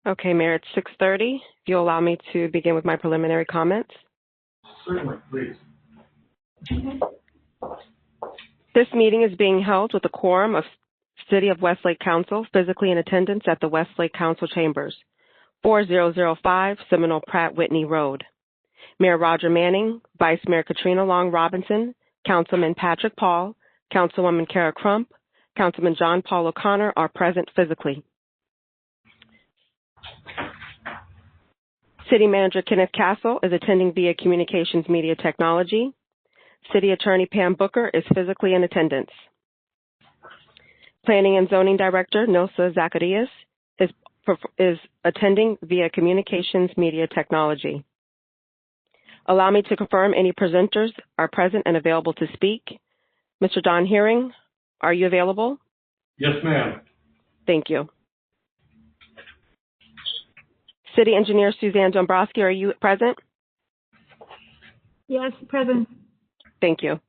Okay, Mayor, it's 6:30. If you'll allow me to begin with my preliminary comments. Certainly, please. This meeting is being held with a quorum of City of Westlake Council physically in attendance at the Westlake Council Chambers, 4005 Seminole Pratt Whitney Road. Mayor Roger Manning, Vice Mayor Katrina Long Robinson, Councilman Patrick Paul, Councilwoman Kara Crump, Councilman John Paul O'Connor are present physically. City Manager Kenneth Castle is attending via Communications Media Technology. City Attorney Pam Booker is physically in attendance. Planning and Zoning Director Nosa Zacharias is attending via Communications Media Technology. Allow me to confirm any presenters are present and available to speak. Mr. Don Hearing, are you available? Yes, ma'am. Thank you. City Engineer Suzanne Dombrowski, are you present? Yes, present. Thank you.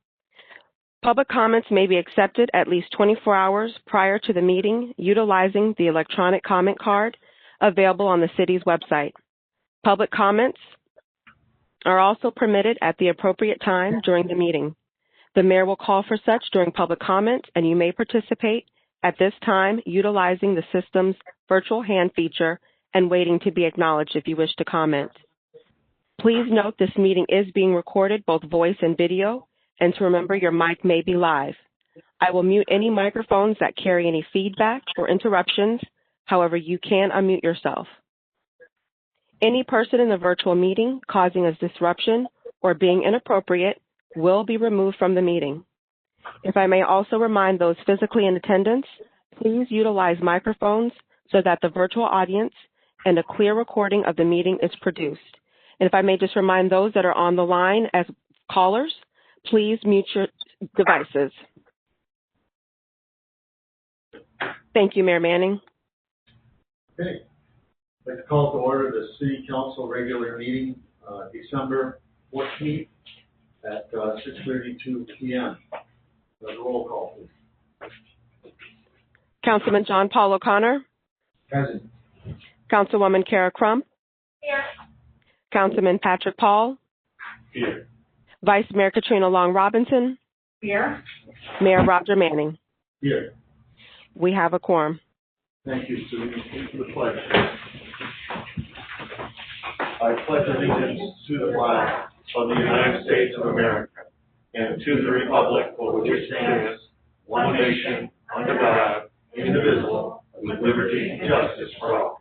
Public comments may be accepted at least 24 hours prior to the meeting utilizing the electronic comment card available on the city's website. Public comments are also permitted at the appropriate time during the meeting. The mayor will call for such during public comment, and you may participate at this time utilizing the system's virtual hand feature and waiting to be acknowledged if you wish to comment. Please note this meeting is being recorded, both voice and video, and to remember your mic may be live. I will mute any microphones that carry any feedback or interruptions. However, you can unmute yourself. Any person in the virtual meeting causing a disruption or being inappropriate will be removed from the meeting. If I may also remind those physically in attendance, please utilize microphones so that the virtual audience and a clear recording of the meeting is produced. And if I may just remind those that are on the line as callers, please mute your devices. Thank you, Mayor Manning. Okay. I'd like to call to order the City Council regular meeting, December 14th at 6:32 p.m. Roll call, please. Councilman John Paul O'Connor. Present. Councilwoman Kara Crump. Here. Councilman Patrick Paul. Here. Vice Mayor Katrina Long Robinson. Here. Mayor Roger Manning. Here. We have a quorum. Thank you, Sue. To the pledge. I pledge allegiance to the flag of the United States of America and to the republic for which it stands, one nation, under God, indivisible, with liberty and justice for all.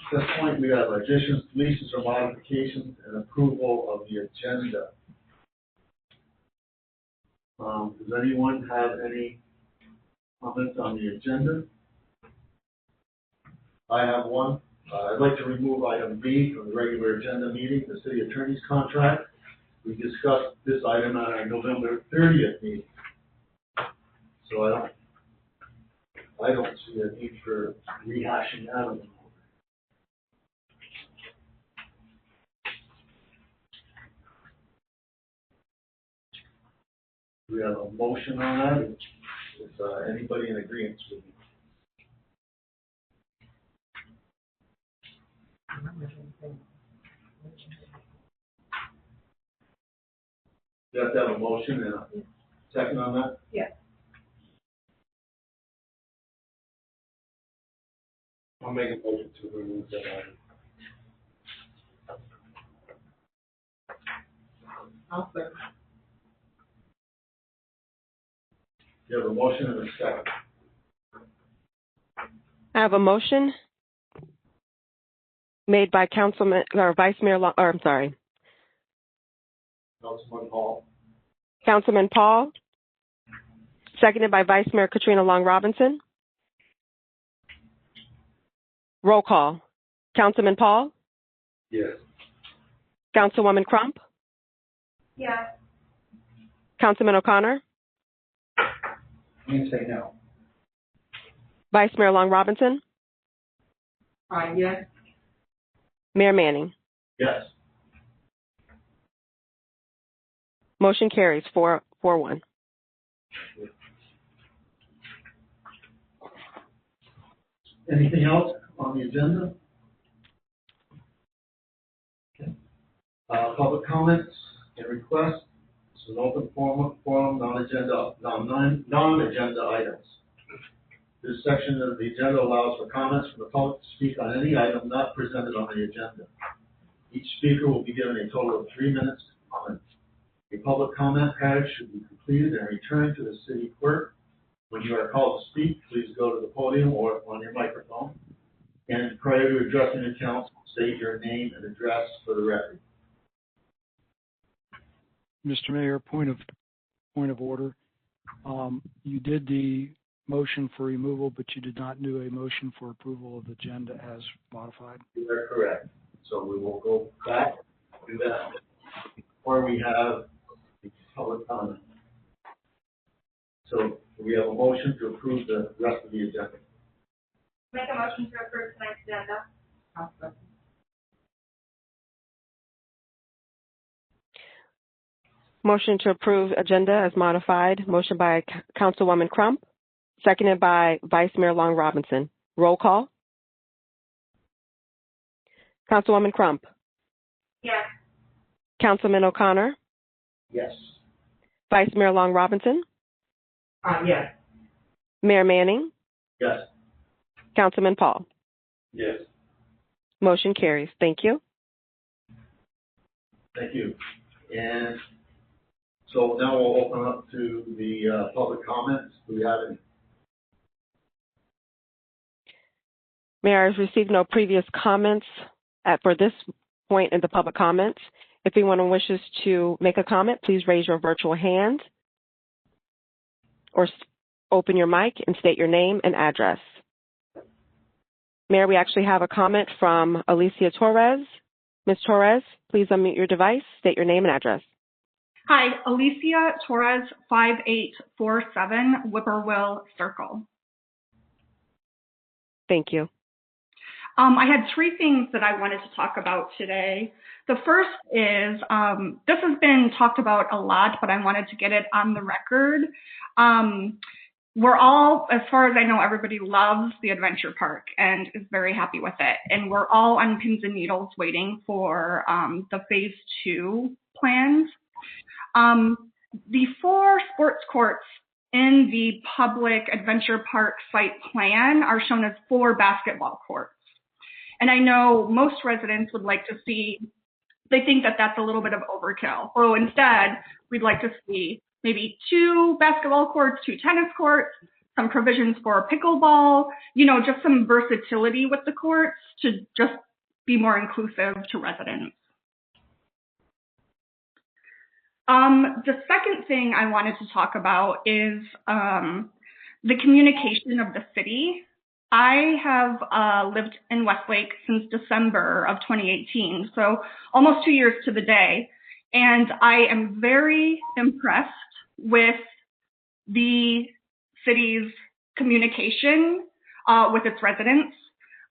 At this point, we have additions, deletions, or modifications and approval of the agenda. Does anyone have any comments on the agenda? I have one. I'd like to remove item B from the regular agenda meeting, the city attorney's contract. We discussed this item on our November 30th meeting. So I don't see a need for rehashing that one. Do we have a motion on that? Is anybody in agreement with me? You have to have a motion and a second on that? Yes. I'll make a motion to remove that item. I'll second. You have a motion and a second. I have a motion made by Councilman or Vice Mayor, Councilman Hall. Councilman Paul, seconded by Vice Mayor Katrina Long Robinson. Roll call. Councilman Paul? Yes. Councilwoman Crump? Yes. Councilman O'Connor? You can say no. Vice Mayor Long Robinson? Yes. Mayor Manning? Yes. Motion carries 4-1. Anything else on the agenda? Okay. Public comments and requests. This is an open forum, non-agenda items. This section of the agenda allows for comments from the public to speak on any item not presented on the agenda. Each speaker will be given a total of 3 minutes to comment. A public comment pad should be completed and returned to the city clerk. When you are called to speak, please go to the podium or on your microphone. And prior to addressing the council, state your name and address for the record. Mr. Mayor, point of order. You did the motion for removal, but you did not do a motion for approval of the agenda as modified. You are correct. So we will go back to that before we have the public comment. So we have a motion to approve the rest of the agenda. Make a motion to approve tonight's agenda. I'll second. Motion to approve agenda as modified. Motion by Councilwoman Crump, seconded by Vice Mayor Long Robinson. Roll call. Councilwoman Crump. Yes. Councilman O'Connor. Yes. Vice Mayor Long Robinson. Yes. Mayor Manning. Yes. Councilman Paul. Yes. Motion carries. Thank you. Thank you. And so now we'll open up to the public comments. Do we have any? Mayor, I've received no previous comments for this point in the public comments. If anyone wishes to make a comment, please raise your virtual hand or open your mic and state your name and address. Mayor, we actually have a comment from Alicia Torres. Ms. Torres, please unmute your device, state your name and address. Hi, Alicia Torres, 5847 Whippoorwill Circle. Thank you. I had 3 things that I wanted to talk about today. The first is, this has been talked about a lot, but I wanted to get it on the record. We're all, as far as I know, everybody loves the adventure park and is very happy with it. And we're all on pins and needles waiting for the phase 2 plans. The 4 sports courts in the public adventure park site plan are shown as 4 basketball courts. And I know most residents would like to see, they think that that's a little bit of overkill. So instead, we'd like to see maybe 2 basketball courts, 2 tennis courts, some provisions for pickleball, just some versatility with the courts to just be more inclusive to residents. The second thing I wanted to talk about is the communication of the city. I have lived in Westlake since December of 2018, so almost 2 years to the day, and I am very impressed with the city's communication with its residents.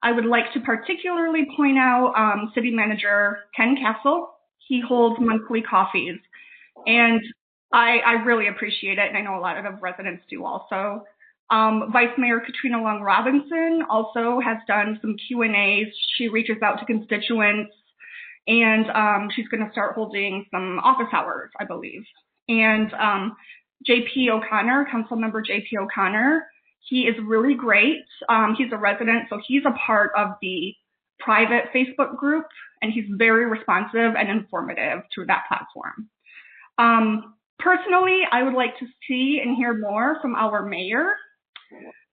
I would like to particularly point out City Manager Ken Castle. He holds monthly coffees, and I really appreciate it, and I know a lot of residents do also. Vice Mayor Katrina Long Robinson also has done some Q&As. She reaches out to constituents, and she's going to start holding some office hours, I believe. And JP O'Connor, Councilmember JP O'Connor, he is really great. He's a resident, so he's a part of the private Facebook group, and he's very responsive and informative through that platform. Personally, I would like to see and hear more from our mayor.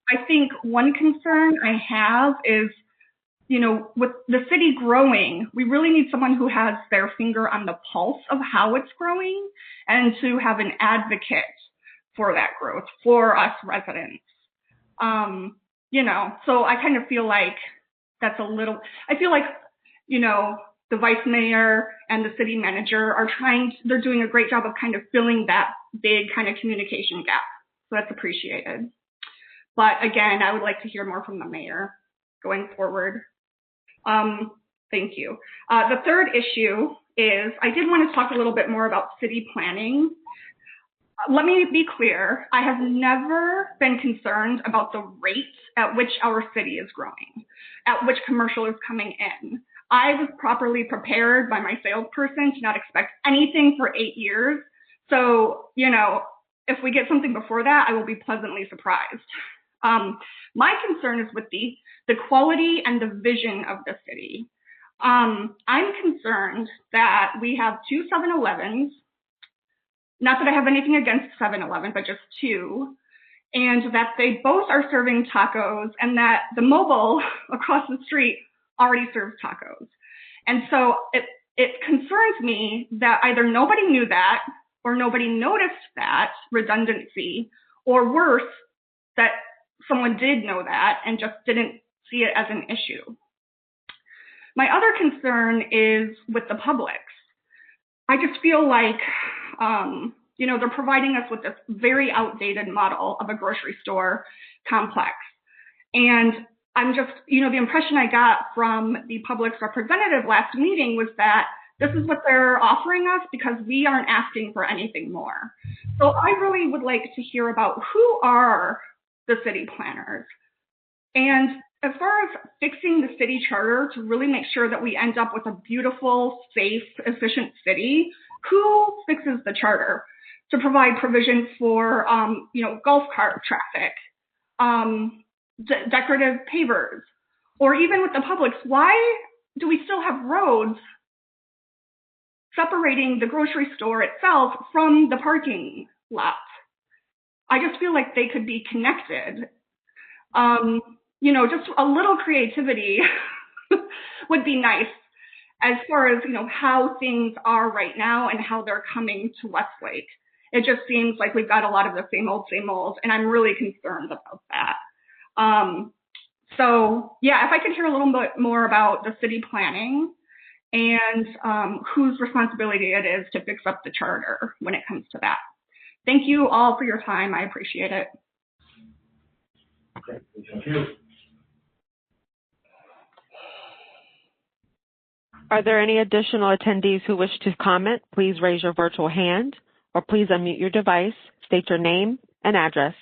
I think one concern I have is, with the city growing, we really need someone who has their finger on the pulse of how it's growing and to have an advocate for that growth for us residents. So I kind of feel like that's I feel like, the vice mayor and the city manager they're doing a great job of kind of filling that big kind of communication gap. So that's appreciated. But again, I would like to hear more from the mayor going forward. Thank you. The third issue is I did want to talk a little bit more about city planning. Let me be clear. I have never been concerned about the rate at which our city is growing, at which commercial is coming in. I was properly prepared by my salesperson to not expect anything for 8 years. So, you know, if we get something before that, I will be pleasantly surprised. My concern is with the quality and the vision of the city. I'm concerned that we have 2 7-Elevens, not that I have anything against 7-Eleven, but just 2, and that they both are serving tacos and that the mobile across the street already serves tacos. And so it concerns me that either nobody knew that or nobody noticed that redundancy, or worse, that someone did know that and just didn't see it as an issue. My other concern is with the Publix. I just feel like, you know, they're providing us with this very outdated model of a grocery store complex. And I'm just, you know, the impression I got from the Publix representative last meeting was that this is what they're offering us because we aren't asking for anything more. So I really would like to hear about who are the city planners. And as far as fixing the city charter to really make sure that we end up with a beautiful, safe, efficient city, who fixes the charter to provide provision for, you know, golf cart traffic, decorative pavers, or even with the Publix, why do we still have roads separating the grocery store itself from the parking lot? I just feel like they could be connected. You know, just a little creativity would be nice as far as, you know, how things are right now and how they're coming to Westlake. It just seems like we've got a lot of the same old, and I'm really concerned about that. So yeah, if I could hear a little bit more about the city planning and whose responsibility it is to fix up the charter when it comes to that. Thank you all for your time. I appreciate it. Okay, thank you. Are there any additional attendees who wish to comment? Please raise your virtual hand or please unmute your device, state your name and address.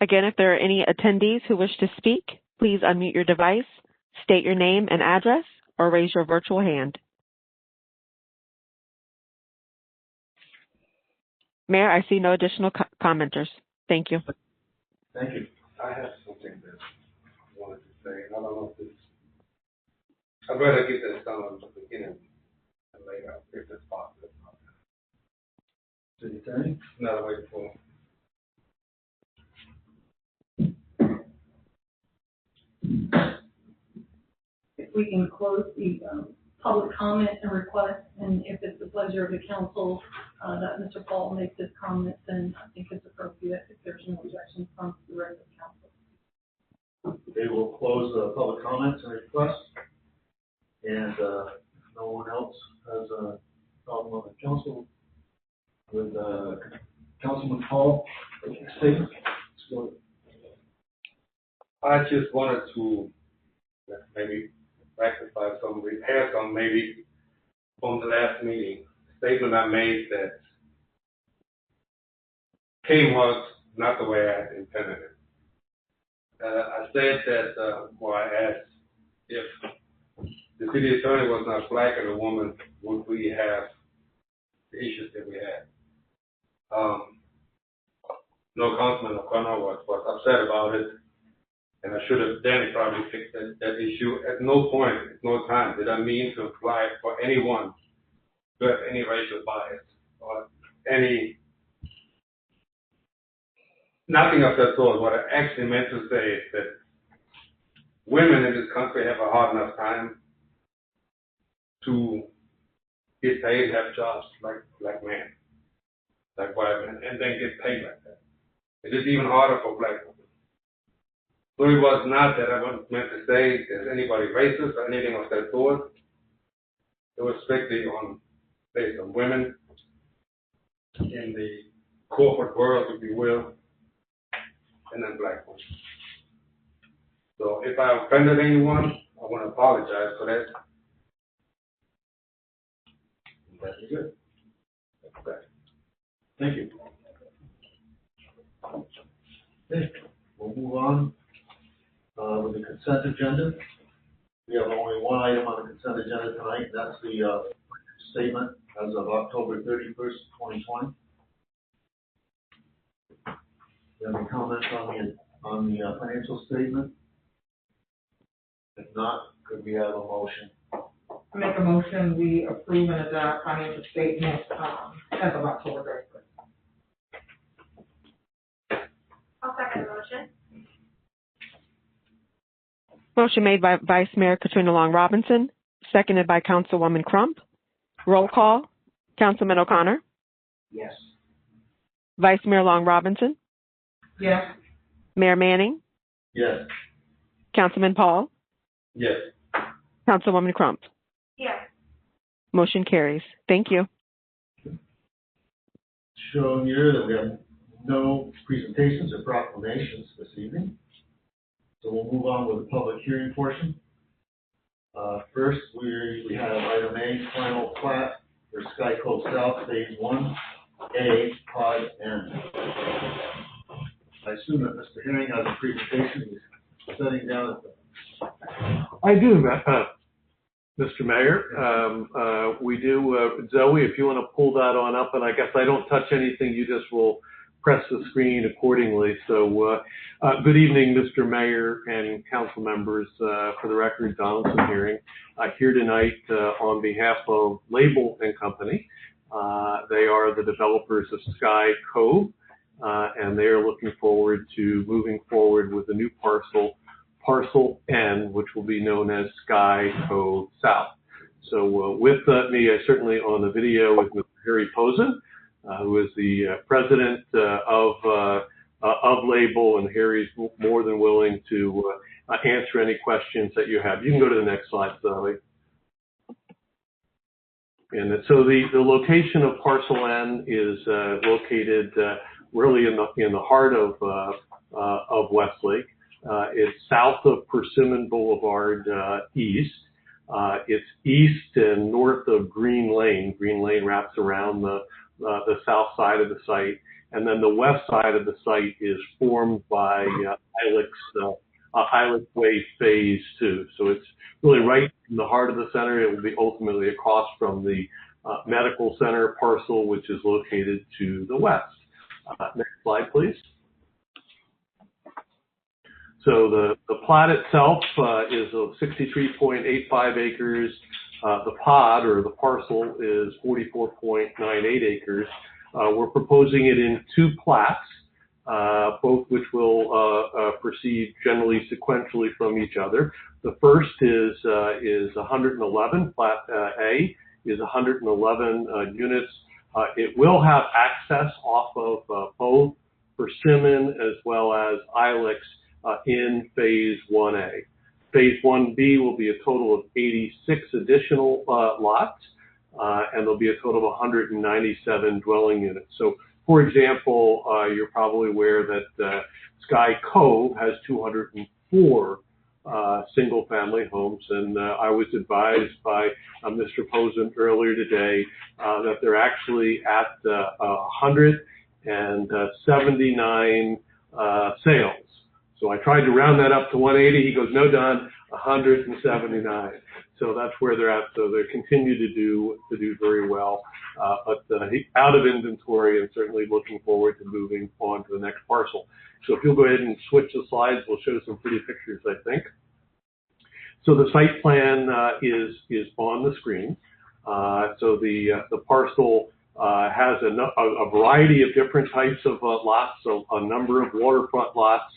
Again, if there are any attendees who wish to speak, please unmute your device, state your name and address, or raise your virtual hand. Mayor, I see no additional commenters. Thank you. Thank you. I have something that I wanted to say. I don't know if this, I'd rather get this done at the beginning and later, if it's possible. City Attorney? Another way for. If we can close the public comment and request, and if it's the pleasure of the council that Mr. Paul makes his comments, then I think it's appropriate if there's no objection from the rest of the council. They will close the public comments and requests. And if no one else has a problem on the council, with Councilman Paul, statement. So, I just wanted to maybe rectify some, repair some maybe from the last meeting. Statement I made that came was not the way I intended it. I said that, I asked if the city attorney was not black and a woman, would we have the issues that we had? No Councilman O'Connor was upset about it, and I should have then probably fixed that issue. At no point, at no time did I mean to imply for anyone to have any racial bias or any, nothing of that sort. What I actually meant to say is that women in this country have a hard enough time to get paid, have jobs like men, like white men, and then get paid like that. It is even harder for black women. So it was not that I was meant to say there's anybody racist or anything of that sort. It was strictly based on women in the corporate world, if you will, and then black ones. So if I offended anyone, I want to apologize for that. Very good. Okay. Thank you. Okay, we'll move on with the consent agenda. We have only one item on the consent agenda tonight. That's the statement as of October 31st, 2020. Do you have any comments on the financial statement? If not, could we have a motion? I make a motion, we approve and adopt financial statement, as of October 31st. I'll second the motion. Motion made by Vice Mayor Katrina Long Robinson, seconded by Councilwoman Crump. Roll call. Councilman O'Connor. Yes. Vice Mayor Long Robinson. Yes. Mayor Manning. Yes. Councilman Paul. Yes. Councilwoman Crump. Yes. Motion carries. Thank you. Showing here that we have no presentations or proclamations this evening. So we'll move on with the public hearing portion. First, we have item A, final plat for Sky Cove South, Phase 1A, Pod N. I assume that Mr. Herring has a presentation. He's sitting down at the... I do, Mr. Mayor. We do, Zoe, if you want to pull that on up, and I guess I don't touch anything, you just will press the screen accordingly. So, good evening, Mr. Mayor and council members. For the record, Donaldson Herring, here tonight on behalf of Label and Company. They are the developers of Sky Cove, and they are looking forward to moving forward with a new Parcel N, which will be known as Sky Cove South. So with me, certainly on the video with Mr. Harry Posen, who is the president of Label, and Harry's more than willing to answer any questions that you have. You can go to the next slide, Zoe. And so the location of Parcel N is located really in the heart of Westlake. It's south of Persimmon Boulevard east. It's east and north of Green Lane. Green Lane wraps around the south side of the site, and then the west side of the site is formed by Ilex Way Phase 2. So it's really right in the heart of the center. It will be ultimately across from the medical center parcel, which is located to the west. Next slide, please. So the plat itself is of 63.85 acres. The pod, or the parcel, is 44.98 acres. We're proposing it in two plats, both which will proceed generally sequentially from each other. The first is 111, plat A is 111 units. It will have access off of both Persimmon as well as Ilex in Phase 1A. Phase 1B will be a total of 86 additional lots, and there'll be a total of 197 dwelling units. So, for example, you're probably aware that Sky Cove has 204 single-family homes, and I was advised by Mr. Posen earlier today that they're actually at 179 sales. So I tried to round that up to 180. He goes, no, Don, 179. So that's where they're at. So they continue to do very well, but out of inventory, and certainly looking forward to moving on to the next parcel. So if you'll go ahead and switch the slides, we'll show some pretty pictures, I think. So the site plan is on the screen. So the parcel has a variety of different types of lots. So a number of waterfront lots.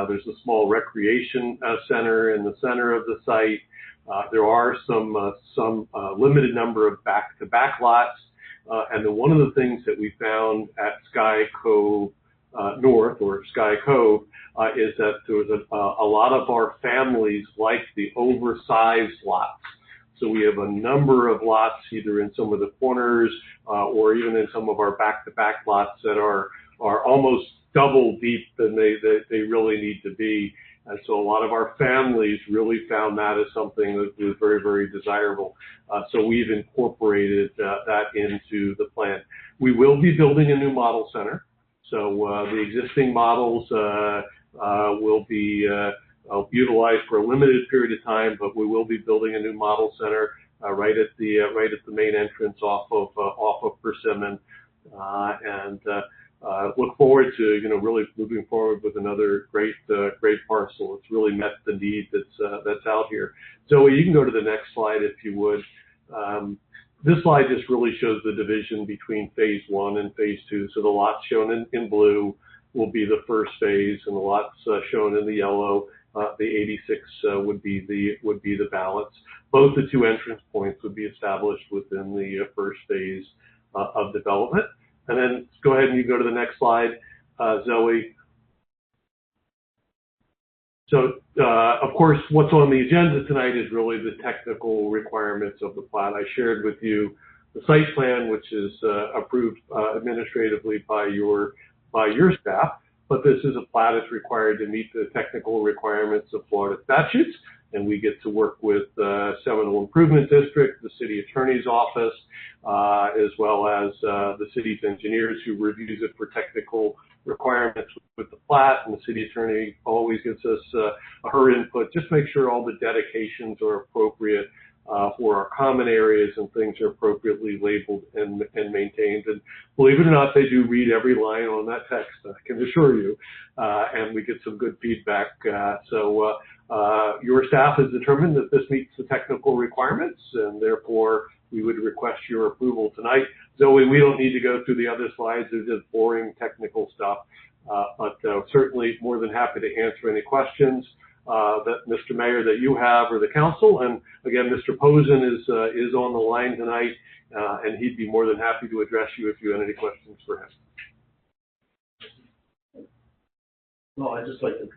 There's a small recreation center in the center of the site. There are some limited number of back-to-back lots. And then one of the things that we found at Sky Cove North, or Sky Cove, is that there was a lot of our families like the oversized lots. So we have a number of lots either in some of the corners or even in some of our back-to-back lots that are almost double deep than they really need to be. And so a lot of our families really found that as something that was very, very desirable. So we've incorporated that into the plan. We will be building a new model center. So the existing models will be utilized for a limited period of time, but we will be building a new model center right at the main entrance off of Persimmon, and look forward to really moving forward with another great parcel. It's really met the need that's out here. Zoe, you can go to the next slide if you would. This slide just really shows the division between phase 1 and phase 2. So the lots shown in blue will be the first phase, and the lots shown in the yellow, the 86 would be the balance. Both the two entrance points would be established within the first phase of development. And then go ahead and you go to the next slide, Zoe. So, of course, what's on the agenda tonight is really the technical requirements of the plat. I shared with you the site plan, which is approved administratively by your staff, but this is a plat that's required to meet the technical requirements of Florida statutes, and we get to work with Seminole Improvement District, the city attorney's office, as well as the city's engineers who reviews it for technical requirements with the plat, and the city attorney always gives us her input. Just make sure all the dedications are appropriate for our common areas and things are appropriately labeled and maintained. And believe it or not, they do read every line on that text, I can assure you, and we get some good feedback. So your staff has determined that this meets the technical requirements, and therefore we would request your approval tonight. Zoe, we don't need to go through the other slides. They're just boring technical stuff, but certainly more than happy to answer any questions that Mr. Mayor that you have or the council. And again, Mr. Posen is on the line tonight, and he'd be more than happy to address you if you had any questions for him. No, I'd just like to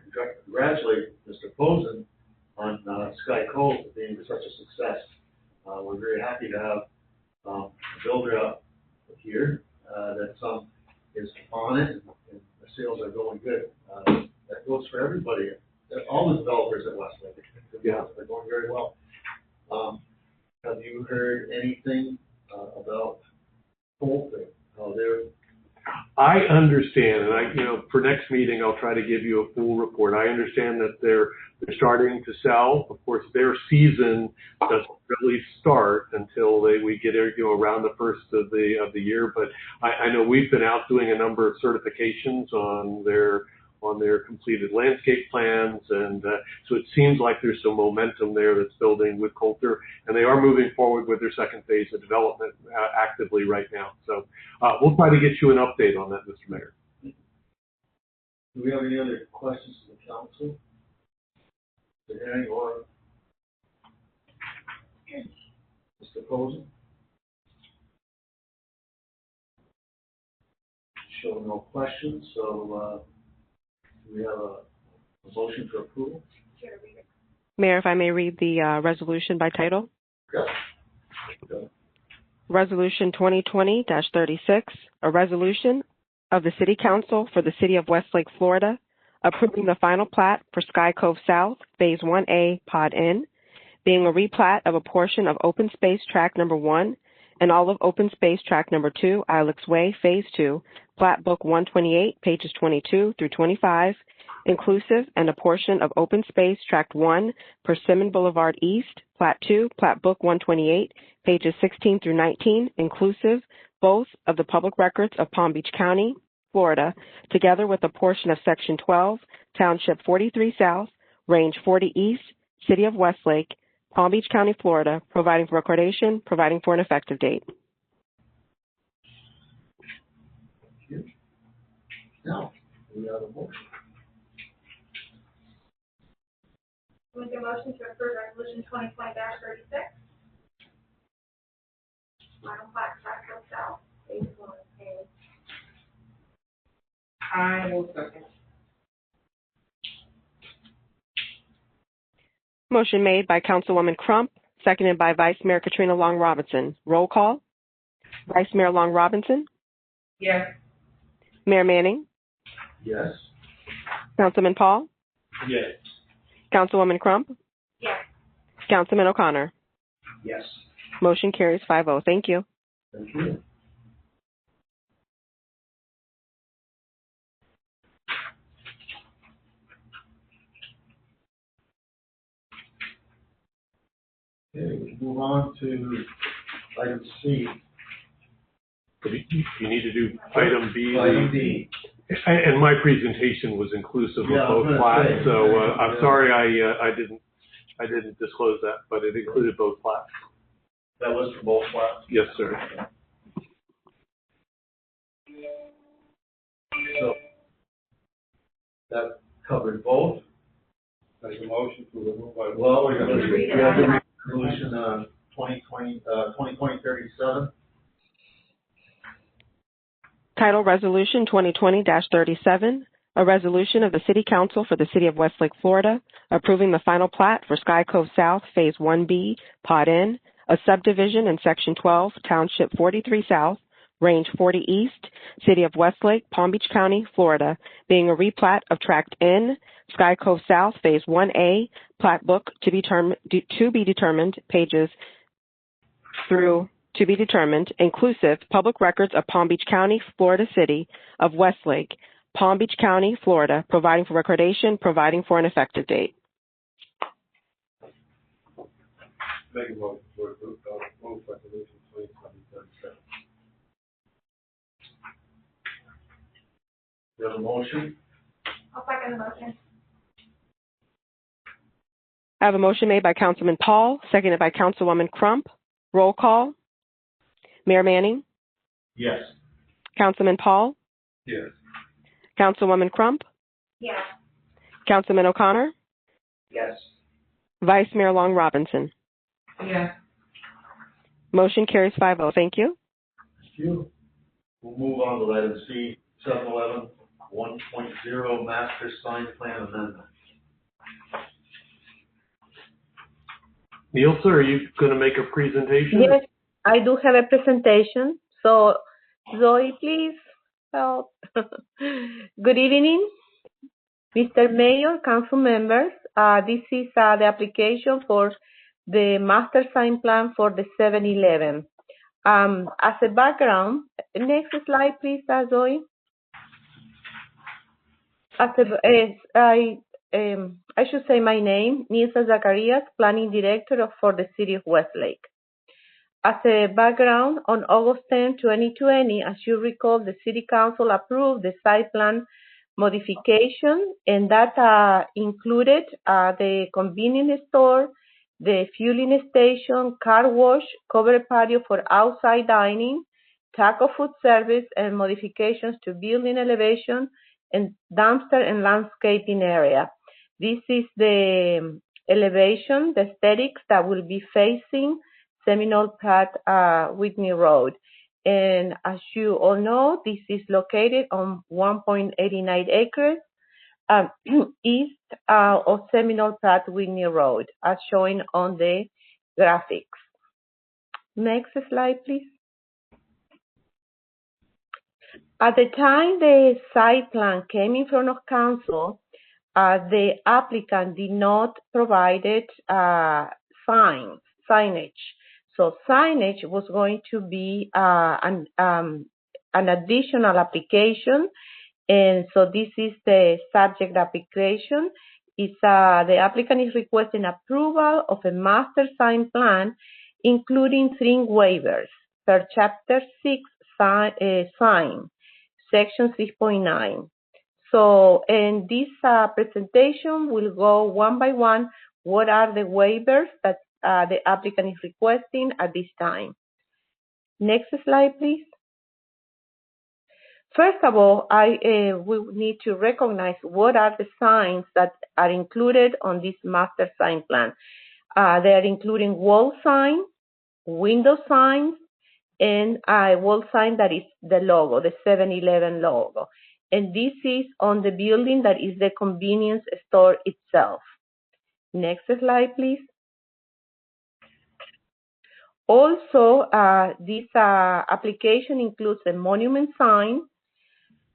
congratulate Mr. Posen on Sky Cove being such a success. We're very happy to have a builder up here that is on it, and the sales are going good. That goes for everybody. All the developers at Westlake. Yeah, they're going very well. Have you heard anything about Colton? How they're? I understand, and for next meeting, I'll try to give you a full report. I understand that they're starting to sell. Of course, their season doesn't really start until we get around the first of the year. But I know we've been out doing a number of certifications on their completed landscape plans, and so it seems like there's some momentum there that's building with Coulter, and they are moving forward with their second phase of development actively right now. So we'll try to get you an update on that, Mr. Mayor. Do we have any other questions to the council? The hearing or Mr. Posen? Show no questions, so we have a motion for approval. Mayor, if I may read the resolution by title. Yes. Resolution 2020-36, a resolution of the City Council for the City of Westlake, Florida, approving the final plat for Sky Cove South, Phase 1A, Pod N, being a replat of a portion of Open Space Tract Number 1 and all of Open Space Tract Number 2, Ilex Way, Phase 2, Plat Book 128, pages 22 through 25, inclusive, and a portion of Open Space Tract 1, Persimmon Boulevard East, Plat 2, Plat Book 128, pages 16 through 19, inclusive, both of the public records of Palm Beach County, Florida, together with a portion of Section 12, Township 43 South, Range 40 East, City of Westlake, Palm Beach County, Florida, providing for recordation, providing for an effective date. Thank you. Now, we have a motion. Make a motion to approve resolution 2020-36. Final plat, Sky Cove South, Phase 1A. I will second. Motion made by Councilwoman Crump, seconded by Vice Mayor Katrina Long Robinson. Roll call. Vice Mayor Long Robinson. Yes. Mayor Manning. Yes. Councilman Paul, Yes. Councilwoman Crump, Yes. Councilman O'Connor. Yes. Motion carries 5-0. Thank you. Thank you. Okay, we move on to item C. You need to do item B. Item B. And my presentation was inclusive Yeah, of I was both gonna plats, say. so I'm Yeah. sorry I didn't disclose that, but it included both plats. That was for both plats? Yes, sir. So that covered both. There's a motion to remove. Well, we have the resolution 2020-37. Title Resolution 2020-37, a resolution of the City Council for the City of Westlake, Florida, approving the final plat for Sky Cove South Phase 1B, Pod N, a subdivision in Section 12, Township 43 South, Range 40 East, City of Westlake, Palm Beach County, Florida, being a replat of Tract N, Sky Cove South Phase 1A, Plat Book to be determined, pages through to be determined, inclusive public records of Palm Beach County, Florida City of Westlake, Palm Beach County, Florida, providing for recordation, providing for an effective date. Make a motion for approval of resolution 2020-37. We have a motion. I'll second the motion. I have a motion made by Councilman Paul, seconded by Councilwoman Crump. Roll call. Mayor Manning, Yes. Councilman Paul, Yes. Councilwoman Crump, Yes. Councilman O'Connor, Yes. Vice Mayor Long Robinson. Yes. Motion carries 5-0. Thank you. Thank you. We'll move on to item C, 711 1.0 Master Sign Plan Amendment. Neil, sir, are you going to make a presentation? Yes, I do have a presentation. So, Zoe, please help. Good evening, Mr. Mayor, council members. This is the application for the master sign plan for the 7-Eleven. As a background, next slide, please, Zoe. I should say my name, Nilsa Zacharias, Planning Director for the City of Westlake. As a background, on August 10, 2020, as you recall, the City Council approved the site plan modification, and that included the convenience store, the fueling station, car wash, covered patio for outside dining, taco food service, and modifications to building elevation and dumpster and landscaping area. This is the elevation, the aesthetics that will be facing Seminole Path, Whitney Road. And as you all know, this is located on 1.89 acres east of Seminole Path, Whitney Road, as shown on the graphics. Next slide, please. At the time the site plan came in front of council, the applicant did not provide signage. So signage was going to be an additional application, and so this is the subject application. It's the applicant is requesting approval of a master sign plan, including 3 waivers per Chapter 6 sign, Section 6.9. So, in this presentation, we'll go one by one. What are the waivers that the applicant is requesting at this time? Next slide, please. First of all, we need to recognize what are the signs that are included on this master sign plan. They are including wall signs, window signs, and a wall sign that is the logo, the 7-Eleven logo. And this is on the building that is the convenience store itself. Next slide, please. Also, this application includes a monument sign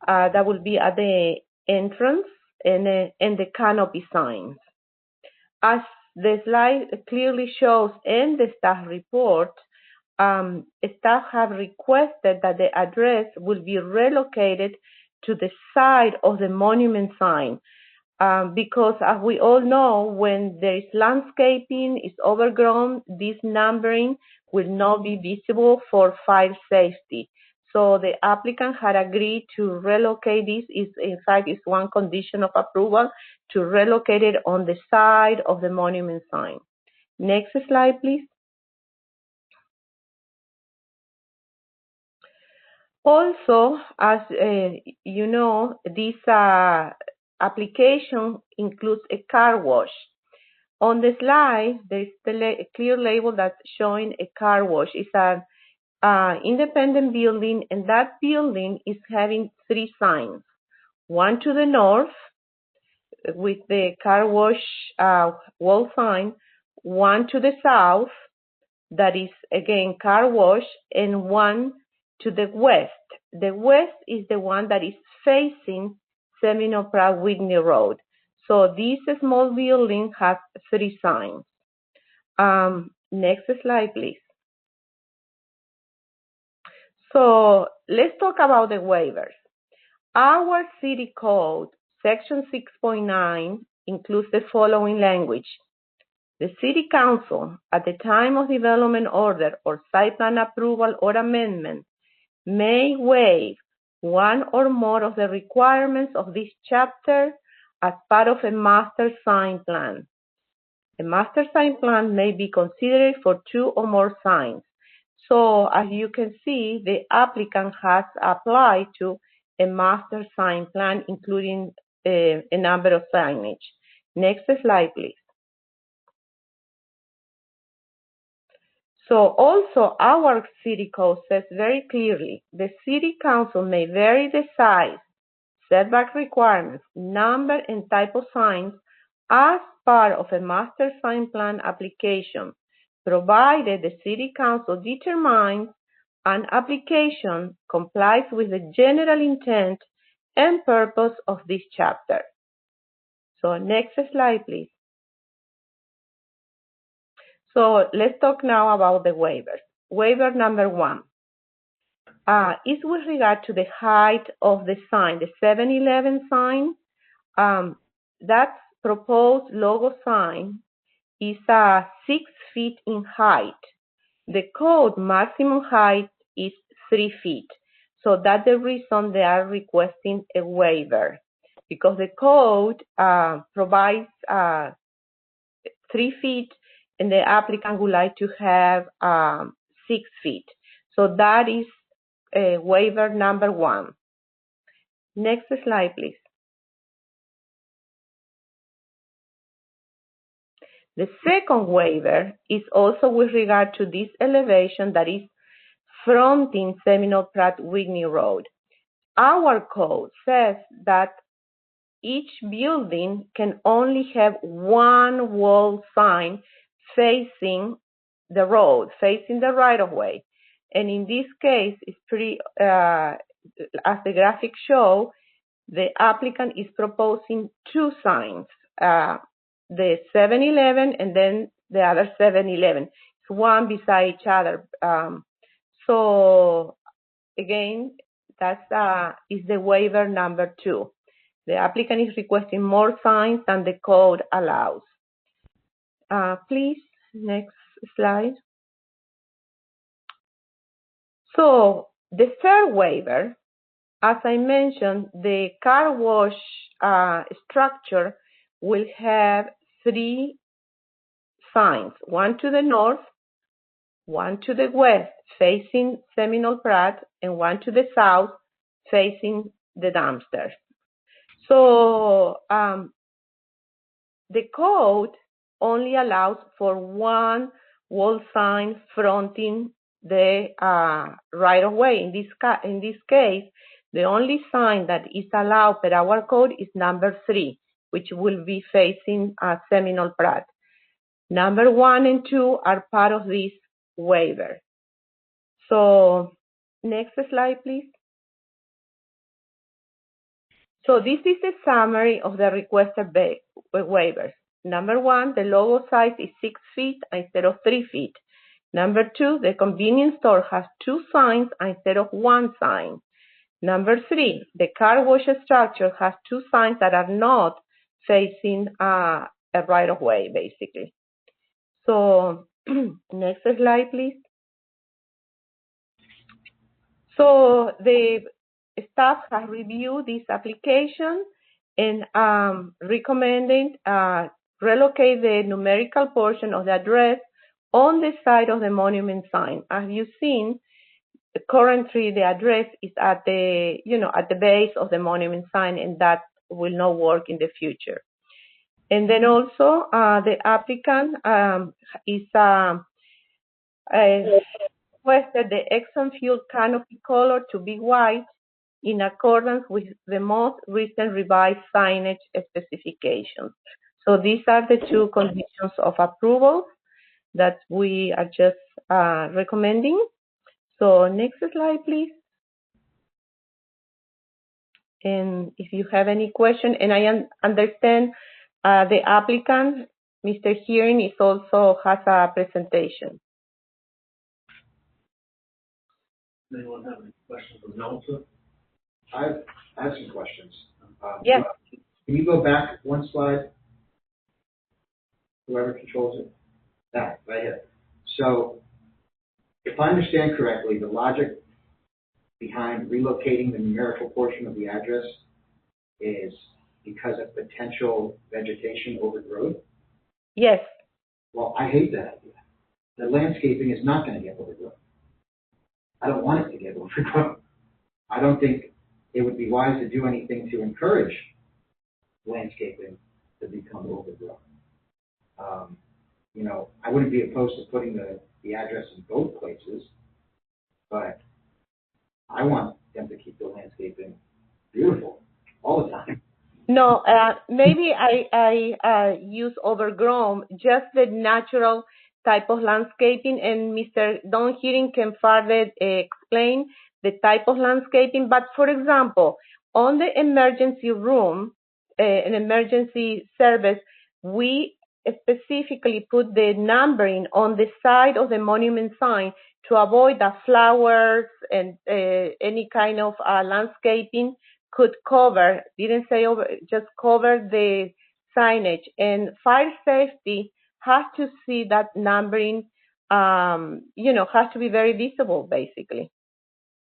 that will be at the entrance and the canopy signs. As the slide clearly shows in the staff report, staff have requested that the address will be relocated to the side of the monument sign, because as we all know, when there is landscaping, it's overgrown, this numbering will not be visible for fire safety. So the applicant had agreed to relocate this. In fact, it's one condition of approval to relocate it on the side of the monument sign. Next slide, please. Also, as you know, this application includes a car wash. On the slide, there's a clear label that's showing a car wash. It's an independent building, and that building is having 3 signs. One to the north with the car wash wall sign, one to the south that is again car wash, and one to the west. The west is the one that is facing Seminole Pratt Whitney Road. So this small building has 3 signs. Next slide, please. So let's talk about the waivers. Our city code, section 6.9, includes the following language. The city council, at the time of development order or site plan approval or amendment, may waive one or more of the requirements of this chapter as part of a master sign plan. A master sign plan may be considered for 2 or more signs. So as you can see, the applicant has applied to a master sign plan, including a number of signage. Next slide, please. So also our city code says very clearly, the city council may vary the size, setback requirements, number and type of signs as part of a master sign plan application, provided the city council determines an application complies with the general intent and purpose of this chapter. So next slide, please. So let's talk now about the waivers. Waiver number 1 is with regard to the height of the sign, the 7-Eleven sign. That proposed logo sign is 6 feet in height. The code maximum height is 3 feet. So that's the reason they are requesting a waiver, because the code provides 3 feet and the applicant would like to have 6 feet. So that is waiver number 1. Next slide, please. The second waiver is also with regard to this elevation that is fronting Seminole Pratt Whitney Road. Our code says that each building can only have one wall sign facing the road, facing the right-of-way. And in this case, it's pretty, as the graphics show, the applicant is proposing 2 signs, the 7-Eleven and then the other 7-Eleven. It's one beside each other. So again, that is the waiver number 2. The applicant is requesting more signs than the code allows. Please, next slide. So the third waiver, as I mentioned, the car wash structure will have 3 signs, one to the north, one to the west facing Seminole Pratt, and one to the south facing the dumpster. So the code only allows for one wall sign fronting the right-of-way. In this case, the only sign that is allowed per our code is number 3, which will be facing Seminole Pratt. Number 1 and 2 are part of this waiver. So next slide, please. So this is a summary of the requested waivers. Number 1, the logo size is 6 feet instead of 3 feet. Number 2, the convenience store has 2 signs instead of 1 sign. Number 3, the car wash structure has 2 signs that are not facing a right-of-way, basically. So next slide, please. So the staff has reviewed this application and recommending relocate the numerical portion of the address on the side of the monument sign. As you've seen, currently the address is at the at the base of the monument sign, and that will not work in the future. And then also the applicant is requested the Exxon fuel canopy color to be white in accordance with the most recent revised signage specifications. So these are the 2 conditions of approval that we are just recommending. So next slide, please. And if you have any question, and I understand the applicant, Mr. Hearing, is also has a presentation. Anyone have any questions for Melissa? I have some questions. Yes. Can you go back 1 slide? Whoever controls it. That, right here. So, if I understand correctly, the logic behind relocating the numerical portion of the address is because of potential vegetation overgrowth? Yes. Well, I hate that idea. The landscaping is not going to get overgrown. I don't want it to get overgrown. I don't think it would be wise to do anything to encourage landscaping to become overgrown. I wouldn't be opposed to putting the address in both places, but I want them to keep the landscaping beautiful all the time. No, maybe I use overgrown, just the natural type of landscaping, and Mr. Don Hearing can further explain the type of landscaping. But for example, on the emergency room, an emergency service, we specifically put the numbering on the side of the monument sign to avoid the flowers and any kind of landscaping could cover, didn't say over, just cover the signage. And fire safety has to see that numbering, has to be very visible, basically.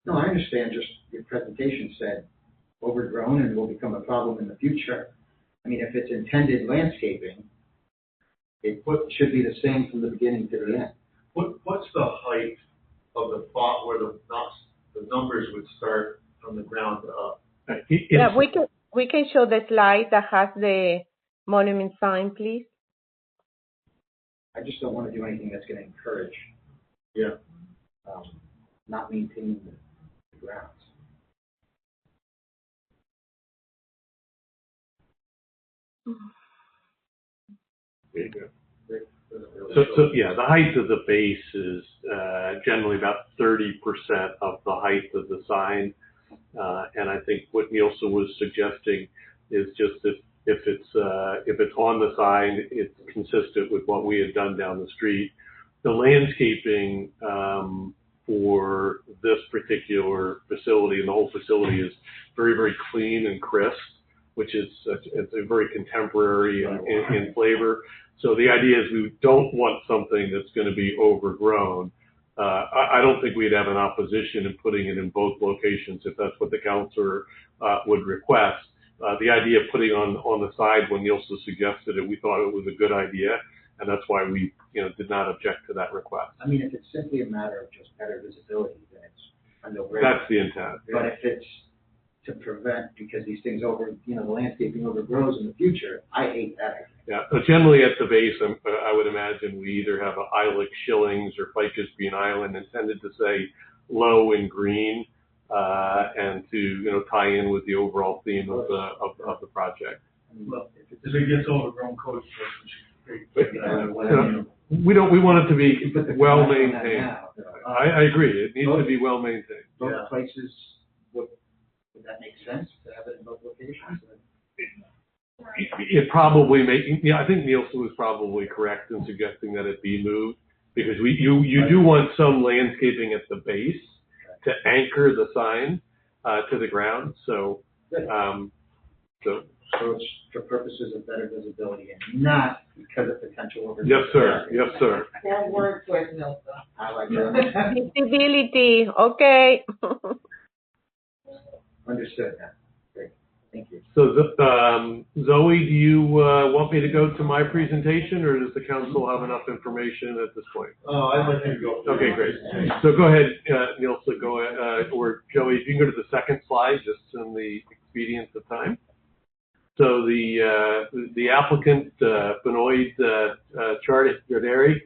No, I understand. Just your presentation said overgrown and will become a problem in the future. I mean, if it's intended landscaping, it should be the same from the beginning to the end. What's the height of the spot where the numbers would start from the ground up? Yeah, we can show the slide that has the monument sign, please. I just don't want to do anything that's going to encourage. Not maintaining the grounds. There you go. So yeah, the height of the base is generally about 30% of the height of the sign. And I think what Nielsen was suggesting is just if it's on the sign, it's consistent with what we had done down the street. The landscaping for this particular facility, and the whole facility, is very, very clean and crisp, which is it's a very contemporary in flavor. So the idea is we don't want something that's going to be overgrown. I don't think we'd have an opposition in putting it in both locations if that's what the counselor would request. The idea of putting on the side when Nielsen suggested it, we thought it was a good idea, and that's why we did not object to that request. I mean, if it's simply a matter of just better visibility, then it's a no-brainer. That's the intent. But if it's to prevent, because these things the landscaping overgrows in the future, I hate that. Yeah, but generally at the base, I would imagine we either have an Eilish Shillings or Ficus Bean Island intended to say low and green, and to tie in with the overall theme of the project. Well, if it gets overgrown, code we want it to be well maintained. I agree. It needs to be well maintained. Both places, Would that make sense to have it in both locations? It probably I think Nielsen was probably correct in suggesting that it be moved, because you do want some landscaping at the base to anchor the sign to the ground. So it's for purposes of better visibility and not because of potential over. Yes, sir. Yes, sir. One word choice, Nelson. I like that. Visibility, okay. Understood now. Great. Thank you. So, Zoe, do you want me to go to my presentation, or does the council have enough information at this point? Oh, I'd like you to go. Okay, great. So go ahead, Nielsen, go ahead, or Joey, if you can go to the second slide, just in the expedience of time. So the applicant, Benoit Charderi,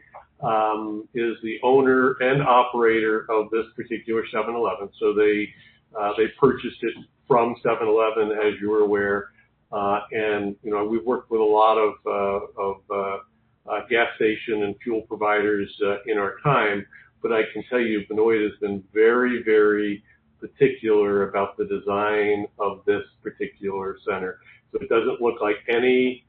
is the owner and operator of this particular 7-Eleven. So they purchased it from 7-Eleven, as you were aware, and we've worked with a lot of gas station and fuel providers in our time. But I can tell you, Benoit has been very, very particular about the design of this particular center. So it doesn't look like any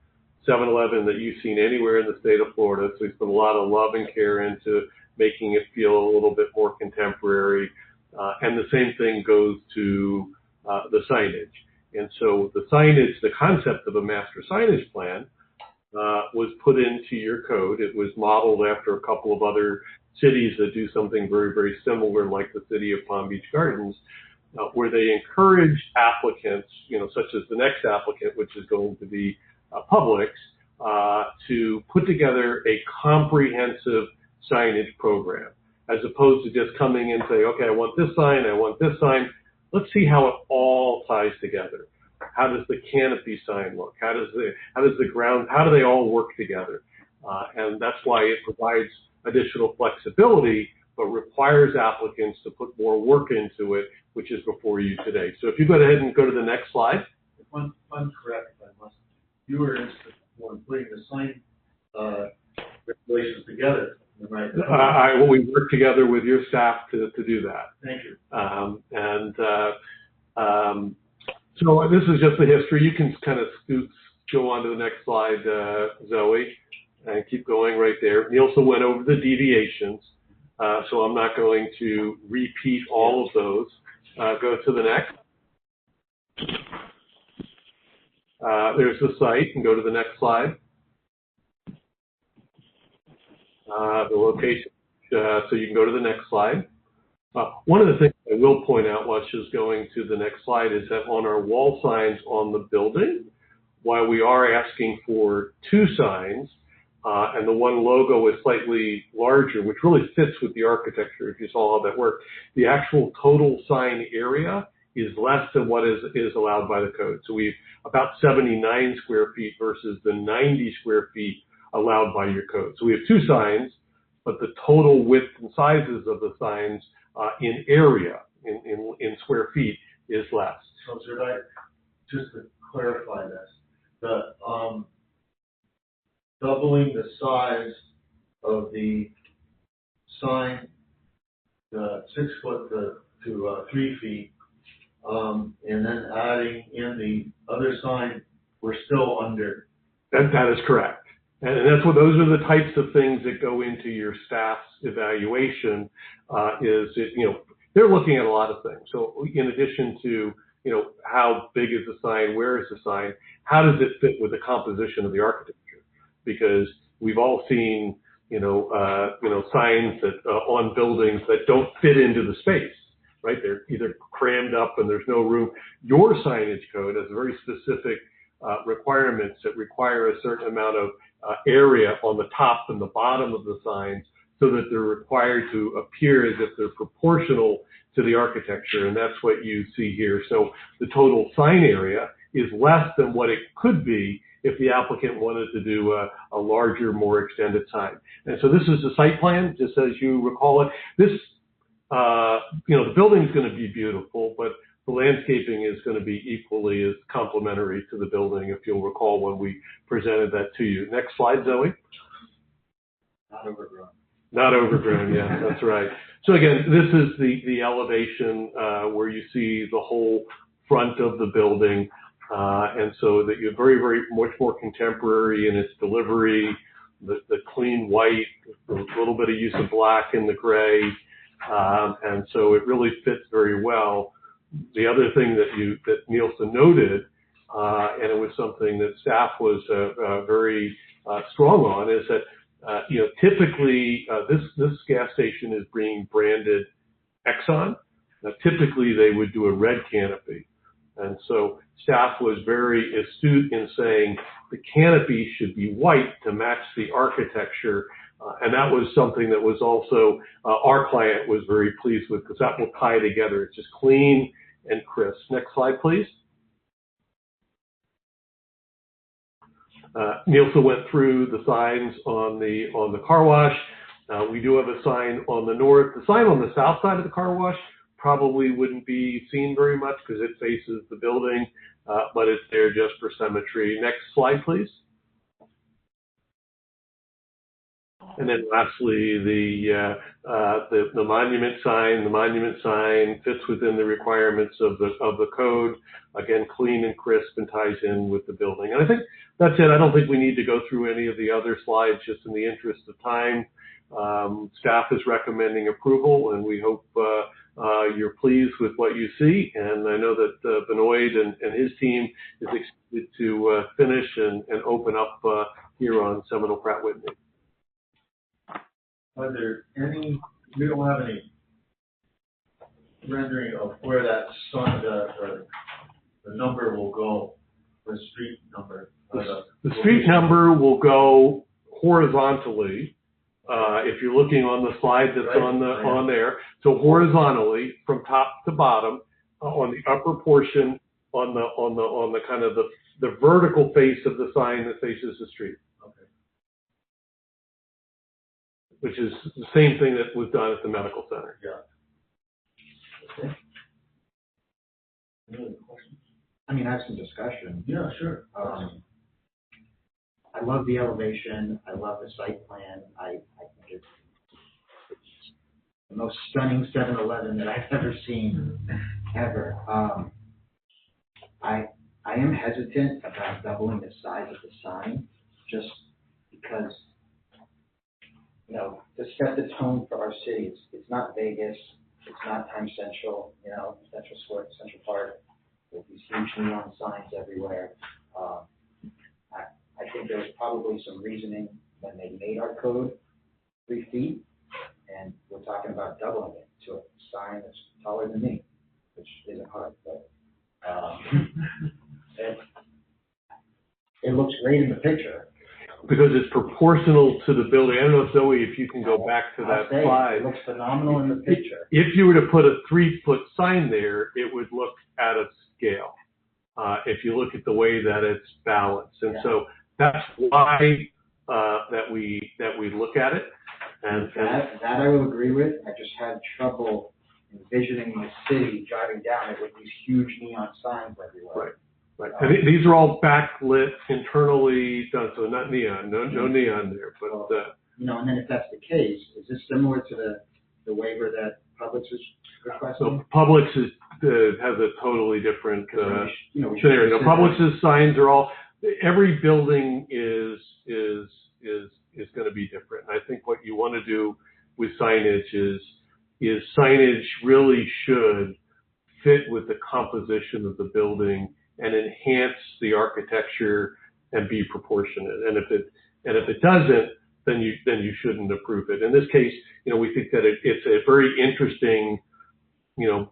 7-Eleven that you've seen anywhere in the state of Florida. So he's put a lot of love and care into making it feel a little bit more contemporary. And the same thing goes to the signage. And so the signage, the concept of a master signage plan was put into your code. It was modeled after a couple of other cities that do something very, very similar, like the city of Palm Beach Gardens, where they encourage applicants, such as the next applicant, which is going to be Publix, to put together a comprehensive signage program, as opposed to just coming in and say, okay, I want this sign, I want this sign. Let's see how it all ties together. How does the canopy sign look? How does the ground, how do they all work together? And that's why it provides additional flexibility, but requires applicants to put more work into it, which is before you today. So if you go ahead and go to the next slide. If I'm correct, if I must, you were interested in putting the sign regulations together, right? Well, we work together with your staff to do that. Thank you. So this is just the history. You can kind of go on to the next slide, Zoe, and keep going right there. Nielsen went over the deviations, so I'm not going to repeat all of those. Go to the next. There's the site, and go to the next slide. The location, so you can go to the next slide. One of the things I will point out while she's going to the next slide is that on our wall signs on the building, while we are asking for 2 signs, and the one logo is slightly larger, which really fits with the architecture if you saw how that worked, the actual total sign area is less than what is allowed by the code. So we've about 79 square feet versus the 90 square feet allowed by your code. So we have 2 signs, but the total width and sizes of the signs in area, in square feet, is less. So should I, just to clarify this, the doubling the size of the sign, 6 foot to 3 feet, and then adding in the other sign, we're still under. That is correct. And those are the types of things that go into your staff's evaluation, they're looking at a lot of things. So in addition to, how big is the sign, where is the sign, how does it fit with the composition of the architecture? Because we've all seen, signs that on buildings that don't fit into the space, right? They're either crammed up and there's no room. Your signage code has very specific requirements that require a certain amount of area on the top and the bottom of the signs, so that they're required to appear as if they're proportional to the architecture, and that's what you see here. So the total sign area is less than what it could be if the applicant wanted to do a larger, more extended sign. And so this is the site plan, just as you recall it. This, the building is going to be beautiful, but the landscaping is going to be equally as complementary to the building, if you'll recall when we presented that to you. Next slide, Zoe. Not overgrown. Not overgrown, yeah, that's right. So again, this is the elevation where you see the whole front of the building, and so that you're very, very much more contemporary in its delivery, the clean white, a little bit of use of black in the gray, and so it really fits very well. The other thing that Nielsen noted, and it was something that staff was very strong on, is that typically this gas station is being branded Exxon. Now, typically they would do a red canopy, and so staff was very astute in saying the canopy should be white to match the architecture, and that was something that was also our client was very pleased with, because that will tie together. It's just clean and crisp. Next slide, please. Nielsen went through the signs on the car wash. We do have a sign on the north. The sign on the south side of the car wash probably wouldn't be seen very much because it faces the building, but it's there just for symmetry. Next slide, please. And then lastly, the monument sign. The monument sign fits within the requirements of the code. Again, clean and crisp and ties in with the building. And I think that's it. I don't think we need to go through any of the other slides, just in the interest of time. Staff is recommending approval, and we hope you're pleased with what you see. And I know that Benoit and his team is excited to finish and open up here on Seminole Pratt Whitney. Are there any, we don't have any rendering of where that sign, the number will go, the street number? The street number will go horizontally. If you're looking on the slide that's on there, so horizontally from top to bottom, on the upper portion, on the kind of the vertical face of the sign that faces the street. Okay. Which is the same thing that was done at the medical center. Yeah. Okay. Any other questions? I mean, I have some discussion. Yeah, sure. I love the elevation. I love the site plan. I think it's the most stunning 7-Eleven that I've ever seen, ever. I am hesitant about doubling the size of the sign, just because, to set the tone for our city. It's not Vegas. It's not Times Central, Central Square, Central Park. There's these huge neon signs everywhere. I think there was probably some reasoning when they made our code 3 feet, and we're talking about doubling it to a sign that's taller than me, which isn't hard, but it looks great in the picture. Because it's proportional to the building. I don't know, Zoe, if you can go back to that slide. It looks phenomenal in the picture. If you were to put a 3-foot sign there, it would look out of scale. If you look at the way that it's balanced, and so that's why that we look at it. And that I will agree with. I just had trouble envisioning the city driving down it with these huge neon signs everywhere. Right. Right. And these are all backlit, internally done, so not neon, no neon there. But and then if that's the case, is this similar to the waiver that Publix is requesting? So Publix has a totally different scenario. Publix's signs are all. Every building is going to be different. And I think what you want to do with signage is signage really should fit with the composition of the building and enhance the architecture and be proportionate. And if it doesn't, then you shouldn't approve it. In this case, we think that it's a very interesting,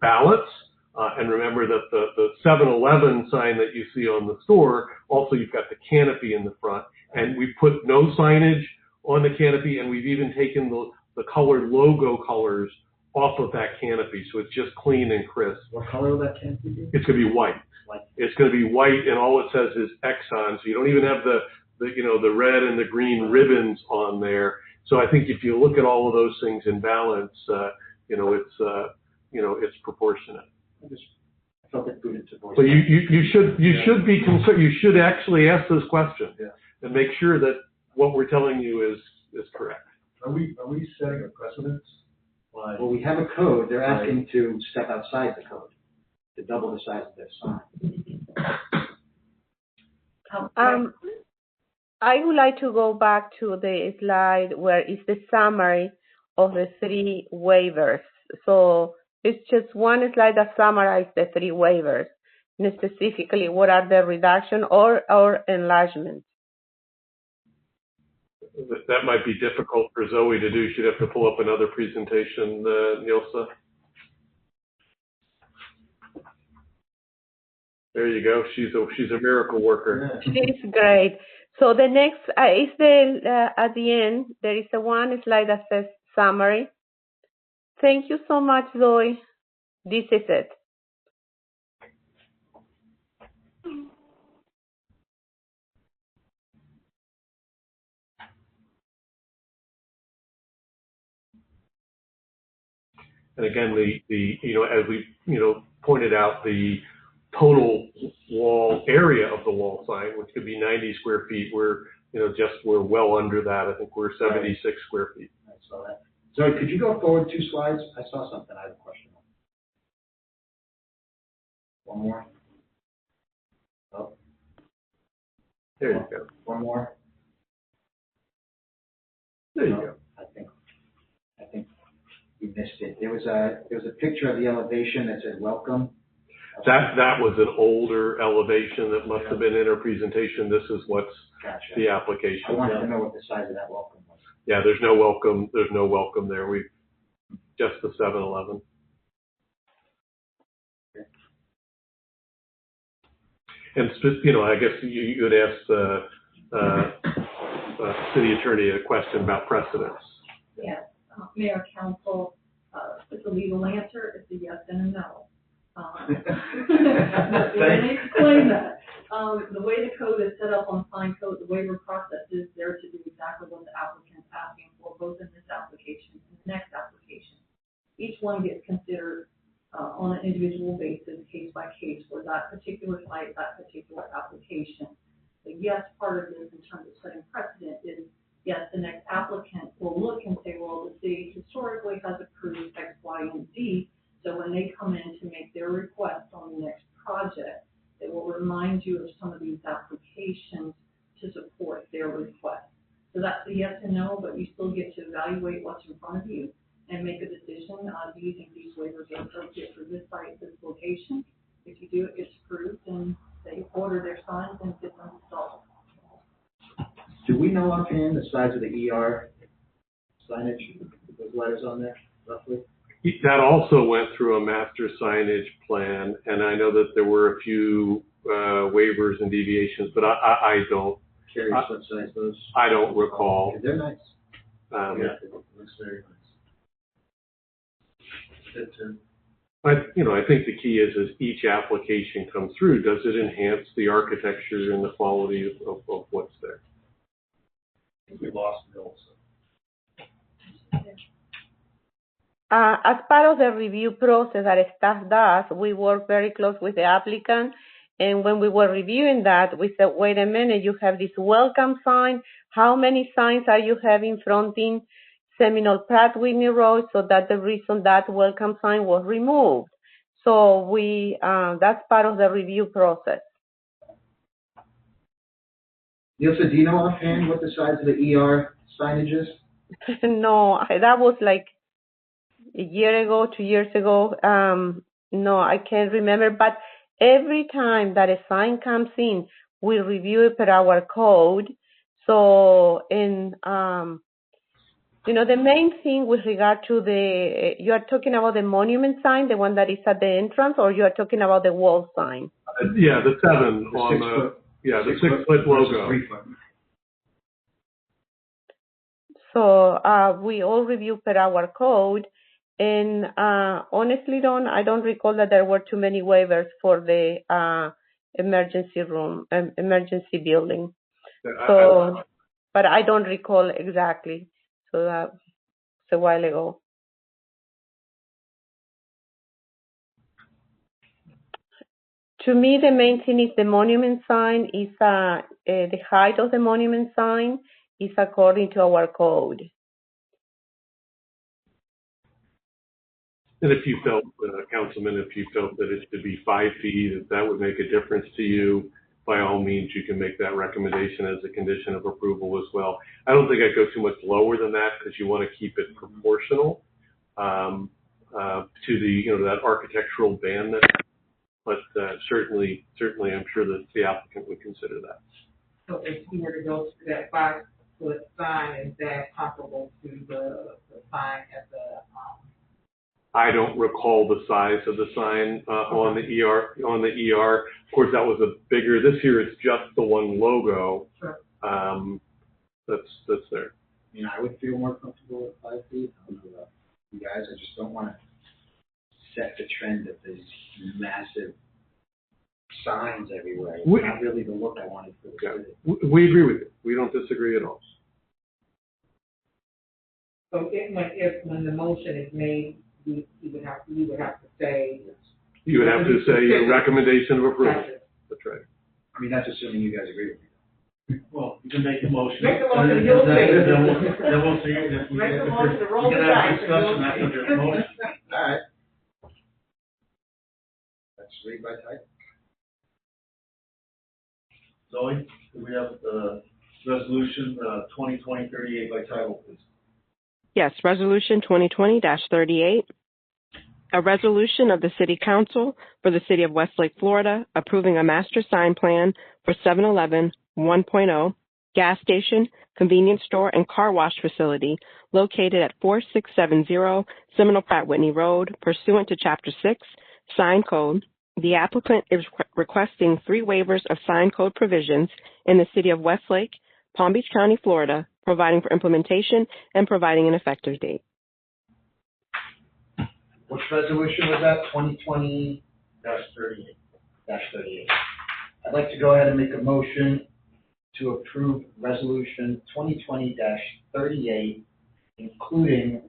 balance. And remember that the 7-Eleven sign that you see on the store, also you've got the canopy in the front, and we put no signage on the canopy, and we've even taken the colored logo colors off of that canopy, so it's just clean and crisp. What color will that canopy be? It's going to be white. It's going to be white, and all it says is Exxon, so you don't even have the red and the green ribbons on there. So I think if you look at all of those things in balance, it's proportionate. I felt it prudent to voice. So you should be concerned. You should actually ask those questions and make sure that what we're telling you is correct. Are we setting a precedent? Well, we have a code. They're asking to step outside the code. to double the size of their sign. I would like to go back to the slide where it's the summary of the 3 waivers. So it's just one slide that summarizes the 3 waivers, and specifically what are the reduction or enlargement. That might be difficult for Zoe to do. She'd have to pull up another presentation, Nilsa. There you go. She's a miracle worker. It's great. So the next is at the end, there is one slide that says summary. Thank you so much, Zoe. This is it. And again, as we pointed out, the total wall area of the wall sign, which could be 90 square feet, we're well under that. I think we're 76 square feet. I saw that. Zoe, could you go forward 2 slides? I saw something I have a question on. One more. Oh. There you go. One more. There you go. I think we missed it. There was a picture of the elevation that said welcome. That was an older elevation that must have been in our presentation. This is what's the application. I wanted to know what the size of that welcome was. Yeah, there's no welcome there. Just the 7-Eleven. Okay. And I guess you would ask the city attorney a question about precedence. Yes, Mayor, Council, it's a legal answer. It's a yes and a no. Let me explain that. The way the code is set up on the sign code, the waiver process is there to do exactly what the applicant is asking for, both in this application and the next application. Each one gets considered on an individual basis, case by case, for that particular site, that particular application. The yes part of this in terms of setting precedent is, yes, the next applicant will look and say, well, the city historically has approved X, Y, and Z. So when they come in to make their request on the next project, they will remind you of some of these applications to support their request. So that's a yes and no, but you still get to evaluate what's in front of you and make a decision. Do you think these waivers are appropriate for this site, this location? If you do, it gets approved and they order their signs and get them installed. Do we know offhand the size of the ER signage, those letters on there, roughly? That also went through a master signage plan, and I know that there were a few waivers and deviations, but I don't. Curious what size those? I don't recall. They're nice. Yeah, it looks very nice. I think the key is as each application comes through, does it enhance the architecture and the quality of what's there? We lost Bill. As part of the review process that staff does, we work very close with the applicant. And when we were reviewing that, we said, wait a minute, you have this welcome sign. How many signs are you having fronting Seminole Pratt Whitney Road? So that's the reason that welcome sign was removed. So that's part of the review process. Nilsa, do you know offhand what the size of the ER signage is? No, that was like a year ago, 2 years ago. No, I can't remember. But every time that a sign comes in, we review it per our code. So, the main thing with regard to you are talking about the monument sign, the one that is at the entrance, or you are talking about the wall sign? Yeah, the 7 on the 6 foot logo. 3 foot. So we all review per our code. And honestly, I don't recall that there were too many waivers for the emergency building. So, but I don't recall exactly. So that's a while ago. To me, the main thing is the monument sign is the height of the monument sign is according to our code. And if you felt, Councilman, if you felt that it should be 5 feet, if that would make a difference to you, by all means, you can make that recommendation as a condition of approval as well. I don't think I'd go too much lower than that because you want to keep it proportional to the, that architectural bandness. But certainly, I'm sure that the applicant would consider that. So if we were to go to that 5-foot sign, is that comparable to the sign at the, I don't recall the size of the sign on the ER. Of course, that was a bigger. This year, it's just the one logo. Sure. That's there. I mean, I would feel more comfortable with 5 feet. I don't know about you guys. I just don't want to set the trend of these massive signs everywhere. It's not really the look I wanted for the city. We agree with you. We don't disagree at all. so when the motion is made, we would have to say. You would have to say your recommendation of approval. That's right. I mean, that's assuming you guys agree with me. Well, you can make the motion. Make the motion, you'll say it. Then we'll see if we Make the motion, we roll can the have dice, discussion and after you'll the see. motion. All right. Let's read by title. Zoe, do we have the resolution 2020-38 by title, please? Yes, Resolution 2020-38, a resolution of the City Council for the City of Westlake, Florida, approving a master sign plan for 7-Eleven 1.0 gas station, convenience store, and car wash facility located at 4670 Seminole Pratt Whitney Road, pursuant to Chapter 6, Sign Code. The applicant is requesting 3 waivers of sign code provisions in the City of Westlake, Palm Beach County, Florida, providing for implementation and providing an effective date. Which resolution was that? 2020-38. I'd like to go ahead and make a motion to approve resolution 2020-38, including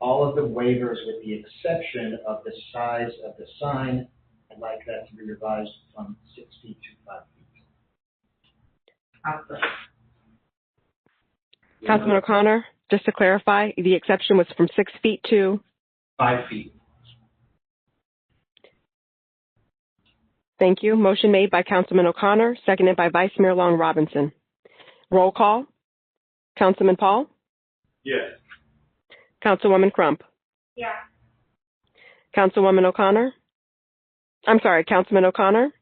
all of the waivers with the exception of the size of the sign. I'd like that to be revised from 6 feet to 5 feet. Councilman O'Connor, just to clarify, the exception was from 6 feet to 5 feet. Thank you. Motion made by Councilman O'Connor, seconded by Vice Mayor Long Robinson. Roll call. Councilman Paul? Yes. Councilwoman Crump? Yeah. Councilwoman O'Connor? I'm sorry, Councilman O'Connor?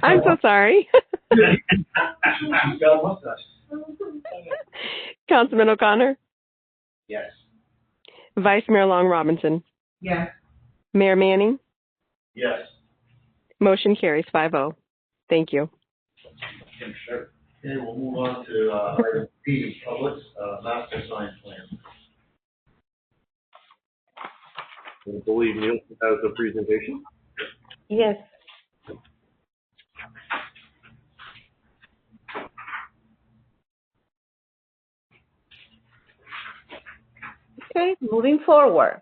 I'm so sorry. She's got a mustache. Councilman O'Connor? Yes. Vice Mayor Long Robinson? Yes. Mayor Manning? Yes. Motion carries 5-0. Thank you. Sure. Okay, we'll move on to item B, Public's master sign plan. I believe Neil has a presentation. Yes. Okay, moving forward.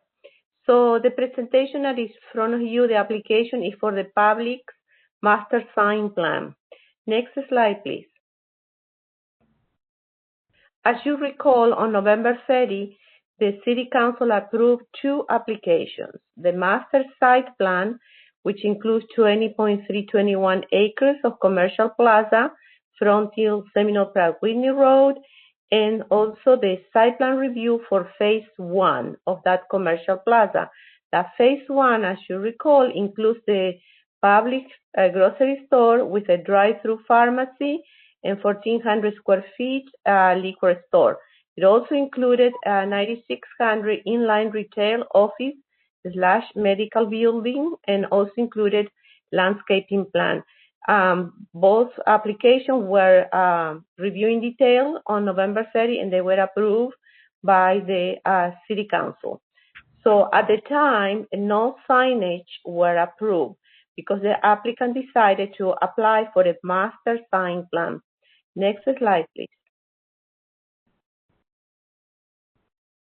So the presentation that is in front of you, the application is for the public master sign plan. Next slide, please. As you recall, on November 30, the City Council approved 2 applications. The master site plan, which includes 20.321 acres of commercial plaza, frontal Seminole Pratt Whitney Road, and also the site plan review for phase 1 of that commercial plaza. That phase 1, as you recall, includes the public grocery store with a drive-through pharmacy and 1,400 square feet liquor store. It also included a 9,600 inline retail office / medical building, and also included landscaping plan. Both applications were reviewed in detail on November 30, and they were approved by the City Council. So at the time, no signage were approved because the applicant decided to apply for a master sign plan. Next slide, please.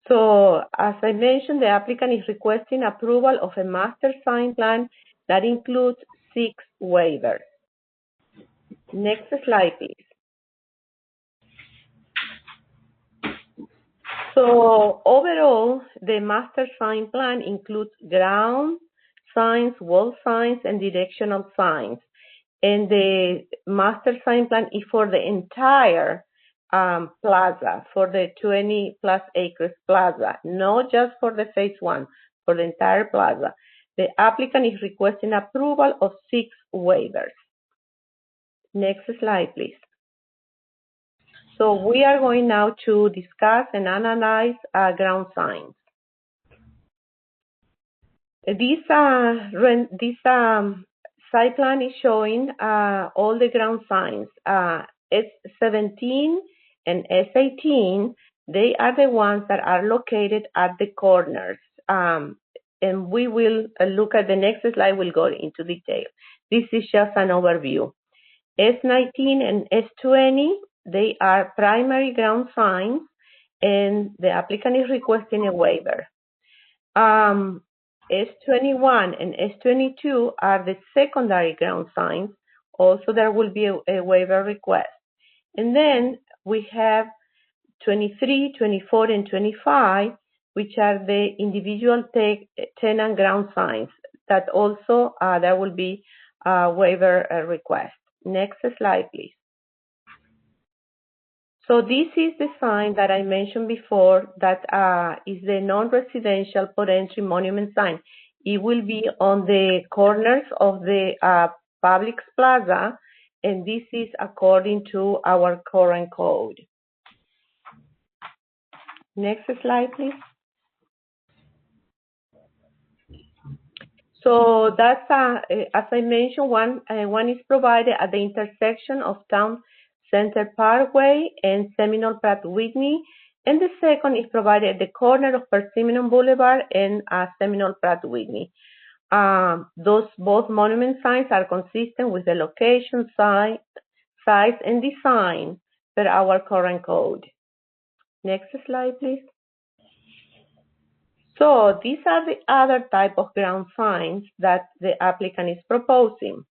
So as I mentioned, the applicant is requesting approval of a master sign plan that includes 6 waivers. Next slide, please. So overall, the master sign plan includes ground signs, wall signs, and directional signs. And the master sign plan is for the entire plaza, for the 20 plus acres plaza, not just for the phase one, for the entire plaza. The applicant is requesting approval of 6 waivers. Next slide, please. So we are going now to discuss and analyze ground signs. This site plan is showing all the ground signs. S17 and S18, they are the ones that are located at the corners. And we will look at the next slide, we'll go into detail. This is just an overview. S19 and S20, they are primary ground signs, and the applicant is requesting a waiver. S21 and S22 are the secondary ground signs. Also, there will be a waiver request. And then we have 23, 24, and 25, which are the individual tenant ground signs. That also, there will be a waiver request. Next slide, please. So this is the sign that I mentioned before that is the non-residential port entry monument sign. It will be on the corners of the Publix Plaza, and this is according to our current code. Next slide, please. So that's, as I mentioned, one is provided at the intersection of Town Center Parkway and Seminole Pratt Whitney, and the second is provided at the corner of Persimmon Boulevard and Seminole Pratt Whitney. Those both monument signs are consistent with the location, size, and design per our current code. Next slide, please. So these are the other type of ground signs that the applicant is proposing.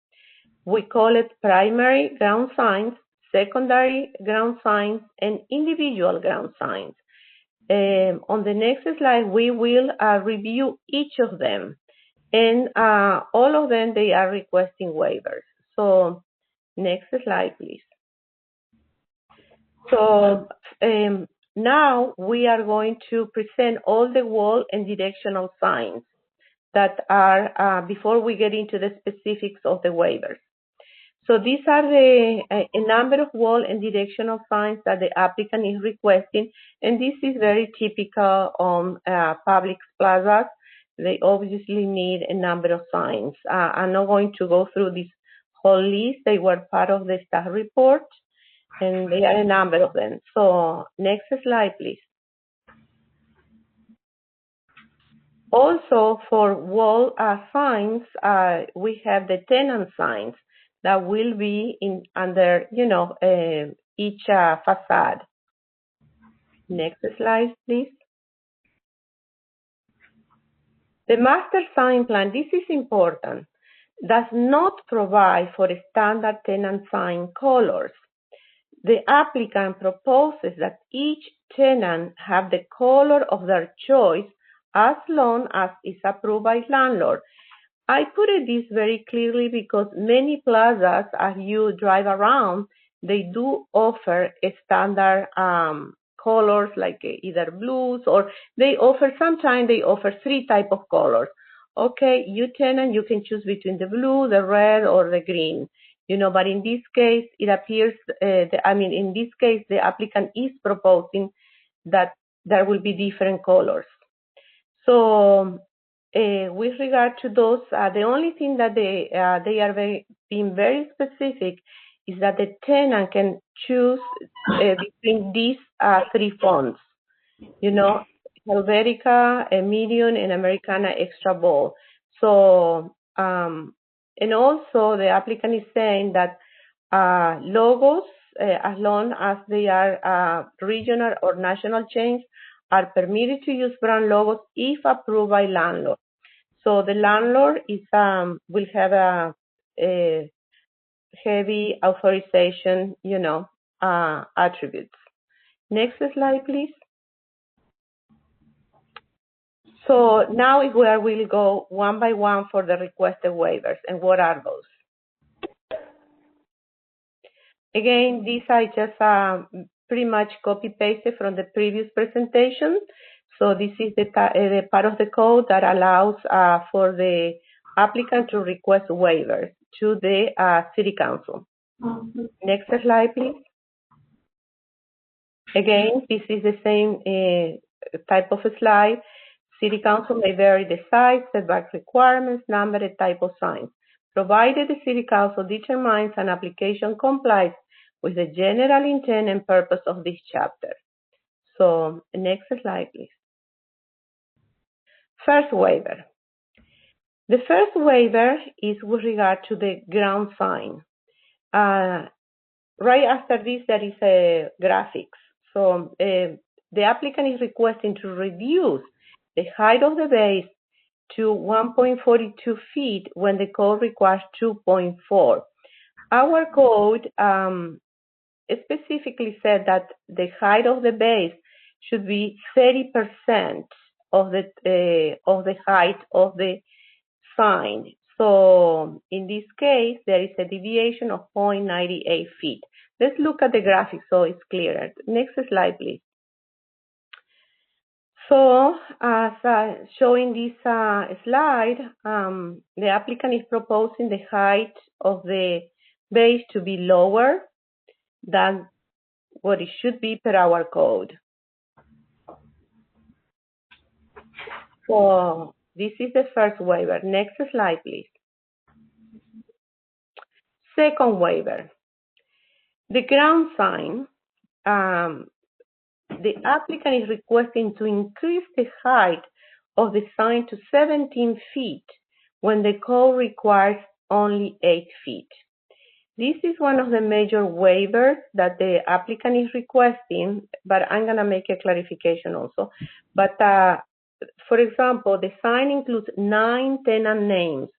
We call it primary ground signs, secondary ground signs, and individual ground signs. On the next slide, we will review each of them. And all of them, they are requesting waivers. So next slide, please. So now we are going to present all the wall and directional signs that are, before we get into the specifics of the waivers. So these are a number of wall and directional signs that the applicant is requesting, and this is very typical on Publix plazas. They obviously need a number of signs. I'm not going to go through this whole list. They were part of the staff report, and there are a number of them. So next slide, please. Also, for wall signs, we have the tenant signs that will be under, each facade. Next slide, please. The master sign plan, this is important, does not provide for standard tenant sign colors. The applicant proposes that each tenant have the color of their choice as long as it's approved by landlord. I put it this very clearly because many plazas, as you drive around, they do offer a standard colors like either blues, or sometimes they offer 3 types of colors. Okay, you tenant, you can choose between the blue, the red, or the green. But in this case, it appears, in this case, the applicant is proposing that there will be different colors. So, with regard to those, the only thing that they are being very specific is that the tenant can choose between these 3 fonts, Helvetica, Medium, and Americana Extra Bold. So, and also the applicant is saying that logos, as long as they are regional or national chains, are permitted to use brand logos if approved by landlord. So the landlord is will have a heavy authorization, attributes. Next slide, please. So now is where we'll go one by one for the requested waivers. And what are those? Again, these I just pretty much copy-pasted from the previous presentation. So this is the part of the code that allows for the applicant to request waivers to the City Council. Next slide, please. Again, this is the same type of slide. City Council may vary the size, setback requirements, number, and type of signs, provided the City Council determines an application complies with the general intent and purpose of this chapter. So, next slide, please. First waiver. The first waiver is with regard to the ground sign. Right after this, there is a graphics. So, the applicant is requesting to reduce the height of the base to 1.42 feet when the code requires 2.4. Our code specifically said that the height of the base should be 30% of the height of the sign. So in this case, there is a deviation of 0.98 feet. Let's look at the graphic so it's clearer. Next slide, please. So, as showing this slide, the applicant is proposing the height of the base to be lower than what it should be per our code. So, this is the first waiver. Next slide, please. Second waiver. The ground sign, the applicant is requesting to increase the height of the sign to 17 feet when the code requires only 8 feet. This is one of the major waivers that the applicant is requesting, but I'm going to make a clarification also. But for example, the sign includes 9 tenant names,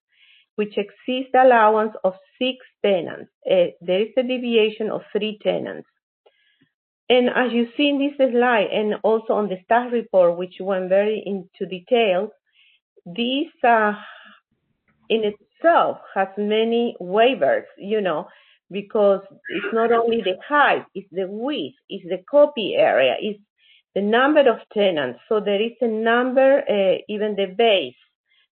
which exceeds the allowance of 6 tenants. There is a deviation of 3 tenants. And as you see in this slide, and also on the staff report, which went very into details, this in itself has many waivers, because it's not only the height, it's the width, it's the copy area, it's the number of tenants. So there is a number, even the base.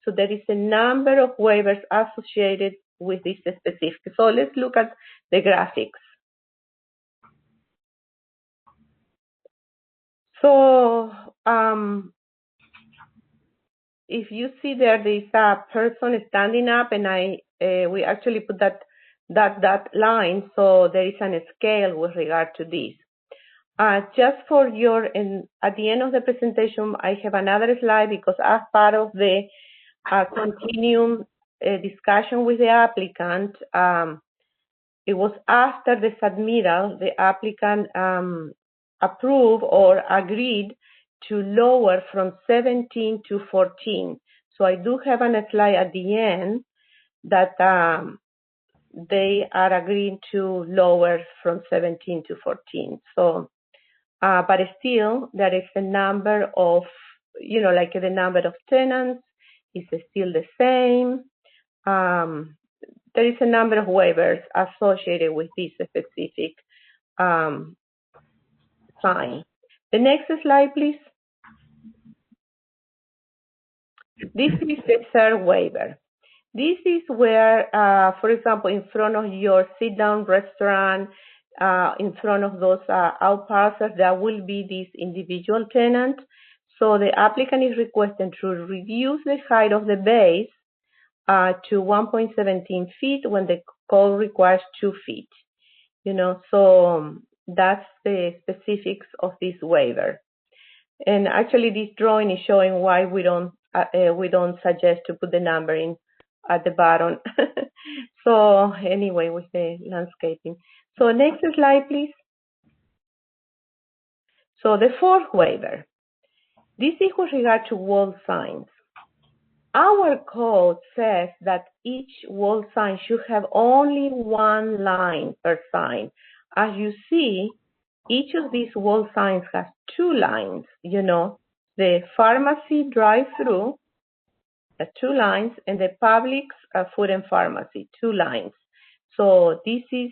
So there is a number of waivers associated with this specific. So let's look at the graphics. So if you see there is a person standing up, and we actually put that line, so there is a scale with regard to this. Just for at the end of the presentation, I have another slide because as part of the continuum discussion with the applicant, it was after the submittal, the applicant approved or agreed to lower from 17 to 14. So I do have a slide at the end that they are agreeing to lower from 17 to 14. So, but still, there is a number of, like the number of tenants is still the same. There is a number of waivers associated with this specific sign. The next slide, please. This is the third waiver. This is where, for example, in front of your sit-down restaurant, in front of those out parcels, there will be this individual tenant. So the applicant is requesting to reduce the height of the base to 1.17 feet when the code requires 2 feet. So that's the specifics of this waiver. And actually, this drawing is showing why we don't suggest to put the number in at the bottom. So anyway, with the landscaping. So next slide, please. So the fourth waiver. This is with regard to wall signs. Our code says that each wall sign should have only one line per sign. As you see, each of these wall signs has 2 lines, the pharmacy drive-through, 2 lines, and the Publix food and pharmacy, 2 lines. So this is,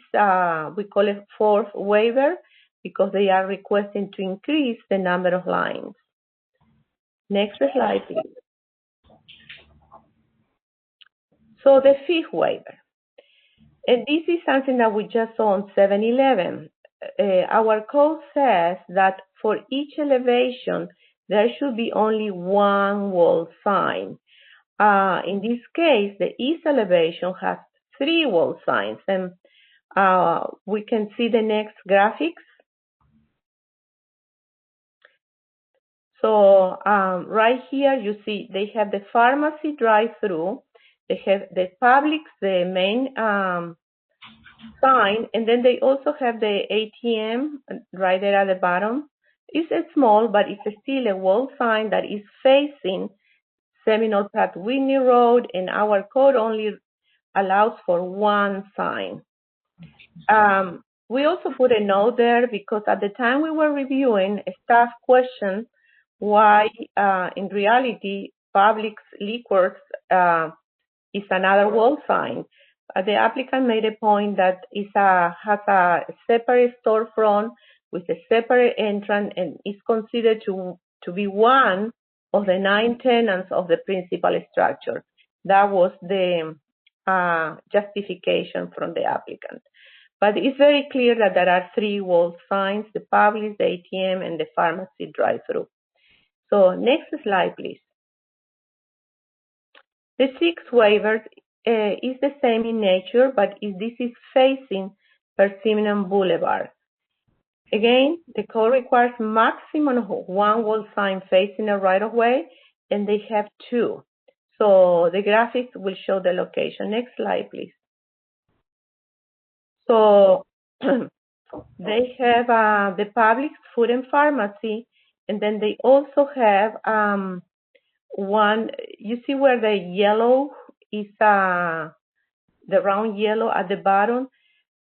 we call it fourth waiver because they are requesting to increase the number of lines. Next slide, please. So the fifth waiver. And this is something that we just saw on 7-Eleven. Our code says that for each elevation, there should be only 1 wall sign. In this case, the east elevation has 3 wall signs, and we can see the next graphics. So right here, you see they have the pharmacy drive-through, they have the Publix, the main sign, and then they also have the ATM right there at the bottom. It's small, but it's still a wall sign that is facing Seminole Pratt Whitney Road, and our code only allows for 1 sign. We also put a note there because at the time we were reviewing, staff questioned why, in reality, Publix Liquors is another wall sign. The applicant made a point that it has a separate storefront with a separate entrance and is considered to be one of the 9 tenants of the principal structure. That was the justification from the applicant. But it's very clear that there are 3 wall signs, the Publix, the ATM, and the pharmacy drive-through. So next slide, please. The 6th waiver is the same in nature, but this is facing Persimmon Boulevard. Again, the code requires maximum of 1 wall sign facing a right-of-way, and they have 2. So the graphics will show the location. Next slide, please. So they have the Publix food and pharmacy, and then they also have one. You see where the yellow is, the round yellow at the bottom.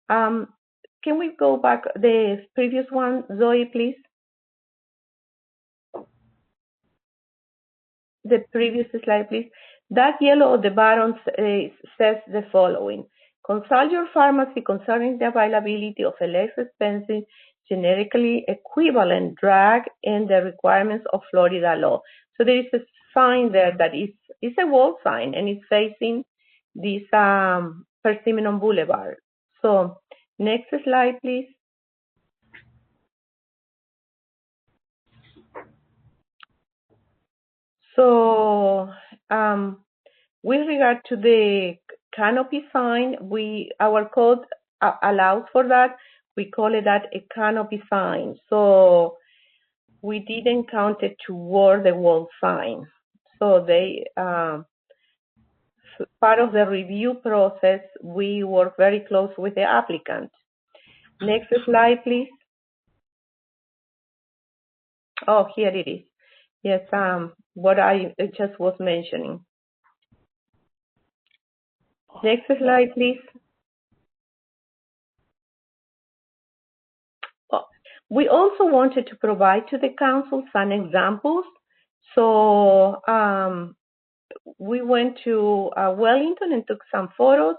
Can we go back the previous one, Zoe, please? The previous slide, please. That yellow at the bottom says the following. Consult your pharmacy concerning the availability of a less expensive, generically equivalent drug and the requirements of Florida law. So there is a sign there that is a wall sign, and it's facing this Persimmon Boulevard. So next slide, please. So with regard to the canopy sign, our code allows for that. We call it that a canopy sign. So we didn't count it toward the wall sign. So they, part of the review process, we work very close with the applicant. Next slide, please. Oh, here it is. Yes, what I just was mentioning. Next slide, please. We also wanted to provide to the council some examples. So we went to Wellington and took some photos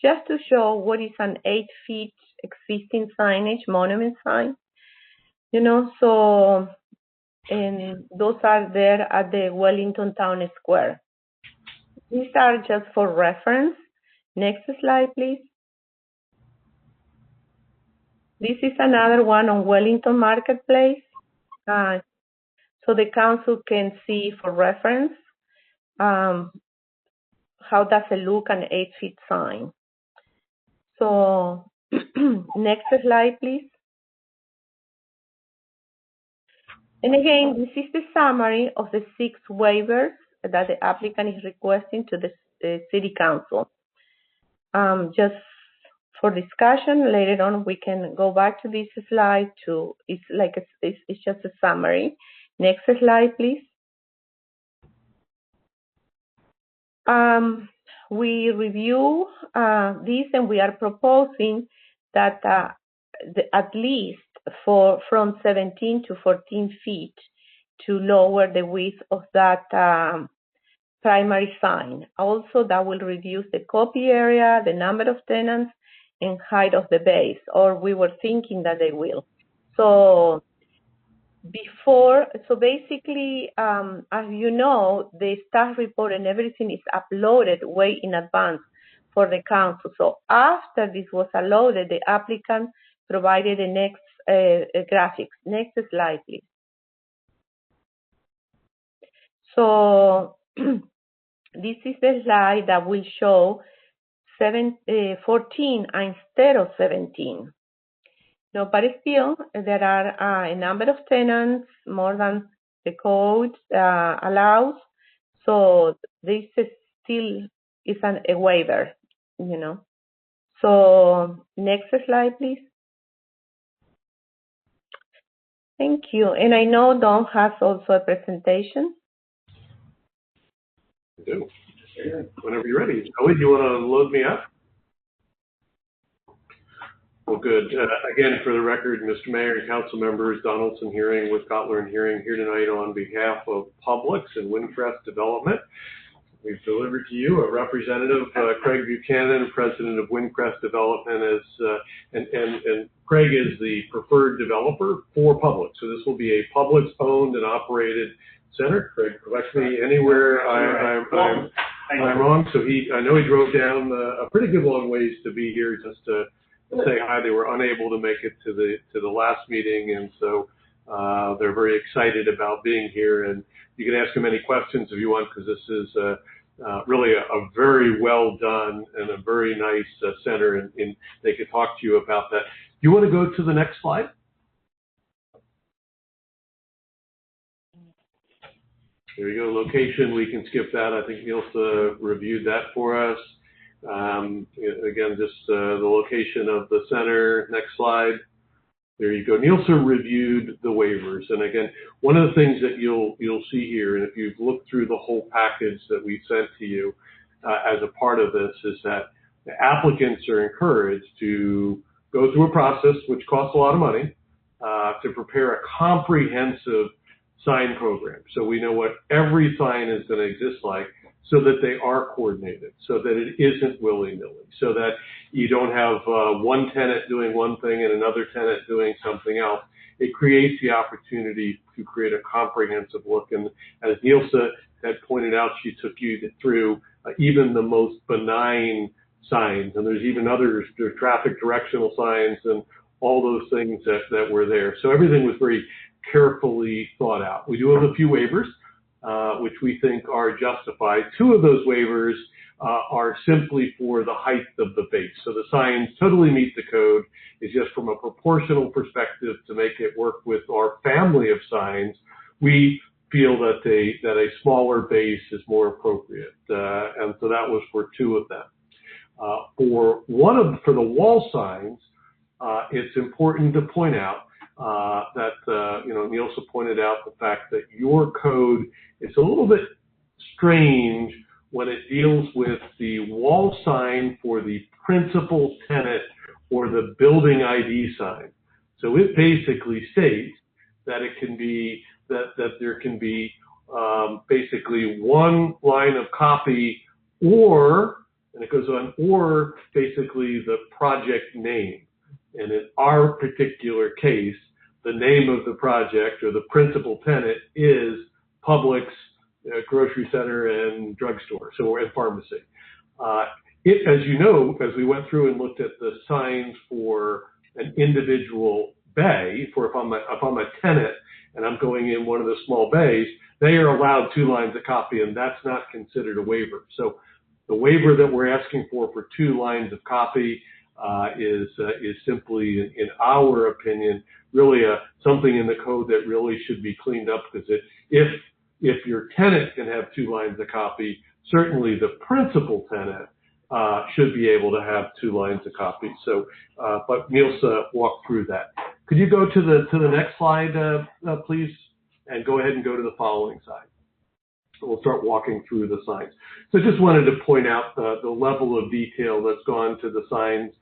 just to show what is an 8-feet existing signage, monument sign. You know, so, and those are there at the Wellington Town Square. These are just for reference. Next slide, please. This is another one on Wellington Marketplace. So the council can see for reference how does it look, an 8-feet sign. So next slide, please. And again, this is the summary of the 6 waivers that the applicant is requesting to the city council. Just for discussion later on, we can go back to this slide to, it's just a summary. Next slide, please. We review this, and we are proposing that at least from 17 to 14 feet to lower the width of that primary sign. Also, that will reduce the copy area, the number of tenants, and height of the base, or we were thinking that they will. So basically, as you know, the staff report and everything is uploaded way in advance for the council. So after this was uploaded, the applicant provided the next graphics. Next slide, please. So this is the slide that will show 14 instead of 17. No, but still, there are a number of tenants, more than the code allows. So this is still is a waiver, you know. So next slide, please. Thank you. And I know Don has also a presentation. I do. Whenever you're ready. Joey, do you want to load me up? Well, good. Again, for the record, Mr. Mayor and council members, Donaldson Hearing with Kotler and Hearing here tonight on behalf of Publix and Windcrest Development. We've delivered to you a representative, Craig Buchanan, president of Windcrest Development, and Craig is the preferred developer for Publix. So this will be a Publix-owned and operated center. Craig, correct me anywhere I'm wrong. So I know he drove down a pretty good long ways to be here just to say hi. They were unable to make it to the last meeting, and so they're very excited about being here. And you can ask them any questions if you want, because this is really a very well done and a very nice center, and they could talk to you about that. You want to go to the next slide? There you go. Location, we can skip that. I think Nielsa reviewed that for us. Again, just the location of the center. Next slide. There you go. Nielsa reviewed the waivers. And again, one of the things that you'll see here, and if you've looked through the whole package that we sent to you as a part of this, is that the applicants are encouraged to go through a process which costs a lot of money to prepare a comprehensive sign program. So we know what every sign is going to exist like, so that they are coordinated, so that it isn't willy-nilly, so that you don't have one tenant doing one thing and another tenant doing something else. It creates the opportunity to create a comprehensive look. And as Nielsa had pointed out, she took you through even the most benign signs, and there's even others, there's traffic directional signs and all those things that were there. So everything was very carefully thought out. We do have a few waivers, which we think are justified. Two of those waivers are simply for the height of the base. So the signs totally meet the code. It's just from a proportional perspective to make it work with our family of signs. We feel that a smaller base is more appropriate. And so that was for two of them. For the wall signs, it's important to point out that Nielsa pointed out the fact that your code is a little bit strange when it deals with the wall sign for the principal tenant or the building ID sign. So it basically states that it can be that there can be basically one line of copy, or, and it goes on, or basically the project name. And in our particular case, the name of the project or the principal tenant is Publix, grocery center and drugstore, so and pharmacy. As you know, as we went through and looked at the signs for an individual bay, for if I'm a tenant and I'm going in one of the small bays, they are allowed 2 lines of copy, and that's not considered a waiver. So the waiver that we're asking for 2 lines of copy is simply, in our opinion, really something in the code that really should be cleaned up, because if your tenant can have 2 lines of copy, certainly the principal tenant should be able to have 2 lines of copy. So, but Nielsa walked through that. Could you go to the next slide, please, and go ahead and go to the following slide. So we'll start walking through the signs. So just wanted to point out the level of detail that's gone to the signs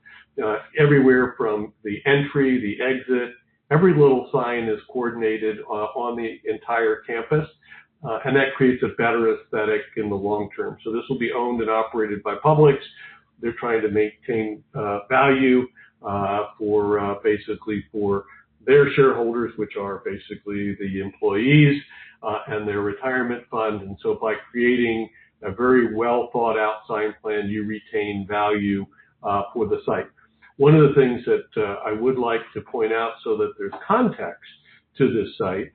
everywhere from the entry, the exit, every little sign is coordinated on the entire campus, and that creates a better aesthetic in the long term. So this will be owned and operated by Publix. They're trying to maintain value basically for their shareholders, which are basically the employees and their retirement fund. And so by creating a very well thought out sign plan, you retain value for the site. One of the things that I would like to point out so that there's context to this site,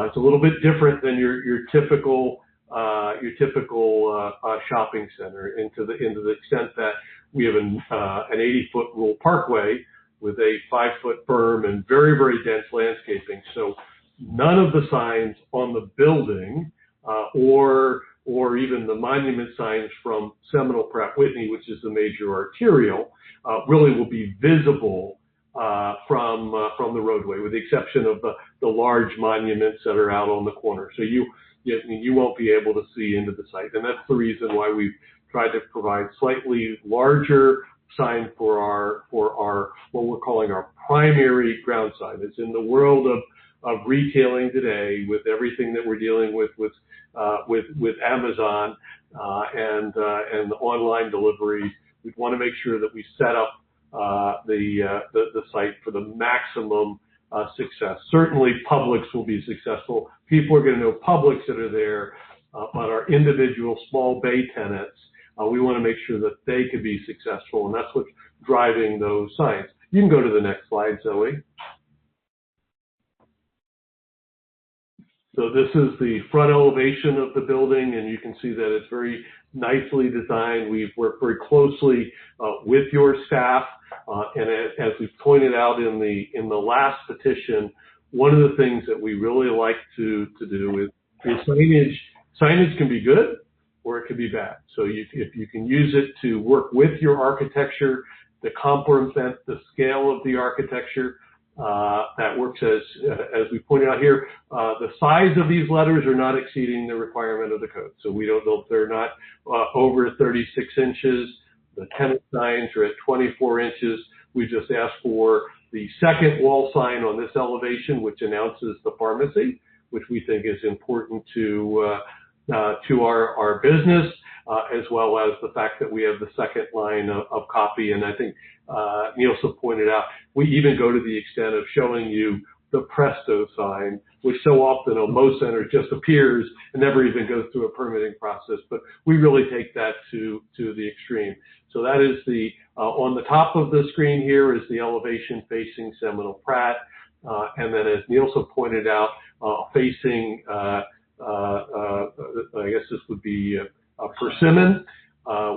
it's a little bit different than your typical shopping center, into the extent that we have an 80-foot rural parkway with a 5-foot berm and very, very dense landscaping. So none of the signs on the building or even the monument signs from Seminole Pratt Whitney, which is the major arterial, really will be visible from the roadway, with the exception of the large monuments that are out on the corner. So you won't be able to see into the site, and that's the reason why we've tried to provide slightly larger sign for our what we're calling our primary ground sign. It's in the world of retailing today, with everything that we're dealing with Amazon and the online delivery. We want to make sure that we set up the site for the maximum success. Certainly, Publix will be successful. People are going to know Publix that are there, but our individual small bay tenants, we want to make sure that they can be successful, and that's what's driving those signs. You can go to the next slide, Zoe. So this is the front elevation of the building, and you can see that it's very nicely designed. We've worked very closely with your staff, and as we've pointed out in the last petition, one of the things that we really like to do is signage can be good or it can be bad. So if you can use it to work with your architecture, to complement the scale of the architecture, that works as we pointed out here. The size of these letters are not exceeding the requirement of the code. So we don't know if they're not over 36 inches. The tenant signs are at 24 inches. We just asked for the second wall sign on this elevation, which announces the pharmacy, which we think is important to our business, as well as the fact that we have the second line of copy. And I think Nielsen pointed out, we even go to the extent of showing you the Presto sign, which so often on most centers just appears and never even goes through a permitting process. But we really take that to the extreme. So that is on the top of the screen here is the elevation facing Seminole Pratt. And then as Nielsen pointed out, facing, I guess this would be Persimmon.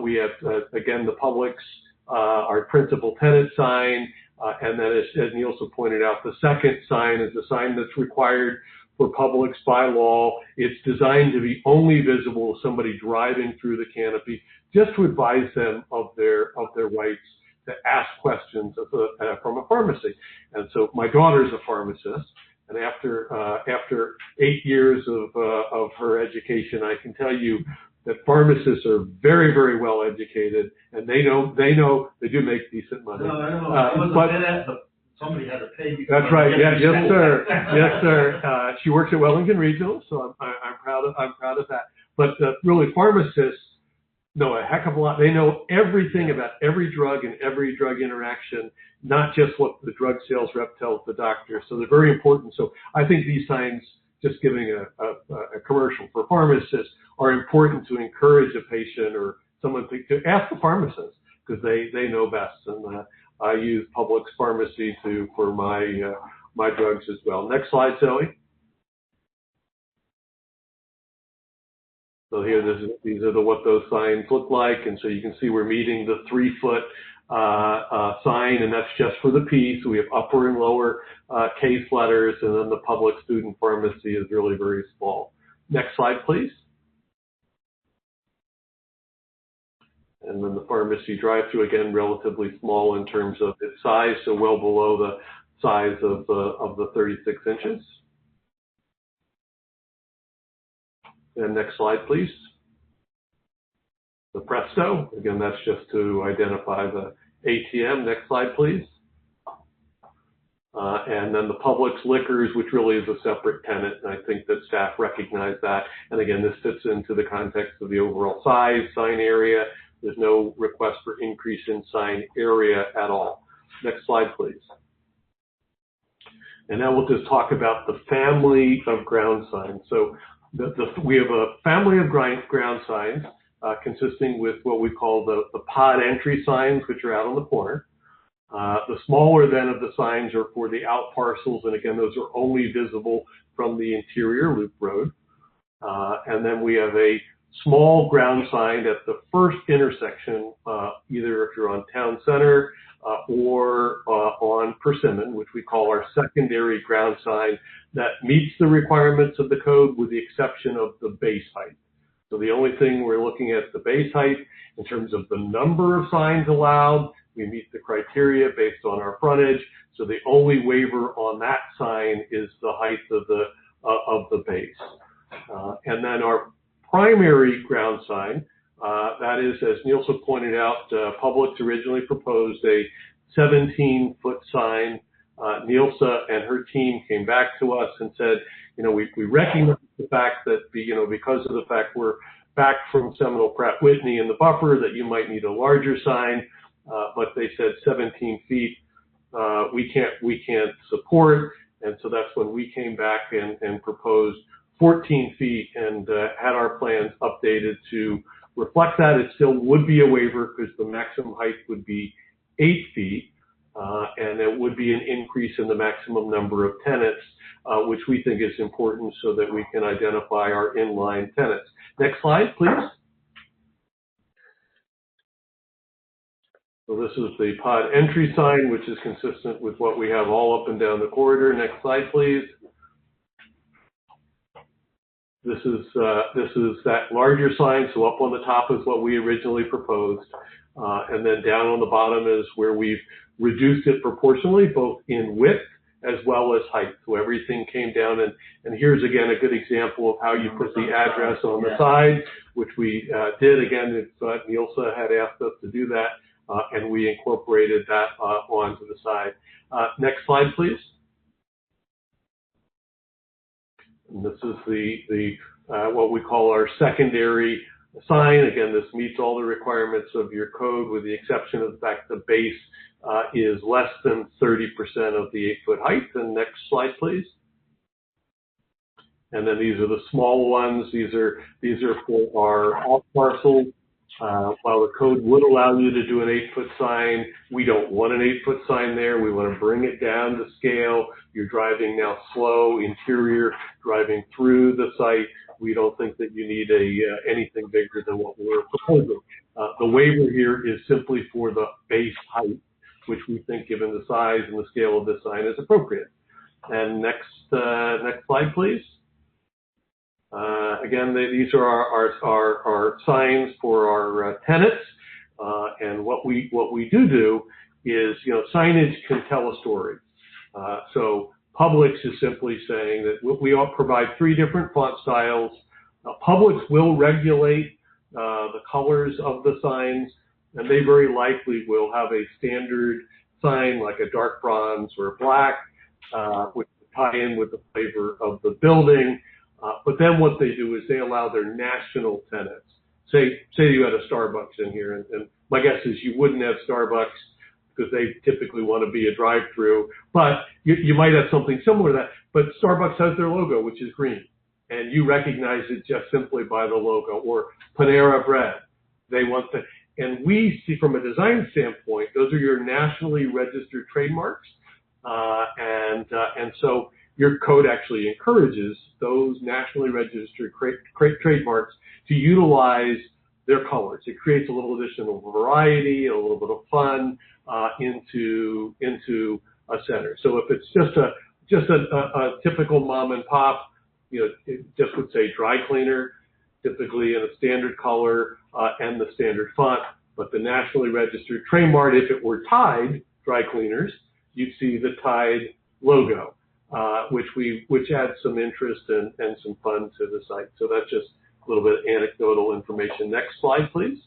We have, again, the Publix, our principal tenant sign, and then as Nielsen pointed out, the second sign is the sign that's required for Publix by law. It's designed to be only visible to somebody driving through the canopy, just to advise them of their rights to ask questions from a pharmacy. And so my daughter's a pharmacist, and after 8 years of her education, I can tell you that pharmacists are very, very well educated, and they do make decent money. No, I know. But somebody had to pay you. That's right. Yeah, yes, sir. Yes, sir. She works at Wellington Regional, so I'm proud of that. But really, pharmacists know a heck of a lot. They know everything about every drug and every drug interaction, not just what the drug sales rep tells the doctor. So they're very important. So I think these signs, just giving a commercial for pharmacists, are important to encourage a patient or someone to ask the pharmacist, because they know best. And I use Publix Pharmacy for my drugs as well. Next slide, Zoe. So here, these are what those signs look like, and so you can see we're meeting the 3-foot sign, and that's just for the P. So we have upper and lower case letters, and then the Public Student Pharmacy is really very small. Next slide, please. And then the pharmacy drive-through, again, relatively small in terms of its size, so well below the size of the 36 inches. And next slide, please. The Presto, again, that's just to identify the ATM. Next slide, please. And then the Publix liquors, which really is a separate tenant, and I think that staff recognize that. And again, this fits into the context of the overall size, sign area. There's no request for increase in sign area at all. Next slide, please. And now we'll just talk about the family of ground signs. So we have a family of ground signs consisting with what we call the pod entry signs, which are out on the corner. The smaller then of the signs are for the out parcels, and again, those are only visible from the interior loop road. And then we have a small ground sign at the first intersection, either if you're on Town Center or on Persimmon, which we call our secondary ground sign that meets the requirements of the code with the exception of the base height. So the only thing we're looking at the base height in terms of the number of signs allowed. We meet the criteria based on our frontage. So the only waiver on that sign is the height of the base. And then our primary ground sign, that is, as Nielsa pointed out, Publix originally proposed a 17-foot sign. Nielsa and her team came back to us and said, we recognize the fact that, because of the fact we're back from Seminole Pratt Whitney in the buffer, that you might need a larger sign. But they said 17 feet, we can't support. And so that's when we came back and proposed 14 feet and had our plans updated to reflect that. It still would be a waiver because the maximum height would be 8 feet. And it would be an increase in the maximum number of tenants, which we think is important so that we can identify our inline tenants. Next slide, please. So this is the pod entry sign, which is consistent with what we have all up and down the corridor. Next slide, please. This is that larger sign. So up on the top is what we originally proposed. And then down on the bottom is where we've reduced it proportionally, both in width as well as height. So everything came down. And here's, again, a good example of how you put the address on the side, which we did. Again, Nielsa had asked us to do that. And we incorporated that onto the side. Next slide, please. And this is the what we call our secondary sign. Again, this meets all the requirements of your code with the exception of the fact the base is less than 30% of the 8-foot height. And next slide, please. And then these are the small ones. These are for our off parcels. While the code would allow you to do an 8-foot sign, we don't want an 8-foot sign there. We want to bring it down to scale. You're driving now slow, interior, driving through the site. We don't think that you need anything bigger than what we're proposing. The waiver here is simply for the base height, which we think, given the size and the scale of this sign, is appropriate. And next slide, please. Again, these are our signs for our tenants, and what we do is, signage can tell a story. So Publix is simply saying that we all provide 3 different font styles. Publix will regulate the colors of the signs, and they very likely will have a standard sign like a dark bronze or black, which tie in with the flavor of the building. But then what they do is they allow their national tenants. Say you had a Starbucks in here, and my guess is you wouldn't have Starbucks because they typically want to be a drive-through. But you might have something similar to that. But Starbucks has their logo, which is green, and you recognize it just simply by the logo. Or Panera Bread, they want to. And we see from a design standpoint, those are your nationally registered trademarks, and so your code actually encourages those nationally registered trademarks to utilize their colors. It creates a little additional variety, a little bit of fun into a center. So if it's just a typical mom and pop, it just would say dry cleaner, typically in a standard color and the standard font. But the nationally registered trademark, if it were Tide dry cleaners, you'd see the Tide logo. Which adds some interest and some fun to the site. So that's just a little bit of anecdotal information. Next slide, please.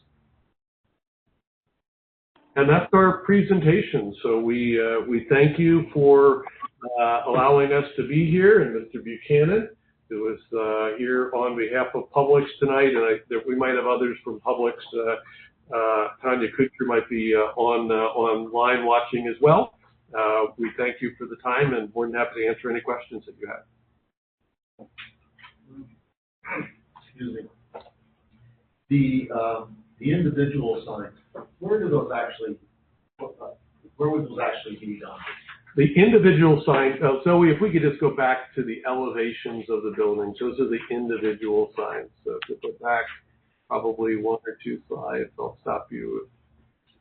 And that's our presentation. So we thank you for allowing us to be here, and Mr. Buchanan, who is here on behalf of Publix tonight, and we might have others from Publix. Tanya Kutcher might be online watching as well. We thank you for the time, and more than happy to answer any questions that you have. Excuse me. The individual signs, where would those actually be done? The individual signs, Zoe, if we could just go back to the elevations of the buildings, those are the individual signs. So if you go back probably one or two slides, I'll stop you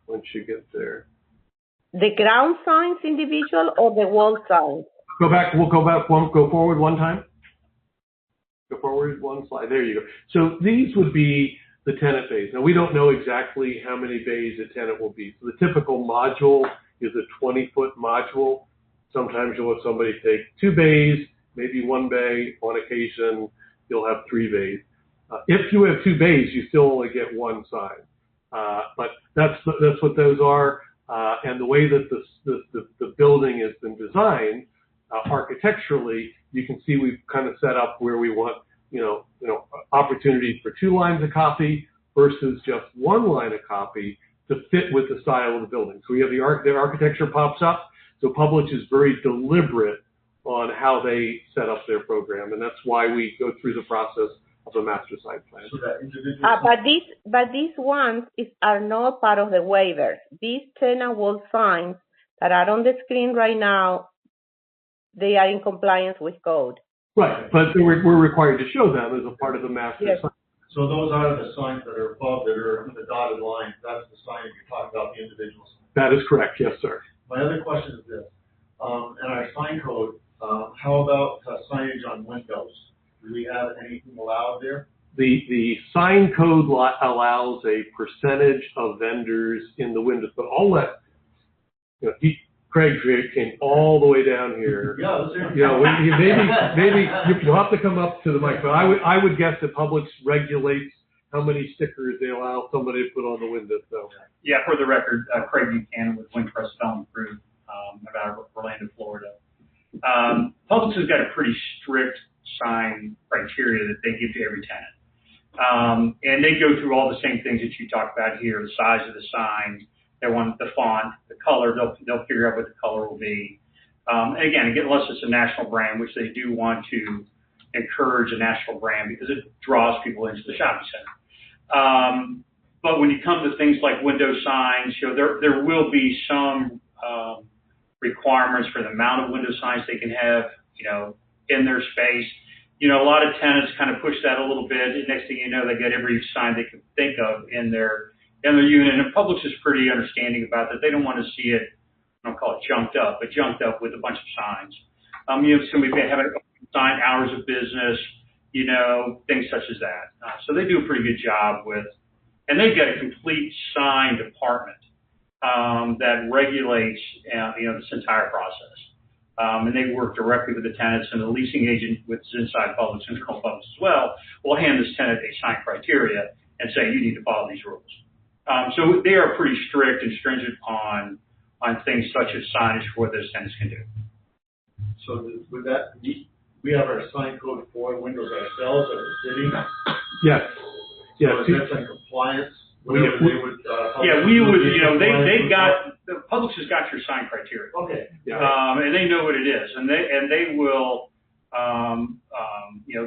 once you get there. The ground signs individual or the wall signs? Go back, we'll go forward one time. Go forward one slide, there you go. So these would be the tenant bays. Now we don't know exactly how many bays a tenant will be. So the typical module is a 20-foot module. Sometimes you'll have somebody take 2 bays, maybe 1 bay. On occasion, you'll have 3 bays. If you have 2 bays, you still only get 1 sign. But that's what those are. And the way that the building has been designed, architecturally, you can see we've kind of set up where we want, opportunities for 2 lines of copy versus just 1 line of copy to fit with the style of the building. So we have the architecture pops up. So Publix is very deliberate on how they set up their program, and that's why we go through the process of a master site plan. So that individual but these ones are not part of the waivers. These tenant wall signs that are on the screen right now, they are in compliance with code. Right, but we're required to show them as a part of the master Yes. site. So those are the signs that are above, that are in the dotted line. That's the sign that you're talking about, the individual sign. That is correct, yes, sir. My other question is this. In our sign code, how about signage on windows? Do we have anything allowed there? The sign code allows a percentage of vendors in the windows, but I'll let, Craig came all the way down here. Yeah, let's hear it. Maybe you'll have to come up to the mic, but I would guess that Publix regulates how many stickers they allow somebody to put on the window. So. Yeah, for the record, Craig Buchanan with Windpress Development Group out of Orlando, Florida. Publix has got a pretty strict sign criteria that they give to every tenant. And they go through all the same things that you talked about here, the size of the sign, they want the font, the color, they'll figure out what the color will be. And again, unless it's a national brand, which they do want to encourage a national brand because it draws people into the shopping center. But when you come to things like window signs, there will be some requirements for the amount of window signs they can have, in their space. A lot of tenants kind of push that a little bit. And next thing you know, they get every sign they can think of in their unit. And Publix is pretty understanding about that. They don't want to see it, I don't call it junked up, but junked up with a bunch of signs. Somebody may have a sign, hours of business, things such as that. So they do a pretty good job with, and they've got a complete sign department that regulates, this entire process. And they work directly with the tenants, and the leasing agent, which is inside Publix, internal Publix as well, will hand this tenant a sign criteria and say, you need to follow these rules. So they are pretty strict and stringent on things such as signage for what those tenants can do. So with that, we have our sign code for windows ourselves as a city. Yes. Yes. So is that in compliance? We would, they've got, Publix has got your sign criteria. Okay. Yeah. And they know what it is, and they will,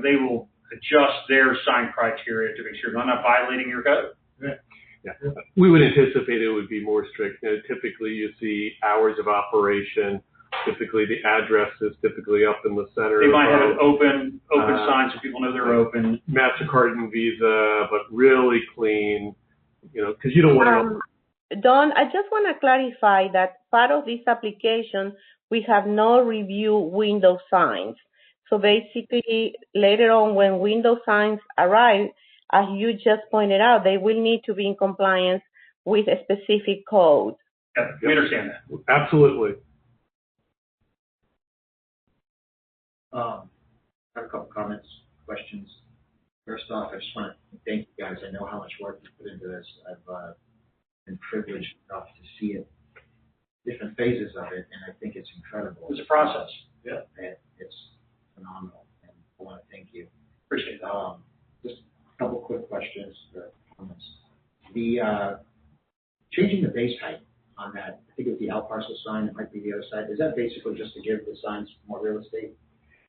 they will adjust their sign criteria to make sure they're not violating your code. Yeah. We would anticipate it would be more strict. Typically, you see hours of operation. Typically, the address is typically up in the center. They might have an open sign so people know they're open. MasterCard and Visa, but really clean, because you don't want to. Don, I just want to clarify that part of this application, we have no review window signs. So basically, later on when window signs arrive, as you just pointed out, they will need to be in compliance with a specific code. Yeah, we understand that. Absolutely. I have a couple comments, questions. First off, I just want to thank you guys. I know how much work you put into this. I've been privileged enough to see it, different phases of it, and I think it's incredible. incredible. It's a process. Yeah. It's phenomenal, and I want to thank you. Appreciate that. Just a couple quick questions or comments. The changing the base height on that, I think it's the out parcel sign, it might be the other side. Is that basically just to give the signs more real estate?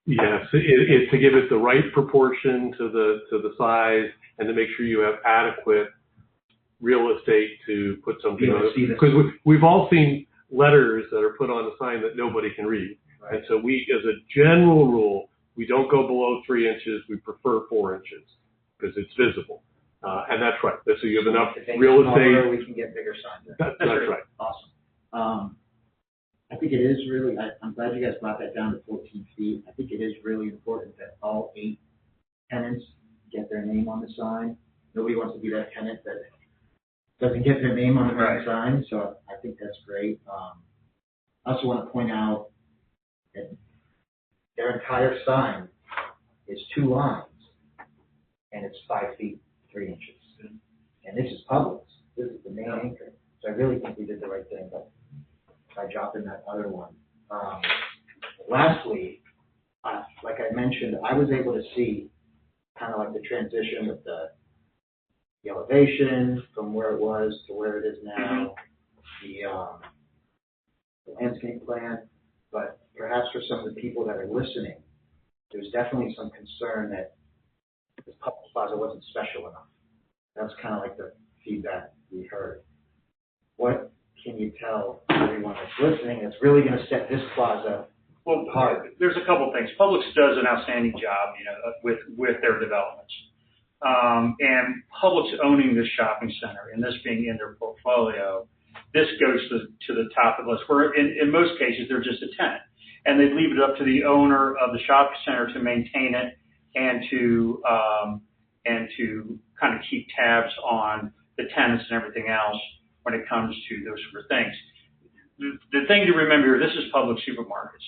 Yes, it's to give it the right proportion to the size and to make sure you have adequate real estate to put something on it. Because we've all seen letters that are put on a sign that nobody can read. Right. And so we, as a general rule, we don't go below 3 inches. We prefer 4 inches because it's visible. And that's right. So you have enough real estate. We can get bigger signs. That's right. Awesome. I think it is really, I'm glad you guys brought that down to 14 feet. I think it is really important that all 8 tenants get their name on the sign. Nobody wants to be that tenant that doesn't get their name on the sign, so I think that's great. I also want to point out that their entire sign is 2 lines, and it's 5 feet 3 inches. And this is Publix. This is the main anchor. So I really think we did the right thing by dropping that other one. Lastly, like I mentioned, I was able to see kind of like the transition with the elevation from where it was to where it is now, the landscape plan, but perhaps for some of the people that are listening, there's definitely some concern that this Publix Plaza wasn't special enough. That's kind of like the feedback we heard. What can you tell everyone that's listening that's really going to set this plaza apart? There's a couple things. Publix does an outstanding job, with their developments. And Publix owning this shopping center and this being in their portfolio, this goes to the top of the list. Where in most cases they're just a tenant, and they leave it up to the owner of the shopping center to maintain it and to kind of keep tabs on the tenants and everything else when it comes to those sort of things. The thing to remember, this is Publix supermarkets.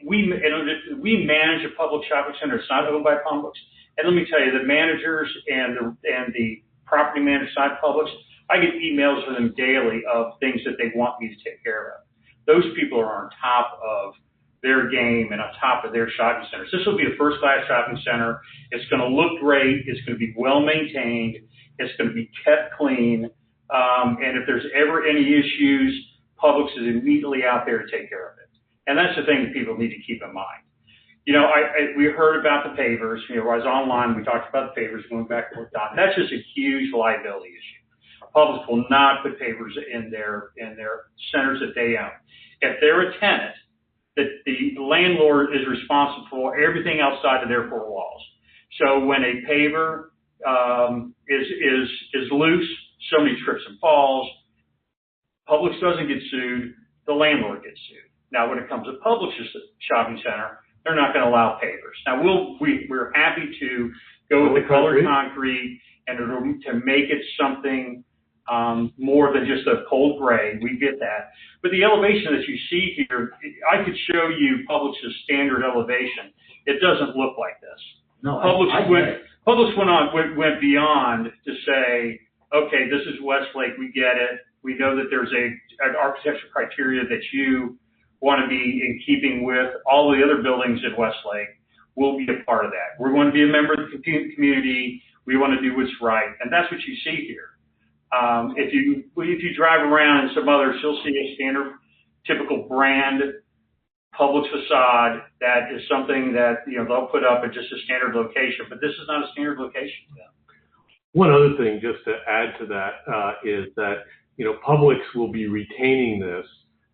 We manage a Publix shopping center. It's not owned by Publix. And let me tell you, the managers and the property manager side of Publix, I get emails from them daily of things that they want me to take care of. Those people are on top of their game and on top of their shopping centers. This will be a first-class shopping center. It's going to look great. It's going to be well-maintained. It's going to be kept clean. And if there's ever any issues, Publix is immediately out there to take care of it. And that's the thing that people need to keep in mind. We heard about the pavers. I was online. We talked about the pavers going back and forth. That's just a huge liability issue. Publix will not put pavers in their centers that they own. If they're a tenant, that the landlord is responsible for everything outside of their 4 walls. So when a paver is loose, somebody trips and falls, Publix doesn't get sued, the landlord gets sued. Now, when it comes to Publix's shopping center, they're not going to allow pavers. Now, we're happy to go with the colored concrete and to make it something more than just a cold gray. We get that. But the elevation that you see here, I could show you Publix's standard elevation. It doesn't look like this. No, Publix went beyond to say, okay, this is Westlake. We get it. We know that there's an architectural criteria that you want to be in keeping with all the other buildings at Westlake. We'll be a part of that. We're going to be a member of the community. We want to do what's right, and that's what you see here. If you drive around in some others, you'll see a standard, typical brand Publix facade that is something that they'll put up at just a standard location, but this is not a standard location for them. One other thing, just to add to that, is that Publix will be retaining this.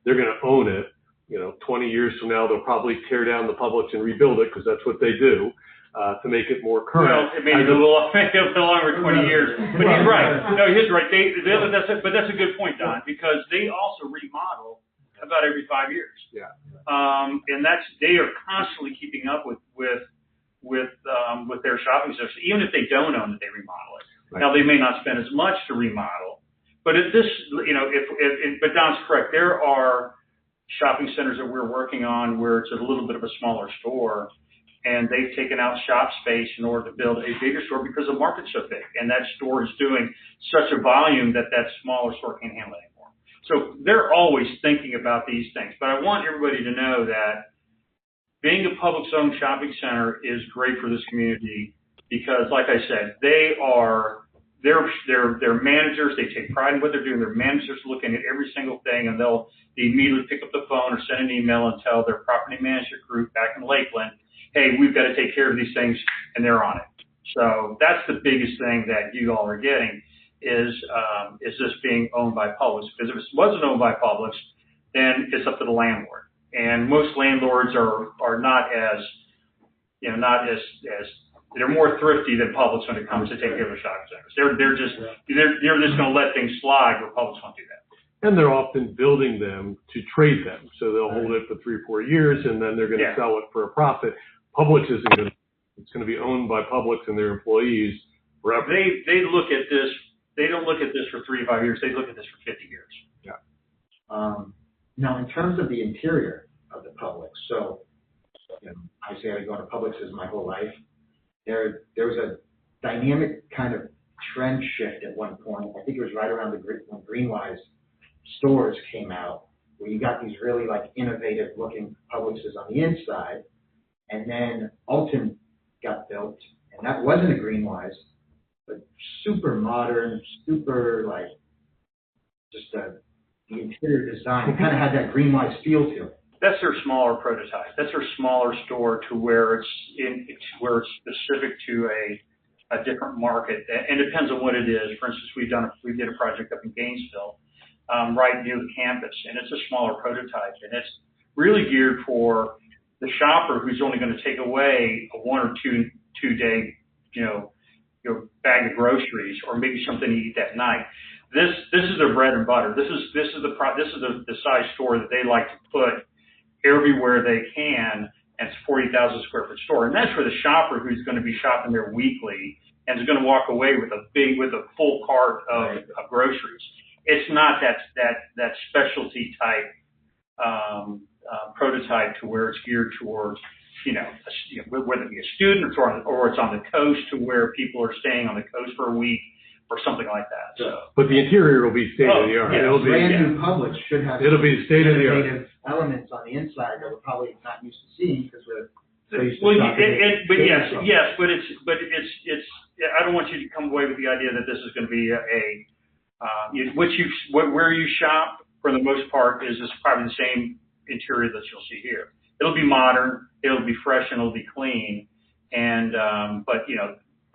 They're going to own it. 20 years from now, they'll probably tear down the Publix and rebuild it because that's what they do to make it more current. Well, it may be a little longer, 20 years, but he's right. No, he's right. But that's a good point, Don, because they also remodel about every 5 years. Yeah. And they are constantly keeping up with their shopping centers, even if they don't own it, they remodel it. Right. Now they may not spend as much to remodel, but but Don's correct. There are shopping centers that we're working on where it's a little bit of a smaller store, and they've taken out shop space in order to build a bigger store because the market's so big, and that store is doing such a volume that smaller store can't handle it anymore. So they're always thinking about these things. But I want everybody to know that being a public-owned shopping center is great for this community because, like I said, they're managers. They take pride in what they're doing. Their managers looking at every single thing, and they immediately pick up the phone or send an email and tell their property management group back in Lakeland, hey, we've got to take care of these things, and they're on it. So that's the biggest thing that you all are getting is this being owned by Publix. Because if it wasn't owned by Publix, then it's up to the landlord. And most landlords are not as they're more thrifty than Publix when it comes to taking care of their shopping centers. They're just going to let things slide where Publix won't do that. And they're often building them to trade them. So they'll hold it for 3 or 4 years and then they're going to sell it for a profit. Publix isn't going to, it's going to be owned by Publix and their employees forever. They look at this, they don't look at this for 3 to 5 years, they look at this for 50 years. Yeah. Now, in terms of the interior of the Publix, so obviously I've been going to Publix my whole life. There was a dynamic kind of trend shift at one point. I think it was right around when Greenwise stores came out, where you got these really like innovative looking Publixes on the inside, and then Alton got built, and that wasn't a Greenwise, but super modern, super like just the interior design. It kind of had that Greenwise feel to it. That's their smaller prototype. That's their smaller store to where it's specific to a different market. And it depends on what it is. For instance, we did a project up in Gainesville, right near the campus, and it's a smaller prototype, and it's really geared for the shopper who's only going to take away a 1 or 2 day, bag of groceries, or maybe something to eat that night. This is their bread and butter. This is the size store that they like to put everywhere they can, and it's a 40,000 square foot store. And that's for the shopper who's going to be shopping there weekly and is going to walk away with a full cart of groceries. It's not that specialty type prototype to where it's geared towards, whether it be a student or it's on the coast to where people are staying on the coast for a week or something like that. So, but the interior will be state of the art. It'll be brand new Publix should have. It'll be state of the art elements on the inside that we're probably not used to seeing because we're. But it's I don't want you to come away with the idea that this is going to be where you shop for the most part is probably the same interior that you'll see here. It'll be modern, it'll be fresh, and it'll be clean. And but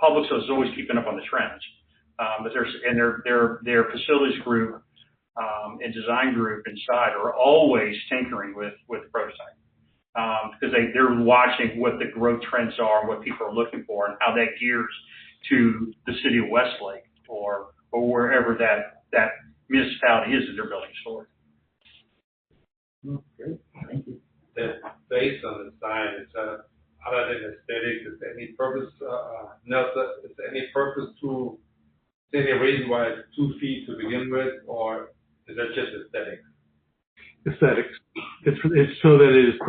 Publix is always keeping up on the trends. But their facilities group and design group inside are always tinkering with the prototype because they're watching what the growth trends are, what people are looking for, and how that gears to the city of Westlake or wherever that municipality is that they're building a store. Great, thank you. That based on the sign, it's other than aesthetics, is there any purpose? Is there any purpose to? Is there a reason why it's 2 feet to begin with, or is that just aesthetics? Aesthetics. It's so that it is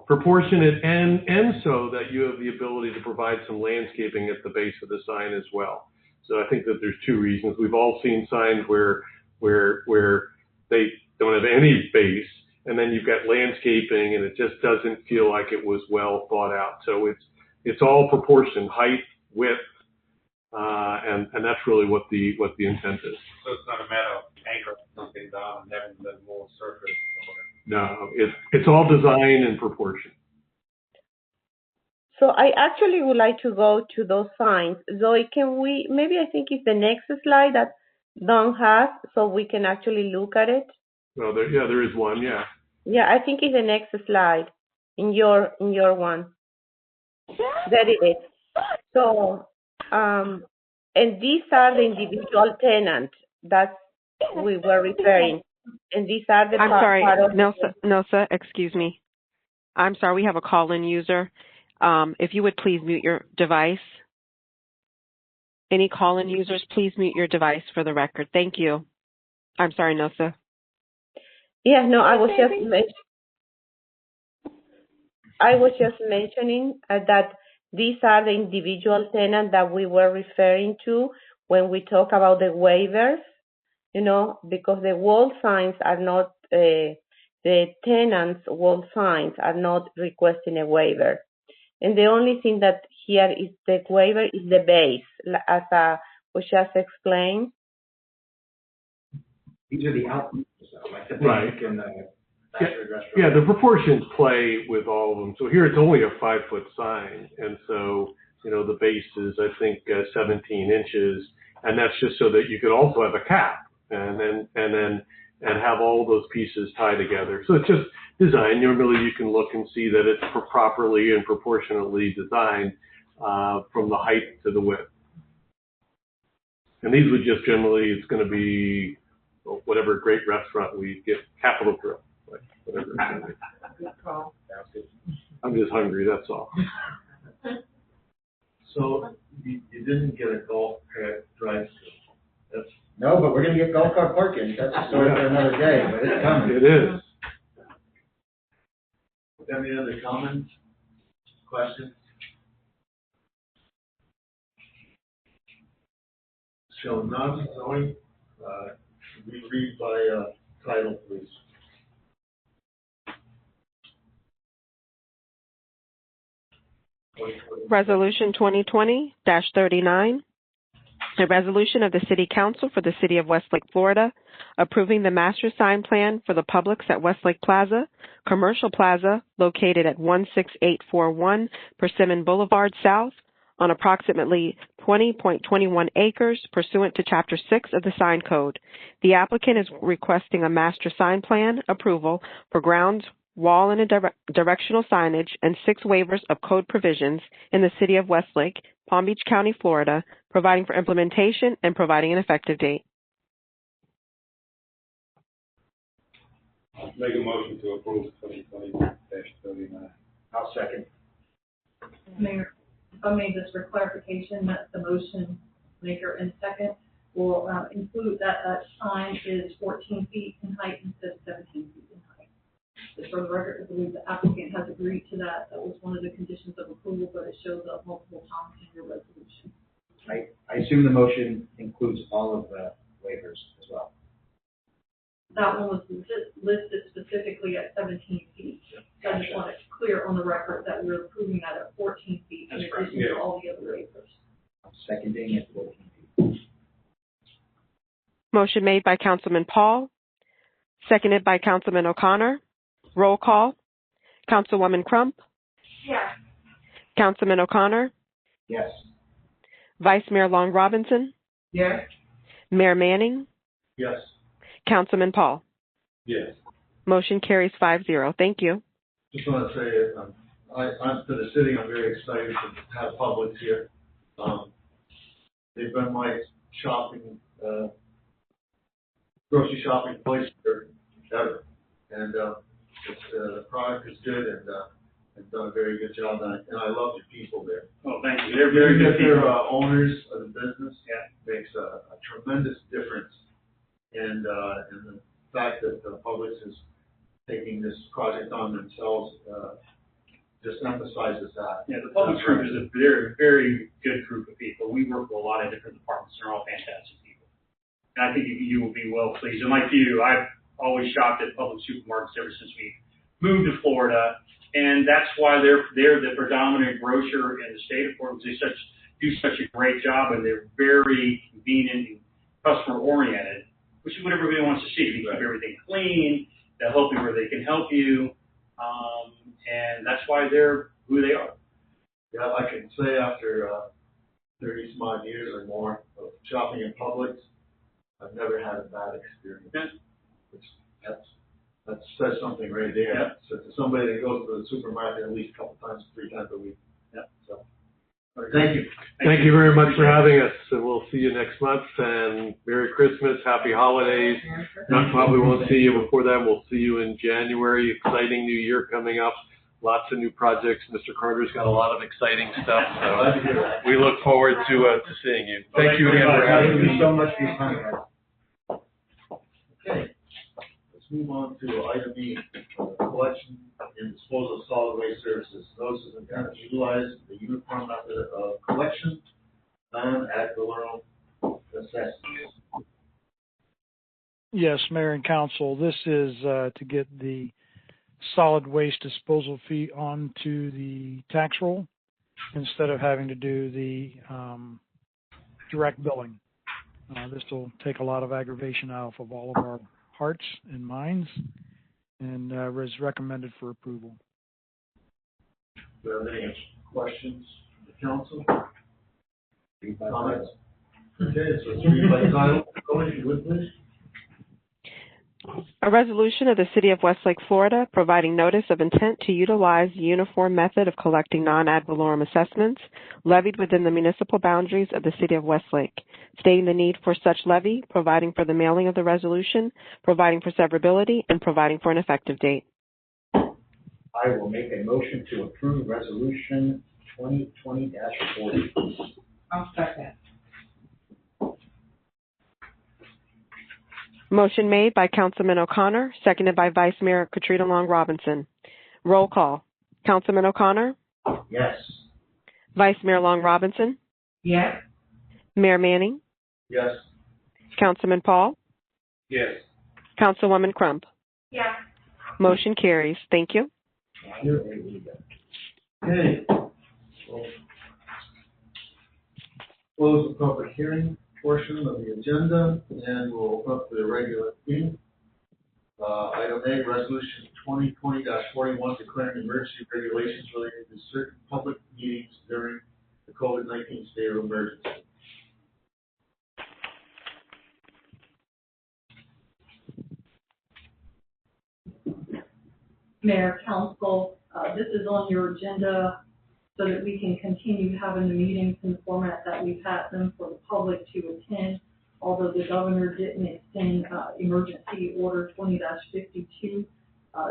proportionate, and so that you have the ability to provide some landscaping at the base of the sign as well. So I think that there's 2 reasons. We've all seen signs where they don't have any base, and then you've got landscaping, and it just doesn't feel like it was well thought out. So it's all proportion, height, width. And that's really what the intent is. So it's not a matter of anchoring something down and having the more surface. No, it's all design and proportion. So I actually would like to go to those signs. Zoe, maybe I think it's the next slide that Don has, so we can actually look at it. Well, there is one, yeah. Yeah, I think it's the next slide in your one. There it is. So. And these are the individual tenants that we were referring. And these are the I'm sorry, Nelsa, excuse me. I'm sorry, we have a call-in user. If you would please mute your device. Any call-in users, please mute your device for the record. Thank you. I'm sorry, Nelsa. Yeah, no, I was just mentioning that these are the individual tenants that we were referring to when we talk about the waivers. because the wall signs are not, the tenants' wall signs are not requesting a waiver. And the only thing that here is the waiver is the base, as was just explained. These are the outputs, like the Right. picnic and the fast food restaurant. Yeah, the proportions play with all of them. So here it's only a 5-foot sign, and so the base is I think 17 inches, and that's just so that you could also have a cap, and have all those pieces tie together. So it's just design. Normally you can look and see that it's properly and proportionately designed from the height to the width. And these would just generally, it's going to be whatever great restaurant we get, Capital Grill, like whatever it's going to be. I'm just hungry, that's all. So you didn't get a golf cart drive-through. No, but we're gonna get golf cart parking. That's a story for another day, but it's coming. It is. Any other comments, questions? Show none, Zoe. We read by title, please. Resolution 2020-39, a resolution of the City Council for the City of Westlake, Florida, approving the master sign plan for the Publix at Westlake Plaza, Commercial Plaza, located at 16841 Persimmon Boulevard South, on approximately 20.21 acres pursuant to Chapter 6 of the Sign Code. The applicant is requesting a master sign plan approval for grounds, wall, and directional signage, and 6 waivers of code provisions in the City of Westlake, Palm Beach County, Florida, providing for implementation and providing an effective date. Make a motion to approve 2020-39. I'll second. Mayor, if I may, just for clarification, that the motion maker and second will include that sign is 14 feet in height instead of 17 feet in height. Just for the record, I believe the applicant has agreed to that. That was one of the conditions of approval, but it shows up multiple times in your resolution. I assume the motion includes all of the waivers as well. That one was listed specifically at 17 feet. So I just want it clear on the record that we're approving that at 14 feet in addition to all the other waivers. I'm seconding it 14 feet. Motion made by Councilman Paul, seconded by Councilman O'Connor. Roll call. Councilwoman Crump. Yes. Councilman O'Connor. Yes. Vice Mayor Long Robinson. Yes. Mayor Manning. Yes. Councilman Paul. Yes. Motion carries 5-0. Thank you. Just want to say, I'm to the city, I'm very excited to have Publix here. They've been my grocery shopping place ever. And the product is good and done a very good job on it. And I love the people there. Oh, thank you. They're very good They're people. owners of the business. Yeah. Makes a tremendous difference. And the fact that the Publix is taking this project on themselves just emphasizes that. Yeah, the Publix group is a very, very good group of people. We work with a lot of different departments. They're all fantastic people. And I think you will be well pleased. And like you, I've always shopped at Publix supermarkets ever since we moved to Florida. And that's why they're the predominant grocer in the state of Florida. They do such a great job, and they're very convenient and customer oriented, which is what everybody wants to see. They keep everything clean. They'll help you where they can help you. And that's why they're who they are. Yeah, I can say after 30 some odd years or more of shopping in Publix, I've never had a bad experience. Yeah. Which that says something right there. Yeah. So to somebody that goes to the supermarket at least a couple times, 3 times a week. Yeah. So thank you. Thank you very much for having us, and we'll see you next month, and Merry Christmas, Happy Holidays. Probably won't see you before then. We'll see you in January. Exciting new year coming up. Lots of new projects. Mr. Carter's got a lot of exciting stuff, so we look forward to seeing you. Thank you again for having me. Thank you so much for your time, guys. Okay. Let's move on to item E, collection and disposal of solid waste services. Those who intend to utilize the uniform method of collection, non-ad valorem necessities. Yes, Mayor and Council, this is to get the solid waste disposal fee onto the tax roll instead of having to do the direct billing. This will take a lot of aggravation out of all of our hearts and minds, and is recommended for approval. Do you have any questions from the council? Comments? Okay, so it's read by title. Go if you would, please. A resolution of the City of Westlake, Florida, providing notice of intent to utilize the uniform method of collecting non-ad valorem assessments levied within the municipal boundaries of the City of Westlake, stating the need for such levy, providing for the mailing of the resolution, providing for severability, and providing for an effective date. I will make a motion to approve resolution 2020-40. I'll second. Motion made by Councilman O'Connor, seconded by Vice Mayor Katrina Long Robinson. Roll call. Councilman O'Connor? Yes. Vice Mayor Long Robinson? Yes. Mayor Manning? Yes. Councilman Paul? Yes. Councilwoman Crump? Yes. Motion carries. Thank you. Okay. We'll close the public hearing portion of the agenda, and we'll open up the regular meeting. Item A, resolution 2020-41, declaring emergency regulations related to certain public meetings during the COVID-19 state of emergency. Mayor, Council, this is on your agenda so that we can continue having the meetings in the format that we've had them for the public to attend. Although the governor didn't extend emergency order 20-52,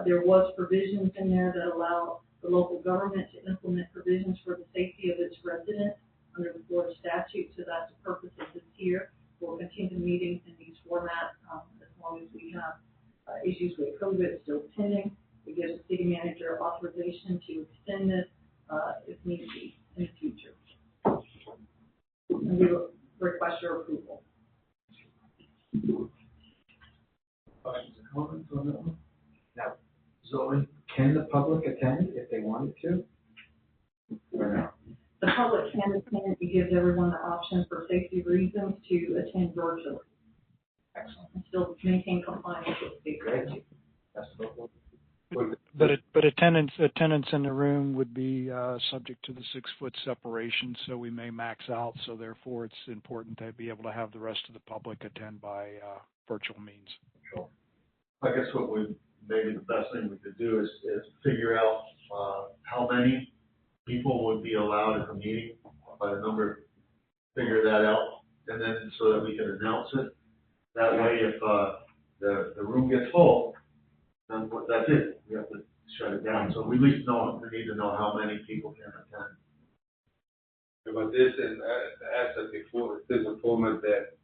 there was provisions in there that allow the local government to implement provisions for the safety of its residents under the Florida statute. So that's the purpose of this year. We'll continue meetings in these formats as long as we have issues with COVID still pending. We give the city manager authorization to extend this if need be in the future. And we will request your approval. Questions or comments on that one? Now, Zoe? can the public attend if they wanted to? Or no? The public can attend. It gives everyone the option for safety reasons to attend virtually. Excellent. And still maintain compliance with state Great. statute. That's the But attendance in the room would be subject to the 6-foot separation, so we may max out. So therefore, it's important to be able to have the rest of the public attend by virtual means. Sure. I guess maybe the best thing we could do is figure out how many people would be allowed at the meeting by the number, figure that out, and then so that we can announce it. That way, if the room gets full, then that's it. We have to shut it down. So we at least need to know how many people can attend. But this, and as I said before, this is a format that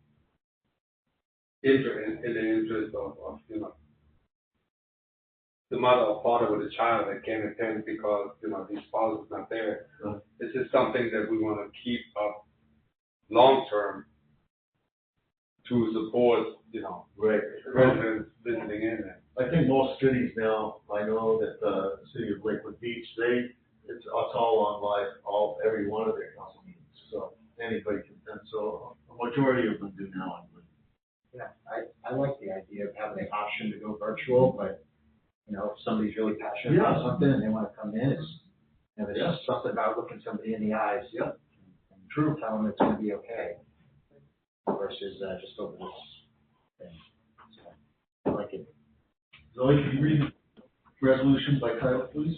in the interest of the mother or father with a child that can't attend because, the spouse is not there. This is something that we want to keep up long-term to support, residents visiting in there. I think most cities now, I know that the city of Lakewood Beach, it's all on live, every one of their council meetings. So anybody can attend. So a majority of them do now, I believe. Yeah, I like the idea of having the option to go virtual, but, if somebody's really passionate about something and they want to come in, there's just something about looking somebody in the eyes. Yep. And true, tell them it's going to be okay versus just over this thing. So I like it. Zoe, can you read the resolution by title, please?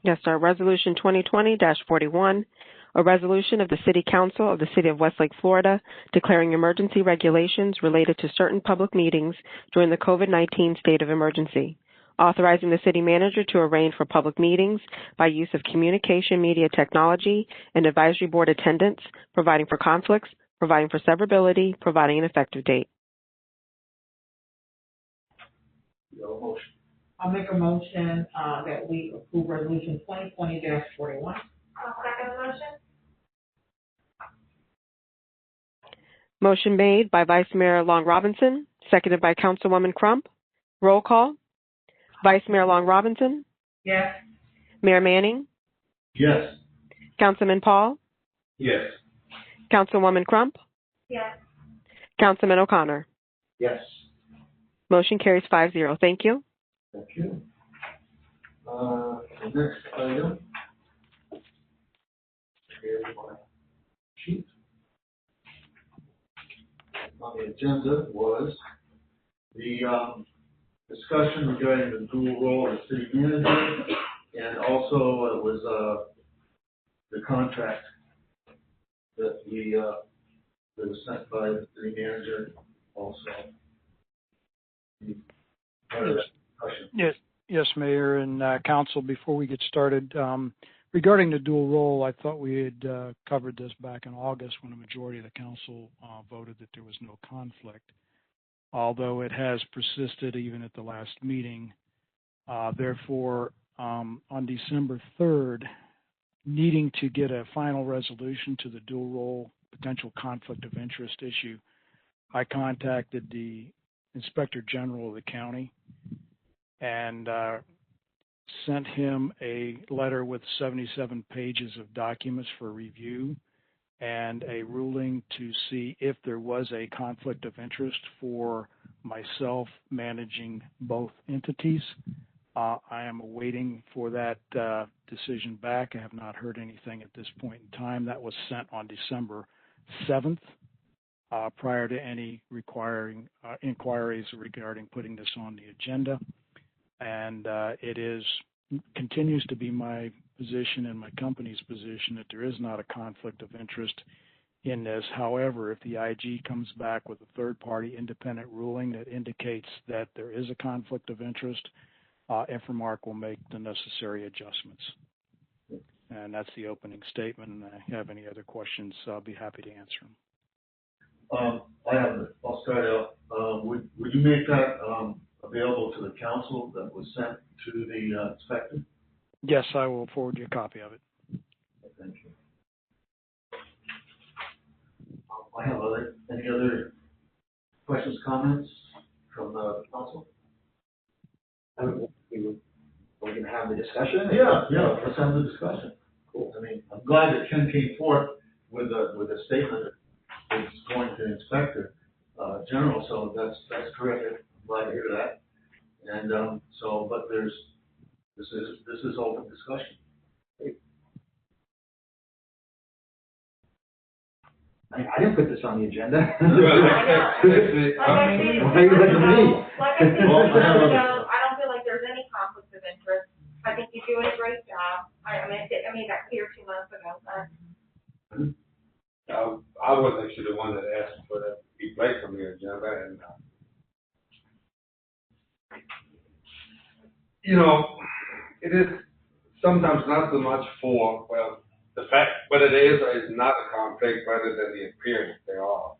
Yes, sir. Resolution 2020-41, a resolution of the City Council of the City of Westlake, Florida, declaring emergency regulations related to certain public meetings during the COVID-19 state of emergency, authorizing the city manager to arrange for public meetings by use of communication media technology and advisory board attendance, providing for conflicts, providing for severability, providing an effective date. Motion. I'll make a motion that we approve resolution 2020-41. I'll second the motion. Motion made by Vice Mayor Long Robinson, seconded by Councilwoman Crump. Roll call. Vice Mayor Long Robinson, Yes. Mayor Manning, Yes. Councilman Paul, Yes. Councilwoman Crump, Yes. Councilman O'Connor. Yes. Motion carries 5-0. Thank you. Thank you. The next item is my sheet. On the agenda was the discussion regarding the dual role of city manager, and also it was the contract that that was sent by the city manager also. Part of that discussion. Yes, Mayor and Council, before we get started, regarding the dual role, I thought we had covered this back in August when a majority of the council voted that there was no conflict, although it has persisted even at the last meeting. Therefore, on December 3rd, needing to get a final resolution to the dual role potential conflict of interest issue, I contacted the Inspector General of the county and sent him a letter with 77 pages of documents for review and a ruling to see if there was a conflict of interest for myself managing both entities. I am awaiting for that decision back. I have not heard anything at this point in time. That was sent on December 7th, prior to any inquiries regarding putting this on the agenda. And it continues to be my position and my company's position that there is not a conflict of interest in this. However, if the IG comes back with a third-party independent ruling that indicates that there is a conflict of interest, Infomark will make the necessary adjustments. And that's the opening statement. And if you have any other questions, I'll be happy to answer them. I'll start out. Would you make that available to the council that was sent to the inspector? Yes, I will forward you a copy of it. Thank you. I have any other questions, comments from the council? We're going to have the discussion? Yeah, let's have the discussion. Cool. I mean, I'm glad that Ken came forth with a statement that's going to the inspector general, so that's terrific. I'm glad to hear that. And but this is open discussion. I didn't put this on the agenda. Like I said, I don't feel like there's any conflict of interest. I think you're doing a great job. I made that clear 2 months ago, but. I was actually the one that asked for that to be placed on the agenda, and it is sometimes not so much for, well, the fact whether there is or is not a conflict rather than the appearance thereof.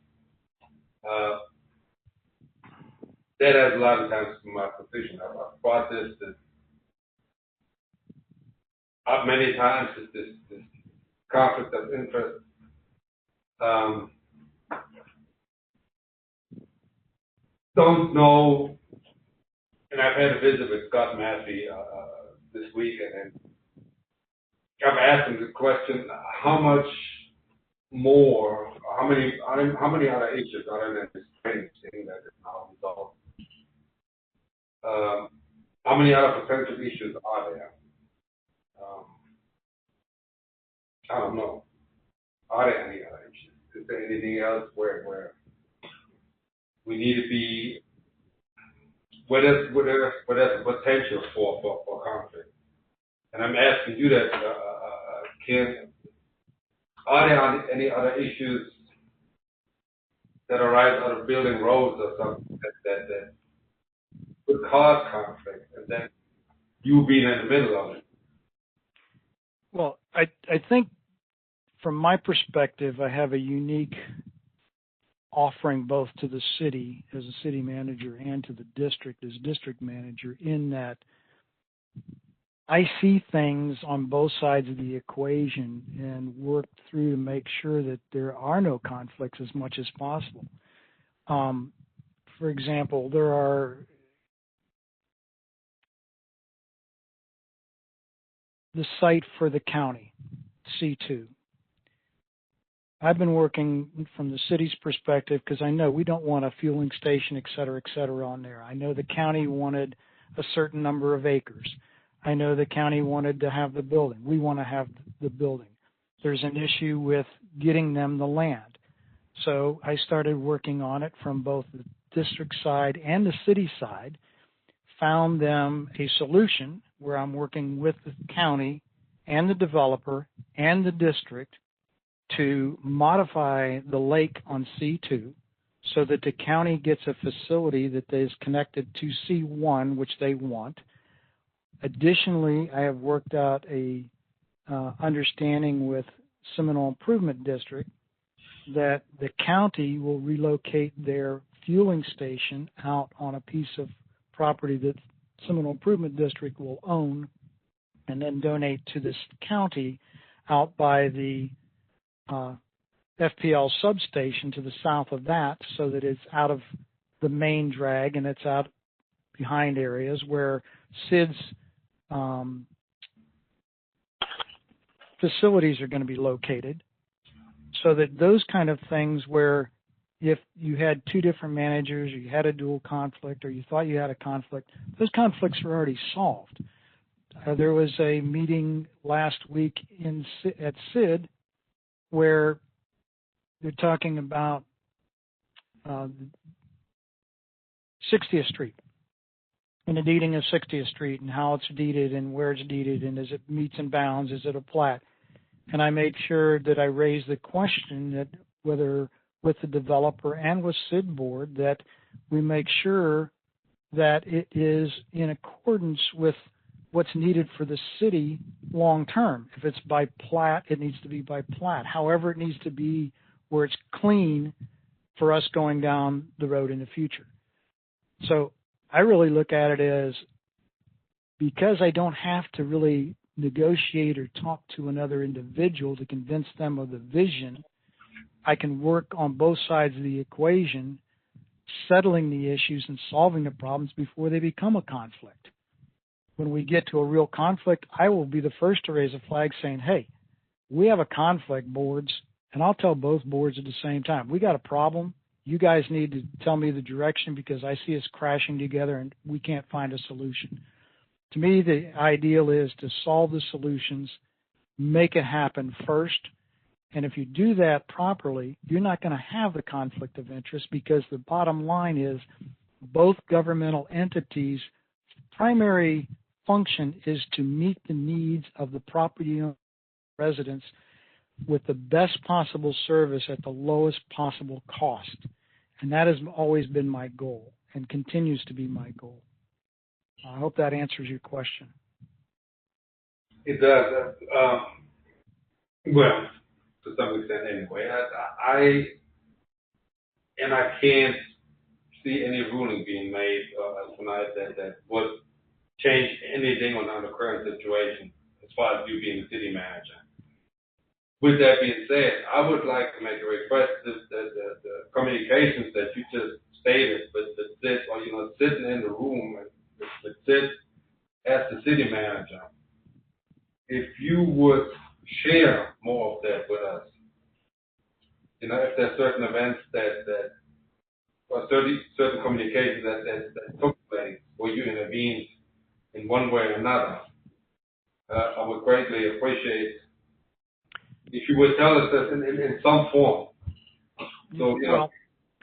That has a lot of times been my position. I've brought this up many times, this conflict of interest. Don't know, and I've had a visit with Scott Massey this week, and I've asked him the question: how much more, how many other issues other than this training thing that is now resolved? How many other potential issues are there? I don't know. Are there any other issues? Is there anything else where we need to be, where there's a potential for conflict? And I'm asking you that, Ken, are there any other issues that arise out of building roads or something that could cause conflict, and then you being in the middle of it? Well, I think from my perspective, I have a unique offering both to the city as a city manager and to the district as district manager, in that I see things on both sides of the equation and work through to make sure that there are no conflicts as much as possible. for example, there are the site for the county, C2. I've been working from the city's perspective because I know we don't want a fueling station, et cetera, on there. I know the county wanted a certain number of acres. I know the county wanted to have the building. We want to have the building. There's an issue with getting them the land. So I started working on it from both the district side and the city side, found them a solution where I'm working with the county and the developer and the district to modify the lake on C2 so that the county gets a facility that is connected to C1, which they want. Additionally, I have worked out a understanding with Seminole Improvement District that the county will relocate their fueling station out on a piece of property that Seminole Improvement District will own and then donate to this county out by the FPL substation to the south of that, so that it's out of the main drag and it's out behind areas where SID's facilities are going to be located, so that those kind of things where if you had two different managers, or you had a dual conflict, or you thought you had a conflict, those conflicts were already solved. There was a meeting last week at SID where they're talking about 60th Street and the deeding of 60th Street and how it's deeded and where it's deeded and is it meets and bounds, is it a plat? And I made sure that I raised the question that whether with the developer and with SID board that we make sure that it is in accordance with what's needed for the city long term. If it's by plat, it needs to be by plat. However, it needs to be where it's clean for us going down the road in the future. So I really look at it as, because I don't have to really negotiate or talk to another individual to convince them of the vision, I can work on both sides of the equation, settling the issues and solving the problems before they become a conflict. When we get to a real conflict, I will be the first to raise a flag saying, hey, we have a conflict, boards, and I'll tell both boards at the same time. We got a problem. You guys need to tell me the direction because I see us crashing together and we can't find a solution. To me, the ideal is to solve the solutions, make it happen first. And if you do that properly, you're not going to have the conflict of interest, because the bottom line is both governmental entities' primary function is to meet the needs of the property owner residents with the best possible service at the lowest possible cost. And that has always been my goal and continues to be my goal. I hope that answers your question. It does. Well, to some extent anyway. I can't see any ruling being made tonight that would change anything on the current situation as far as you being the city manager. With that being said, I would like to make a request that the communications that you just stated, but that sitting in the room and that sit as the city manager, if you would share more of that with us. If there's certain events or certain communications that took place where you intervened in one way or another, I would greatly appreciate if you would tell us that in some form. So,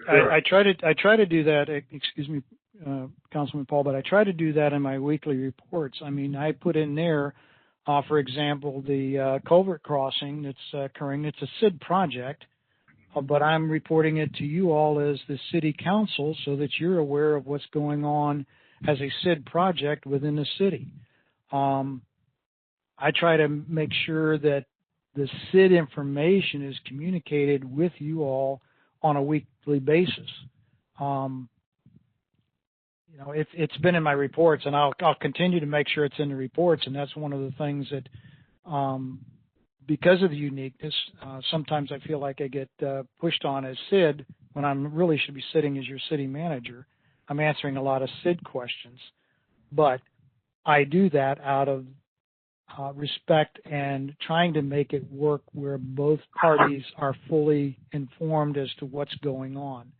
I try to do that. Excuse me, Councilman Paul, but I try to do that in my weekly reports. I mean, I put in there, for example, the culvert crossing that's occurring. It's a SID project, but I'm reporting it to you all as the city council so that you're aware of what's going on as a SID project within the city. I try to make sure that the SID information is communicated with you all on a weekly basis. It's been in my reports, and I'll continue to make sure it's in the reports. And that's one of the things that, because of the uniqueness, sometimes I feel like I get pushed on as SID when I'm really should be sitting as your city manager. I'm answering a lot of SID questions, but I do that out of respect and trying to make it work where both parties are fully informed as to what's going on.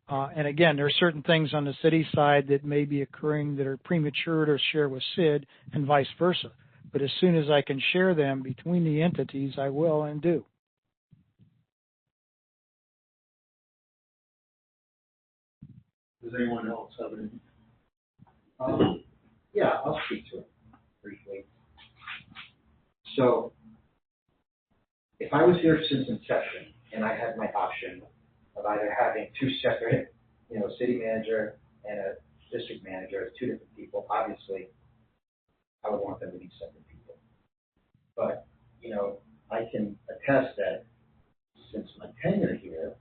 And again, there are certain things on the city side that may be occurring that are premature to share with SID and vice versa. But as soon as I can share them between the entities, I will and do. Does anyone else have any? Yeah, I'll speak to it briefly. So, if I was here since inception and I had my option of either having two separate, city manager and a district manager as two different people, obviously, I would want them to be separate people. But, I can attest that since my tenure here,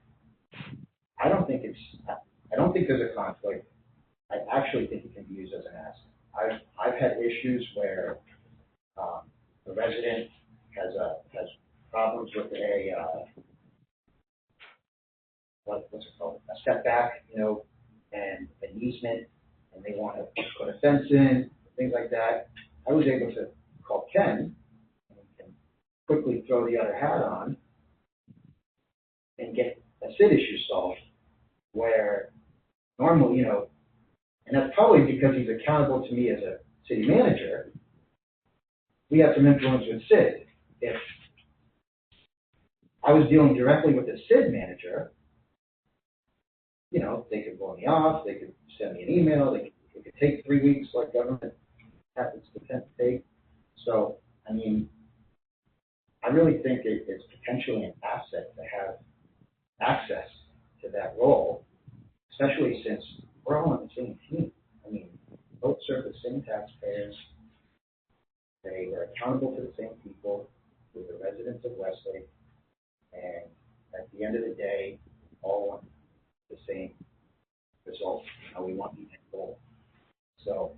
I don't think there's a conflict. I actually think it can be used as an asset. I've had issues where the resident has problems with what's it called? A setback, and an easement, and they want to put a fence in, things like that. I was able to call Ken and quickly throw the other hat on and get a SID issue solved where normally, and that's probably because he's accountable to me as a city manager. We have some influence with SID. If I was dealing directly with the SID manager, they could blow me off, they could send me an email, it could take 3 weeks like government happens to tend to take. So, I really think it's potentially an asset to have access to that role, especially since we're all on the same team. Both serve the same taxpayers. They are accountable to the same people, to the residents of Westlake, and at the end of the day, all want the same result. We want the end goal. So,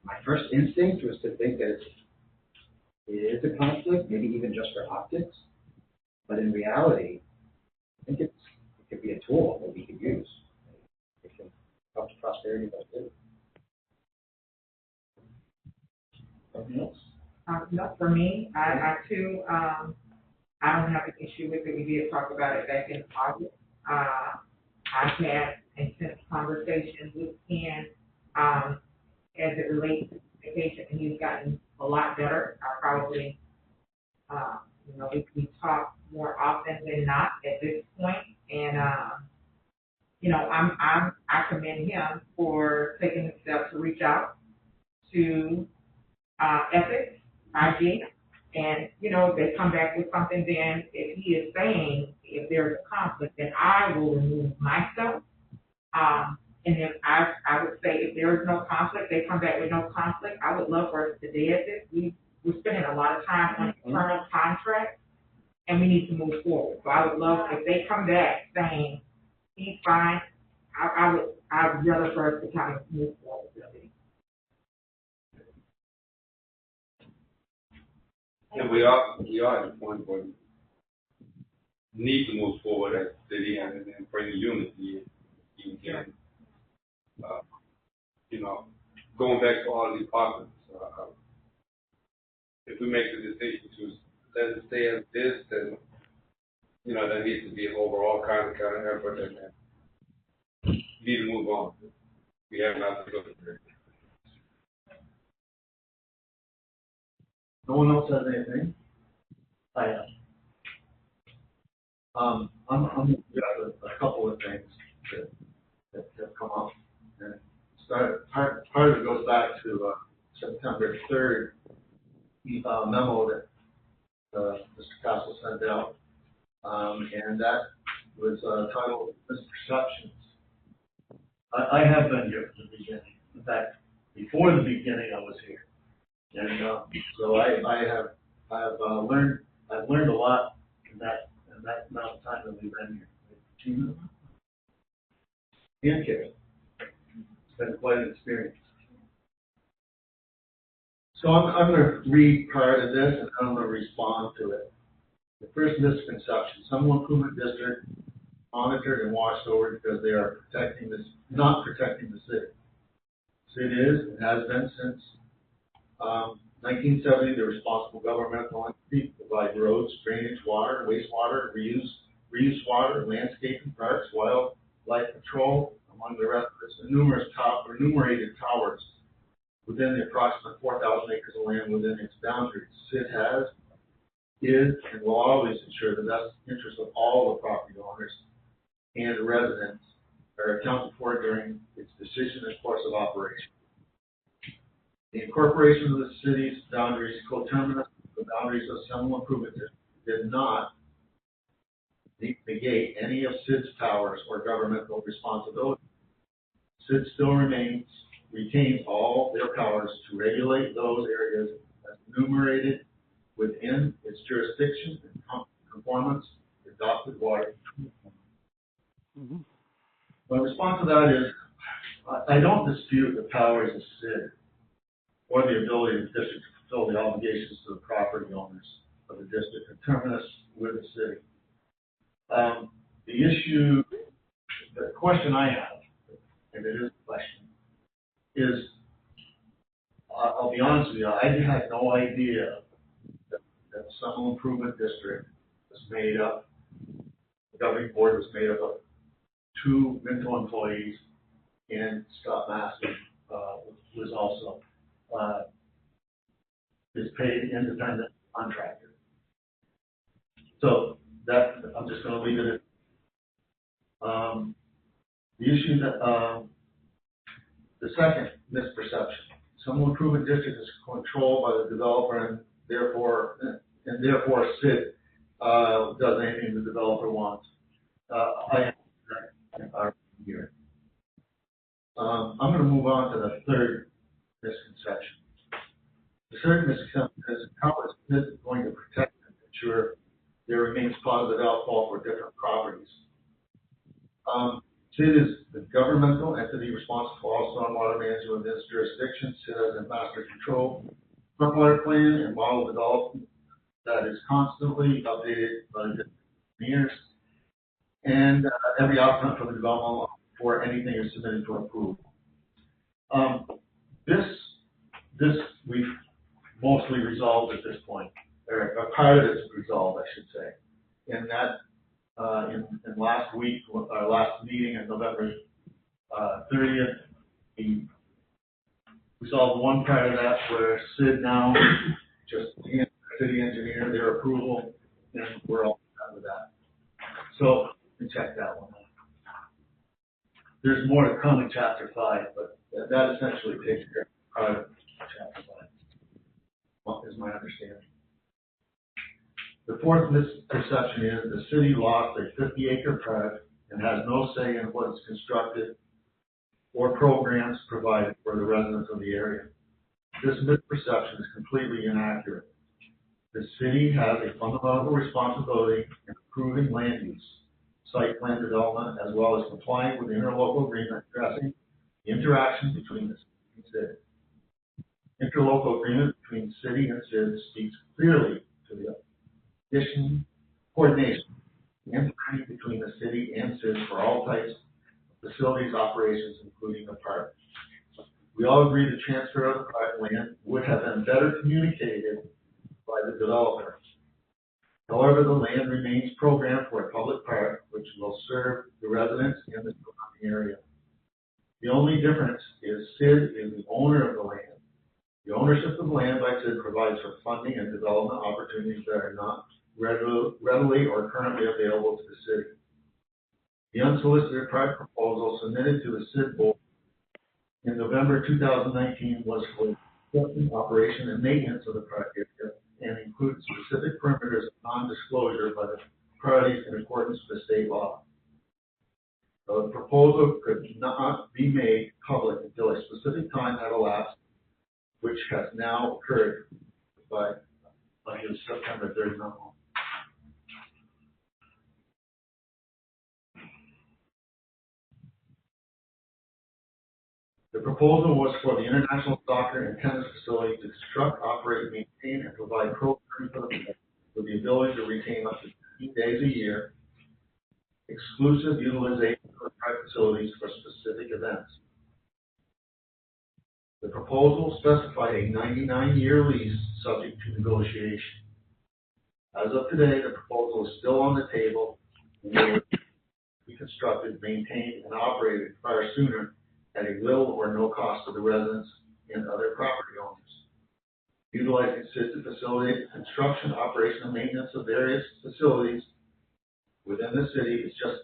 my first instinct was to think that it is a conflict, maybe even just for optics, but in reality, I think it could be a tool that we could use. It can help the prosperity of our city. Something else? No, for me, I too, I don't have an issue with it. We did talk about it back in August. I've had intense conversations with Ken as it relates to communication, and he's gotten a lot better. I probably, we talk more often than not at this point, and I commend him for taking the step to reach out to ethics, IG, and they come back with something. Then if he is saying if there's a conflict, then I will remove myself. And if I would say if there is no conflict, they come back with no conflict. I would love for us to dead this. We're spending a lot of time on internal contracts, and we need to move forward. So I would love if they come back saying he's fine. I would rather for us to kind of move forward with it. And we are at the point where we need to move forward as a city and bring unity in going back to all the departments. If we make the decision to let it stay as this, then there needs to be an overall kind of effort and we need to move on. We have not to go through. No one else has anything? I have. I'm got a couple of things that have come up. And part of it goes back to September 3rd memo that Mr. Castle sent out, and that was titled Misperceptions. I have been here from the beginning. In fact, before the beginning, I was here. And so I've learned a lot in that amount of time that we've been here. And Karen. It's been quite an experience. So I'm going to read part of this and I'm going to respond to it. The first misconception, some improvement district monitored and watched over because they are not protecting the city. City is and has been since 1970 the responsible governmental entity to provide roads, drainage, water, wastewater, reuse water, landscaping, parks, wildlife control, among the rest. There's numerous enumerated towers within the approximate 4,000 acres of land within its boundaries. CID has, is, and will always ensure the best interest of all the property owners and the residents are accounted for during its decision and course of operation. The incorporation of the city's boundaries coterminous with the boundaries of seminal improvement did not negate any of CID's powers or governmental responsibilities. CID still retains all their powers to regulate those areas as enumerated within its jurisdiction in conformance with adopted water. My response to that is, I don't dispute the powers of CID or the ability of the district to fulfill the obligations to the property owners of the district coterminous with the city. The question I have, and it is a question, is, I'll be honest with you, I had no idea that the Seminole Improvement District was made up, the governing board was made up of 2 Minto employees, and Scott Massey was also is paid independent contractor. So that I'm just going to leave it at the issue that the second misperception. Some improvement district is controlled by the developer, and therefore CID does anything the developer wants. I have here. I'm going to move on to the third misconception. The third misconception is how is CID going to protect and ensure there remains positive outfall for different properties. CID is the governmental entity responsible for all stormwater management within its jurisdiction. CID has a master control stormwater plan and model development that is constantly updated by the engineers, and every outcome for the development for anything is submitted for approval. This we've mostly resolved at this point, or a part of it's resolved, I should say. In that, in last week, our last meeting on November 30th, we resolved one part of that where CID now just hands the city engineer their approval, and we're all done with that. So we can check that one out. There's more to come in Chapter 5, but that essentially takes care of part of Chapter 5, is my understanding. The fourth misperception is the city lost a 50-acre park and has no say in what is constructed or programs provided for the residents of the area. This misperception is completely inaccurate. The city has a fundamental responsibility in improving land use, site plan development, as well as complying with the interlocal agreement addressing the interaction between the city and CID. Interlocal agreement between city and CID speaks clearly to the coordination and planning between the city and CID for all types of facilities operations, including the park. We all agree the transfer of the park land would have been better communicated by the developer. However, the land remains programmed for a public park, which will serve the residents in the surrounding area. The only difference is CID is the owner of the land. The ownership of the land by CID provides for funding and development opportunities that are not readily or currently available to the city. The unsolicited project proposal submitted to the CID board in November 2019 was for operation and maintenance of the project area and includes specific perimeters of non-disclosure by the parties in accordance with the state law. The proposal could not be made public until a specific time had elapsed, which has now occurred by September 30th. The proposal was for the International Soccer and Tennis Facility to construct, operate, maintain, and provide programming for the with the ability to retain up to 15 days a year, exclusive exclusive utilization of private facilities for specific events. The proposal specified a 99-year lease subject to negotiation. As of today, the proposal is still on the table and will be constructed, maintained, and operated far sooner at a little or no cost to the residents and other property owners. Utilizing SID to facilitate construction, operation, and maintenance of various facilities within the city is just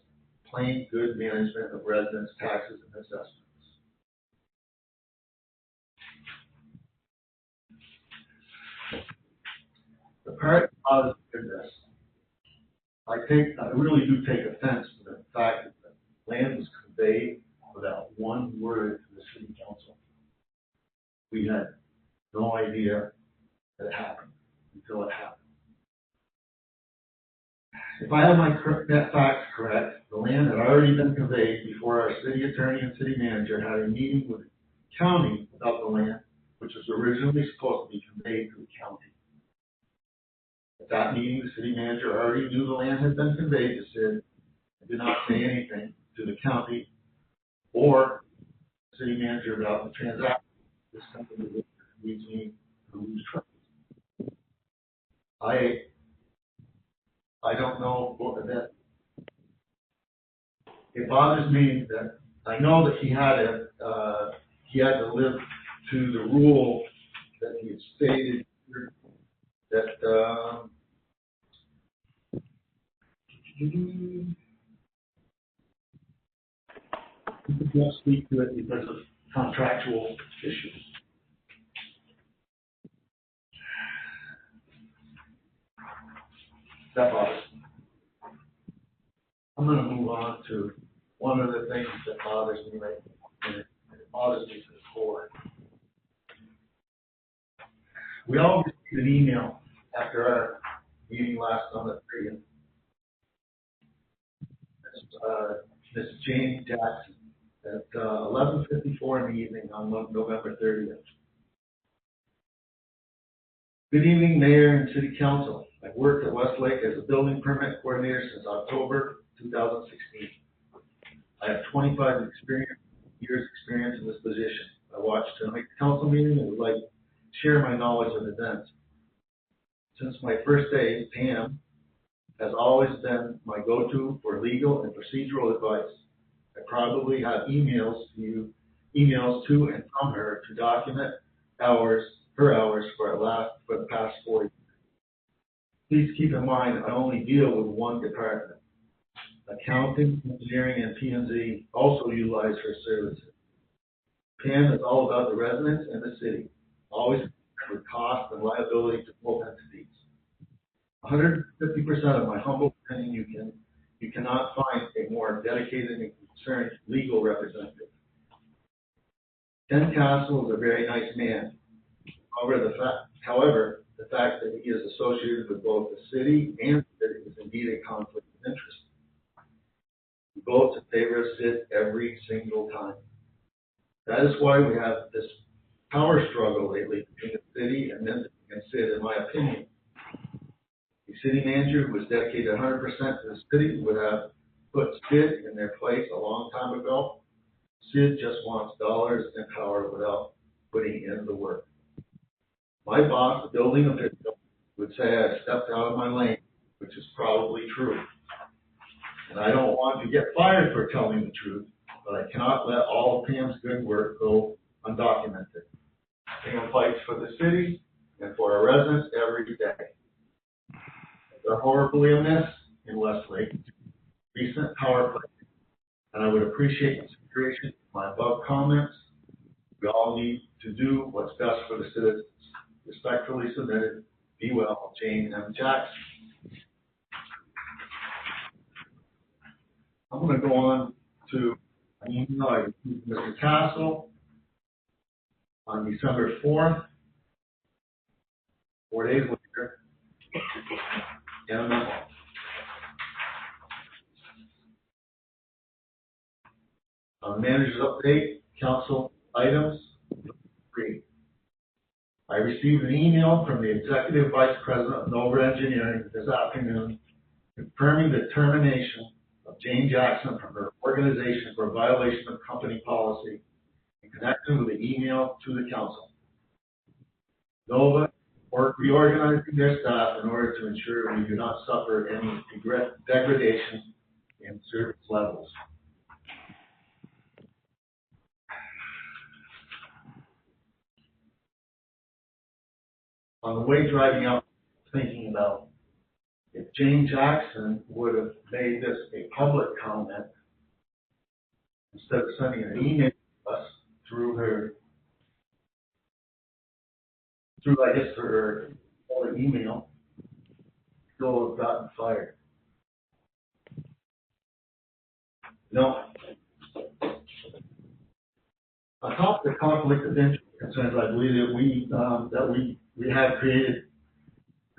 plain good management of residents' taxes and assessments. The part of this, I really do take offense to the fact that the land was conveyed without one word to the city council. We had no idea that it happened until it happened. If I have my facts correct, the land had already been conveyed before our city attorney and city manager had a meeting with the county about the land, which was originally supposed to be conveyed to the county. At that meeting, the city manager already knew the land had been conveyed to SID and did not say anything to the county or the city manager about the transaction. This company leads me to lose trust. I don't know what that. It bothers me that I know that he had to live to the rule that he had stated that he can't speak to it because of contractual issues. That bothers me. I'm going to move on to one of the things that bothers me right now, and it bothers me to the core. We all received an email after our meeting last on the 30th. Ms. Jane Jackson at 11:54 in the evening on November 30th. Good evening, Mayor and City Council. I've worked at Westlake as a building permit coordinator since October 2016. I have 25 years experience in this position. I watched tonight's council meeting and would like to share my knowledge of events. Since my first day, Pam has always been my go-to for legal and procedural advice. I probably have emails to and from her to document her hours for the past 4 years. Please keep in mind, I only deal with one department. Accounting, engineering, and P&Z also utilize her services. Pam is all about the residents and the city, always with cost and liability to both entities. 150% of my humble opinion, you cannot find a more dedicated and concerned legal representative. Ken Castle is a very nice man. However, the fact that he is associated with both the city and the city is indeed a conflict of interest. He votes in favor of SID every single time. That is why we have this power struggle lately between the city and SID, in my opinion. The city manager who was dedicated 100% to the city would have put SID in their place a long time ago. SID just wants dollars and power without putting in the work. My boss, the building official, would say I stepped out of my lane, which is probably true. And I don't want to get fired for telling the truth, but I cannot let all of Pam's good work go undocumented. Pam fights for the city and for our residents every day. They're horribly amiss in Westlake, recent power play, and I would appreciate consideration of my above comments. We all need to do what's best for the citizens. Respectfully submitted, be well, Jane M. Jackson. I'm going to go on to an email I received from Mr. Castle on December 4th, 4 days later, and a memo. Manager's update, council items, 3. I received an email from the Executive Vice President of Nova Engineering this afternoon confirming the termination of of Jane Jackson from her organization for violation of company policy in connection with the email to the council. Nova or reorganizing their staff in order to ensure we do not suffer any degradation in service levels. On the way driving up, thinking about if Jane Jackson would have made this a public comment instead of sending an email to us through her email, she'll have gotten fired. No. On top of the conflict of interest concerns, I believe that we have created.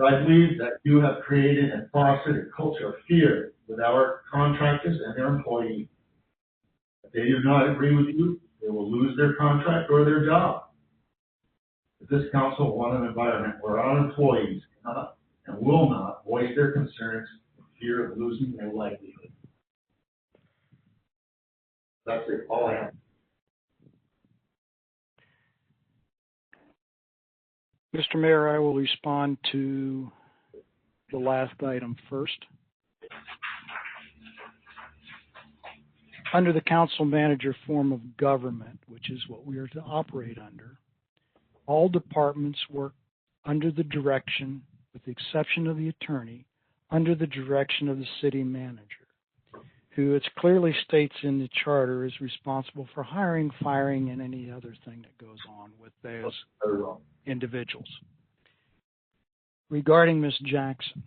I believe that you have created and fostered a culture of fear with our contractors and their employees. If they do not agree with you, they will lose their contract or their job. If this council wants an environment where our employees cannot and will not voice their concerns in fear of losing their livelihood. That's it, all I have. Mr. Mayor, I will respond to the last item first. Under the council manager form of government, which is what we are to operate under, all departments work under the direction, with the exception of the attorney, under the direction of the city manager, who it clearly states in the charter is responsible for hiring, firing, and any other thing that goes on with those individuals. Regarding Ms. Jackson,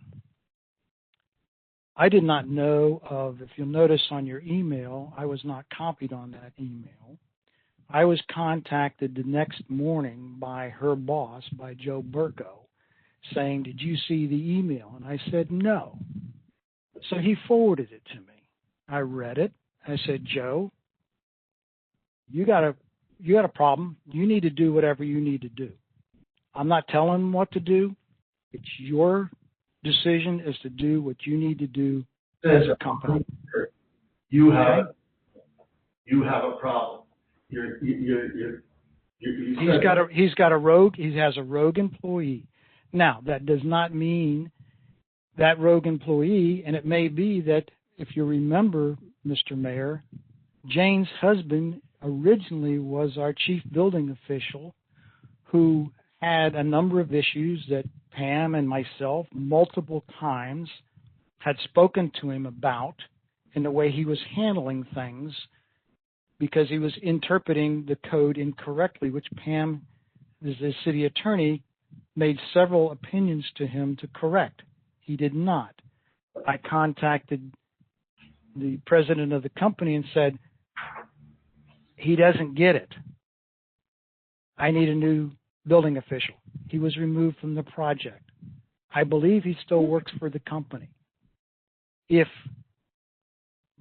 I did not know of, if you'll notice on your email, I was not copied on that email. I was contacted the next morning by her boss, by Joe Burko, saying, did you see the email? And I said, no. So he forwarded it to me. I read it. I said, Joe, you got a problem. You need to do whatever you need to do. I'm not telling them what to do. It's your decision as to do what you need to do as a company. You have a problem. He has a rogue employee. Now, that does not mean that rogue employee, and it may be that, if you remember, Mr. Mayor, Jane's husband originally was our chief building official who had a number of issues that Pam and myself multiple times had spoken to him about in the way he was handling things, because he was interpreting the code incorrectly, which Pam, as the city attorney, made several opinions to him to correct. He did not. I contacted the president of the company and said, he doesn't get it. I need a new building official. He was removed from the project. I believe he still works for the company. If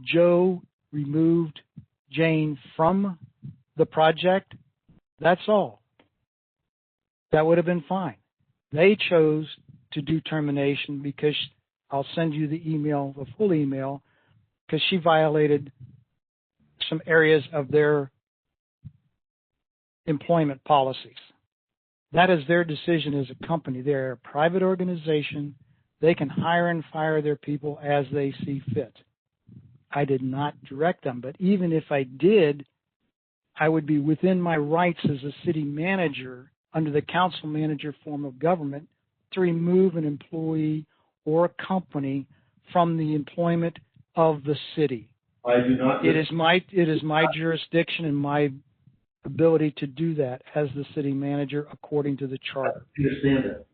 Joe removed Jane from the project, that's all. That would have been fine. They chose to do termination because, I'll send you the email, the full email, because she violated some areas of their employment policies. That is their decision as a company. They're a private organization. They can hire and fire their people as they see fit. I did not direct them, but even if I did, I would be within my rights as a city manager under the council manager form of government to remove an employee or a company from the employment of the city. I do not. It is my jurisdiction and my ability to do that as the city manager according to the charter. I understand it.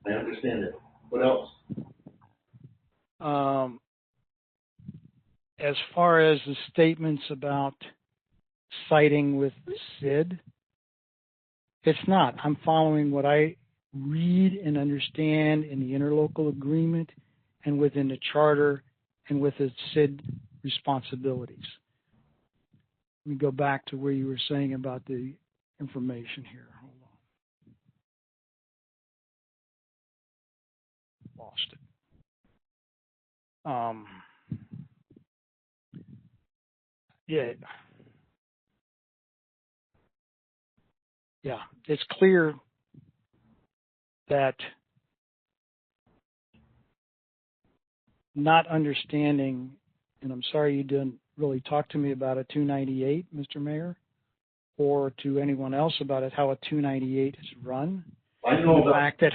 I understand it. What else? As far as the statements about siding with Sid, it's not. I'm following what I read and understand in the interlocal agreement and within the charter and with the Sid responsibilities. Let me go back to where you were saying about the information here. Hold on. Lost it. yeah, it's clear that not understanding, and I'm sorry you didn't really talk to me about a 298, Mr. Mayor, or to anyone else about it, how a 298 is run. I know the fact that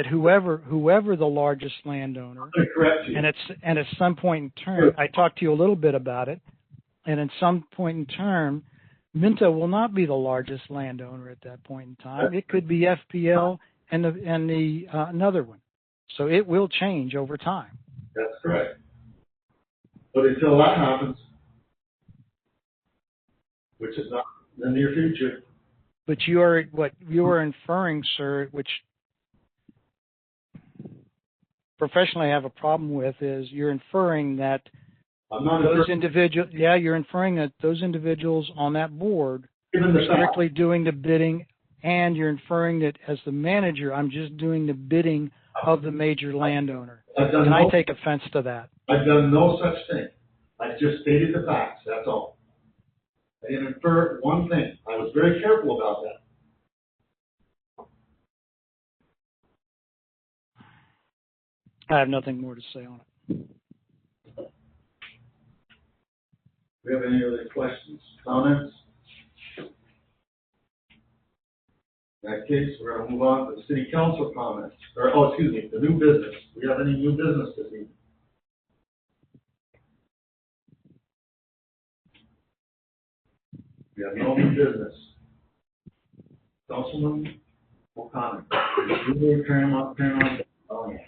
whoever the largest landowner, and at some point in time, I talked to you a little bit about it, and at some point in time, Minto will not be the largest landowner at that point in time. It could be FPL and the another one. So it will change over time. That's correct. But until that happens, which is not in the near future. But what you are inferring, sir, which professionally I have a problem with, is you're inferring that you're inferring that those individuals on that board are strictly doing the bidding, and you're inferring that as the manager, I'm just doing the bidding of the major landowner. And I take offense to that. I've done no such thing. I just stated the facts, that's all. I didn't infer one thing. I was very careful about that. I have nothing more to say on it. Do we have any other questions, comments? In that case, we're going to move on to the city council comments. The new business. Do we have any new business this evening? We have no new business. Councilman O'Connor. Turn on. Oh, yeah.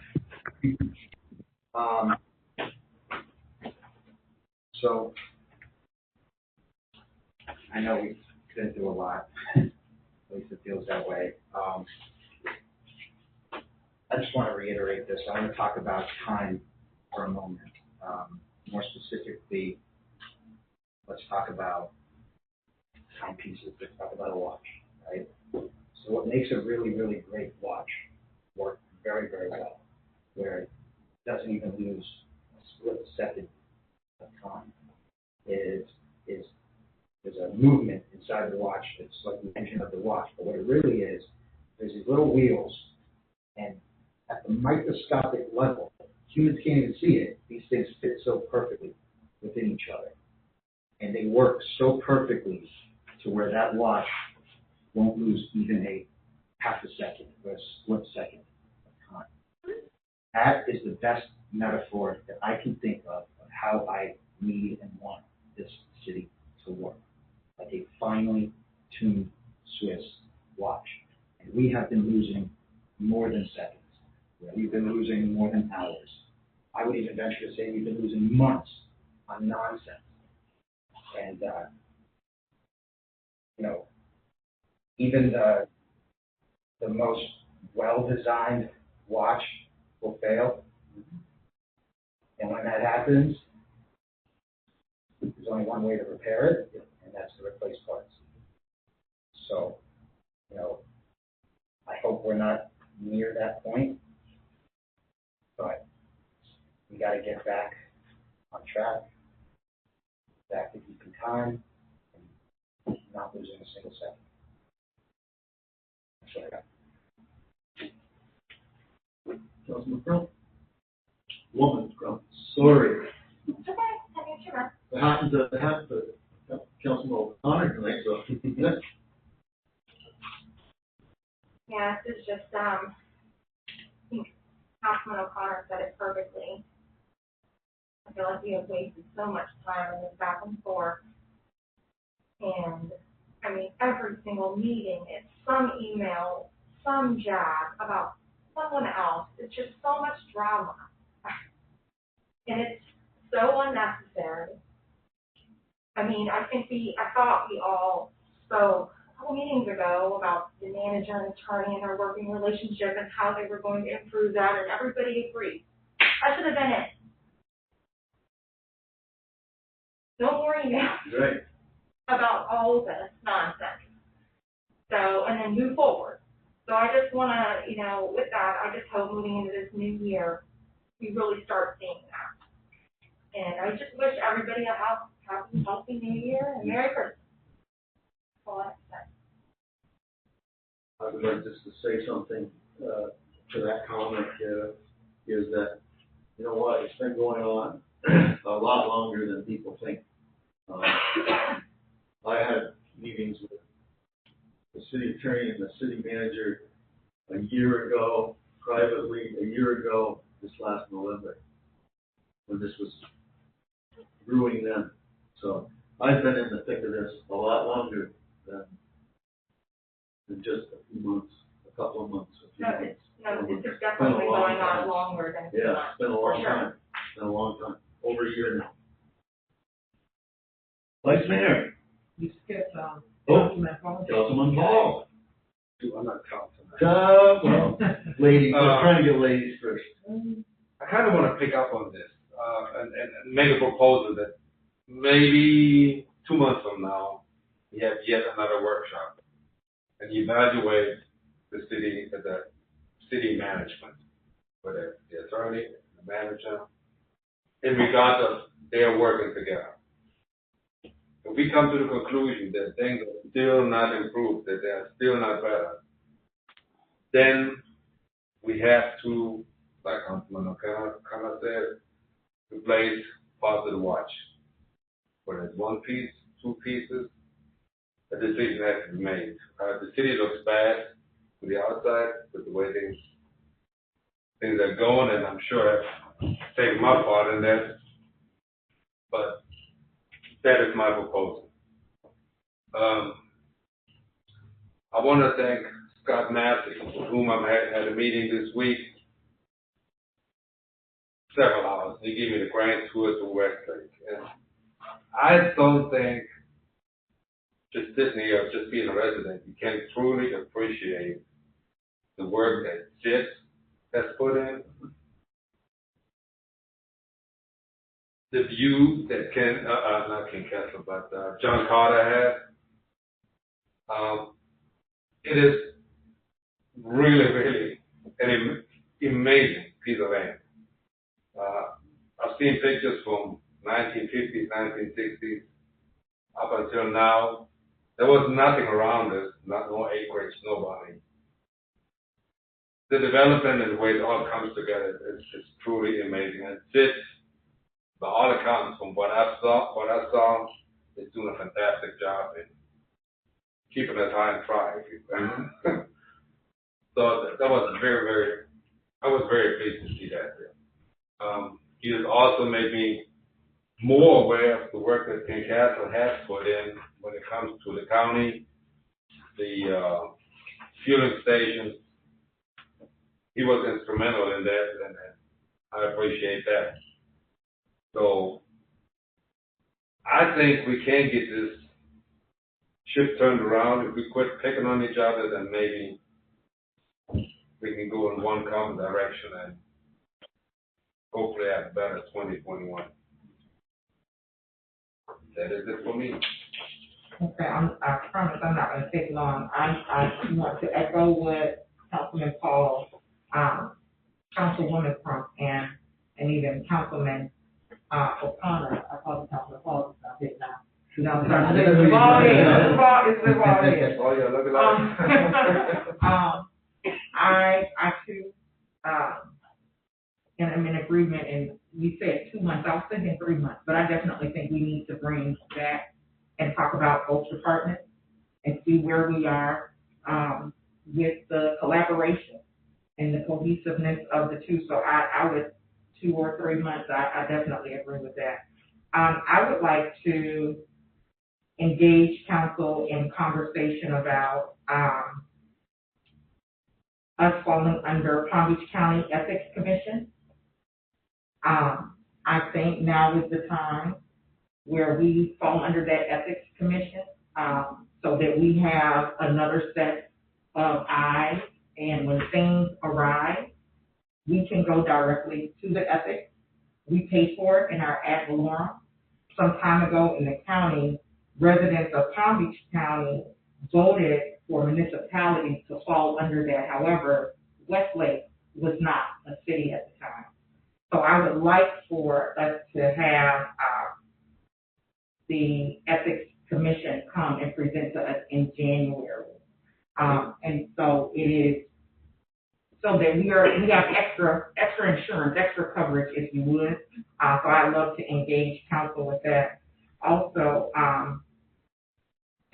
So, I know we couldn't do a lot, at least it feels that way. I just want to reiterate this. I want to talk about time for a moment. More specifically, let's talk about timepieces. Let's talk about a watch, right? So what makes a really, really great watch work very, very well, where it doesn't even lose a split second of time, is there's a movement inside the watch that's like the engine of the watch. But what it really is, there's these little wheels, and at the microscopic level, humans can't even see it. These things fit so perfectly within each other. And they work so perfectly to where that watch won't lose even a half a second or a split second of time. That is the best metaphor that I can think of how I need and want this city to work. Like a finely tuned Swiss watch. And we have been losing more than seconds. We've been losing more than hours. I would even venture to say we've been losing months on nonsense. And, even the most well-designed watch will fail. And when that happens, there's only one way to repair it, and that's to replace parts. So, I hope we're not near that point, but we got to get back on track, back to keeping time, and not losing a single second. That's what I got. Councilman Crump? Woman Crump. Sorry. It's okay. I mean, sure. It happened to Councilman O'Connor tonight, so. Yeah, this is just, I think Councilman O'Connor said it perfectly. I feel like we have wasted so much time in this back and forth. And, I mean, every single meeting, it's some email, some jab about someone else. It's just so much drama. And it's so unnecessary. I mean, I thought we all spoke a couple meetings ago about the manager and attorney and their working relationship and how they were going to improve that, and everybody agreed. That should have been it. No more emails about all of this nonsense. So, and then move forward. So I just want to, with that, I just hope moving into this new year, we really start seeing that. And I just wish everybody a happy, healthy New Year and Merry Christmas. That's all I have to say. I would like just to say something to that comment, is that, you know what, it's been going on a lot longer than people think. I had meetings with the city attorney and the city manager a year ago, privately, a year ago, this last November, when this was brewing then. So I've been in the thick of this a lot longer than just a few months, a couple of months, a few months. It's definitely going on longer than a few months. Yeah, it's been a long time. It's been a long time, over a year now. Vice Mayor. You skipped, Councilman Paul. I'm not Councilman. Well, ladies, we're trying to get ladies first. I kind of want to pick up on this and make a proposal that maybe 2 months from now, we have yet another workshop and evaluate the city management, whether the attorney, the manager, in regard of their working together. If we come to the conclusion that things are still not improved, that they are still not better, then we have to, like Councilman O'Connor said, replace positive watch. Whether it's one piece, two pieces, a decision has to be made. The city looks bad to the outside with the way things are going, and I'm sure I've taken my part in that, but that is my proposal. I want to thank Scott Massey, with whom I had a meeting this week, several hours. He gave me the grand tour to Westlake. And I don't think just sitting here, just being a resident, you can truly appreciate the work that JIT has put in, the view that not Ken Kessler, but John Carter had. It is really, really an amazing piece of land. I've seen pictures from 1950s, 1960s, up until now. There was nothing around us, no acreage, nobody. The development and the way it all comes together is truly amazing. And JIT, by all accounts, from what I saw, is doing a fantastic job in keeping us high and dry, if you will. So that was I was very pleased to see that there. He has also made me more aware of the work that Ken Castle has put in when it comes to the county, the fueling stations. He was instrumental in that, and I appreciate that. So I think we can get this ship turned around if we quit picking on each other. Then maybe we can go in one common direction and hopefully have a better 2021. That is it for me. Okay, I promise I'm not going to take long. I want to echo what Councilman Paul, Councilwoman Crump, and even Councilman O'Connor. I call him Councilman Paul. I did not. No, sorry. It's the ball head. Oh yeah, look at that. I too, and I'm in agreement. And you said 2 months. I was thinking 3 months, but I definitely think we need to bring back and talk about both departments and see where we are with the collaboration and the cohesiveness of the two. So I would 2 or 3 months. I definitely agree with that. I would like to engage council in conversation about us falling under Palm Beach County Ethics Commission. I think now is the time where we fall under that Ethics Commission, so that we have another set of eyes, and when things arise, we can go directly to the ethics. We pay for it in our ad valorem. Some time ago in the county, residents of Palm Beach County voted for municipalities to fall under that. However, Westlake was not a city at the time. So I would like for us to have the Ethics Commission come and present to us in January. And so it is so that we have extra insurance, extra coverage, if you would. So I'd love to engage council with that. Also,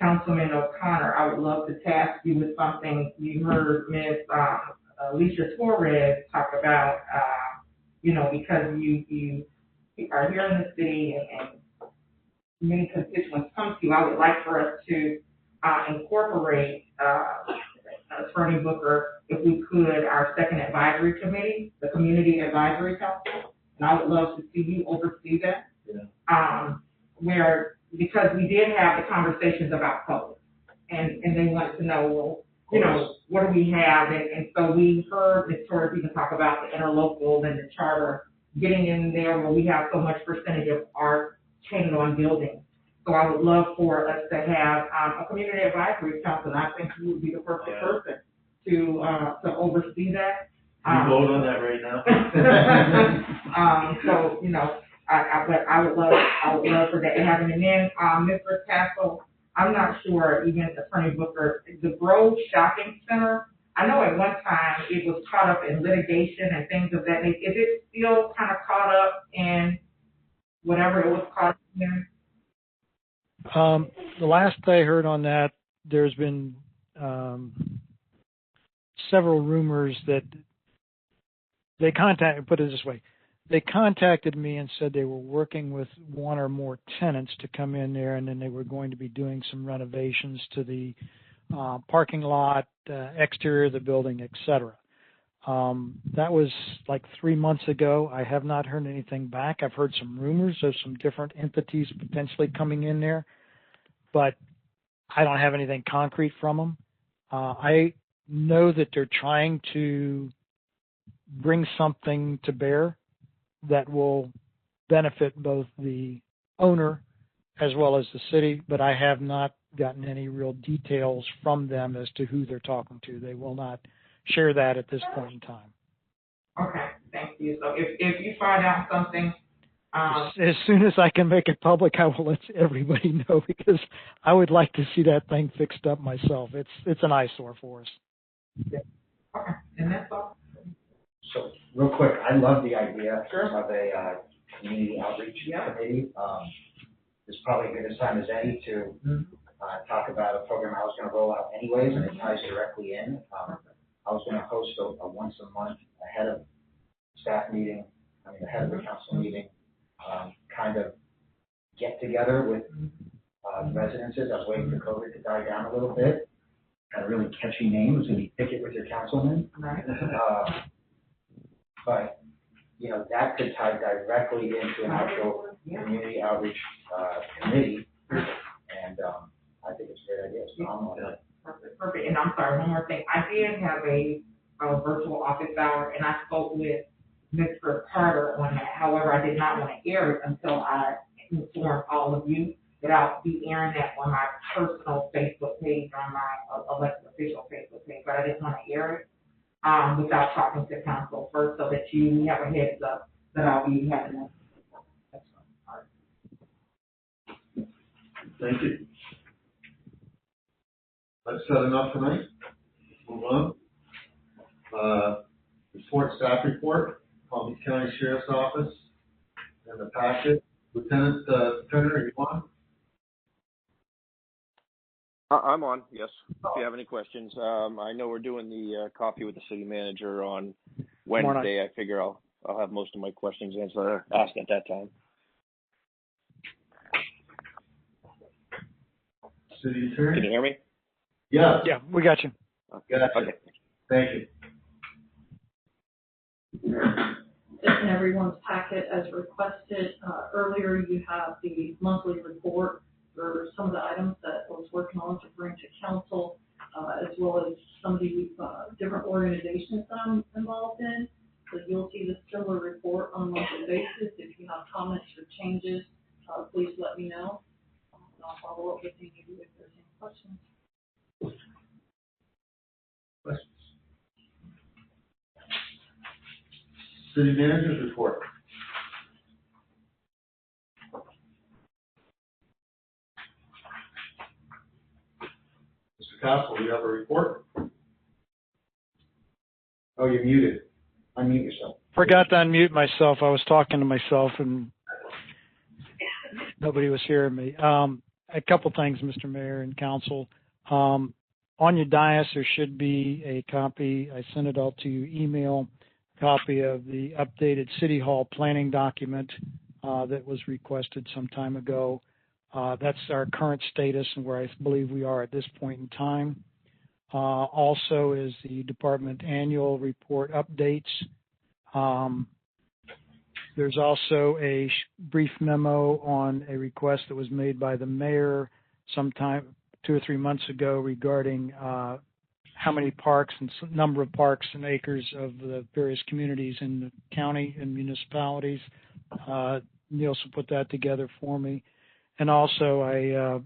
Councilman O'Connor, I would love to task you with something you heard Ms. Alicia Torres talk about, because you are here in the city and many constituents come to you. I would like for us to incorporate Attorney Booker, if we could, our second advisory committee, the Community Advisory Council, and I would love to see you oversee that. Yeah. Because we did have the conversations about public, and they wanted to know, well, what do we have? And so we heard Ms. Torres even talk about the interlocal and the charter getting in there where we have so much percentage of art painted on buildings. So I would love for us to have a community advisory council, and I think you would be the perfect person to oversee that. We vote on that right now. So I would love for that to happen. And then Mr. Castle, I'm not sure, even Attorney Booker, the Grove Shopping Center, I know at one time it was caught up in litigation and things of that nature. Is it still kind of caught up in whatever it was caught up in? The last I heard on that, there's been several rumors that they contacted me and said they were working with one or more tenants to come in there, and then they were going to be doing some renovations to the parking lot, exterior of the building, etc. That was like 3 months ago. I have not heard anything back. I've heard some rumors of some different entities potentially coming in there, but I don't have anything concrete from them. I know that they're trying to bring something to bear that will benefit both the owner as well as the city, but I have not gotten any real details from them as to who they're talking to. They will not share that at this point in time. Okay, thank you. So if you find out something, as soon as I can make it public, I will let everybody know, because I would like to see that thing fixed up myself. It's an eyesore for us. Yeah. Okay, and that's all. So real quick, I love the idea of a community outreach committee. It's probably a good time as any to talk about a program I was going to roll out anyways, and it ties directly in. I was going to host a once a month ahead of the council meeting, kind of get together with residences. I was waiting for COVID to die down a little bit. Got a really catchy name. It was going to be Pick It With Your Councilman. Right. But, that could tie directly into an actual community outreach committee. And I think it's a great idea. It's phenomenal. Perfect. And I'm sorry, one more thing. I did have a virtual office hour, and I spoke with Mr. Carter on that. However, I did not want to air it until I informed all of you that I'll be airing that on my personal Facebook page, on my elected official Facebook page, but I didn't want to air it without talking to council first, so that you have a heads up that I'll be having that. All right. Thank you. That's said enough tonight. Move on. Staff report, Palm Beach County Sheriff's Office, and the packet. Lieutenant Turner, are you on? I'm on, yes. If you have any questions. I know we're doing the coffee with the city manager on Wednesday. I figure I'll have most of my questions asked at that time. City Attorney? Can you hear me? Yeah. Yeah, we got you. Gotcha. Okay. Thank you. In everyone's packet as requested. Earlier, you have the monthly report for some of the items that I was working on to bring to council, as well as some of the different organizations that I'm involved in. So you'll see the similar report on a monthly basis. If you have comments or changes, please let me know. And I'll follow up with you if there's any questions. Questions? City Manager's report. Castle, do you have a report? Oh, you're muted. Unmute yourself. Forgot to unmute myself. I was talking to myself and nobody was hearing me. A couple things, Mr. Mayor and Council. On your dais, there should be a copy. I sent it out to you, email, copy of the updated City Hall planning document that was requested some time ago. That's our current status and where I believe we are at this point in time. Also is the department annual report updates. There's also a brief memo on a request that was made by the mayor sometime 2 or 3 months ago regarding how many parks and number of parks and acres of the various communities in the county and municipalities. Nielsen put that together for me. And also I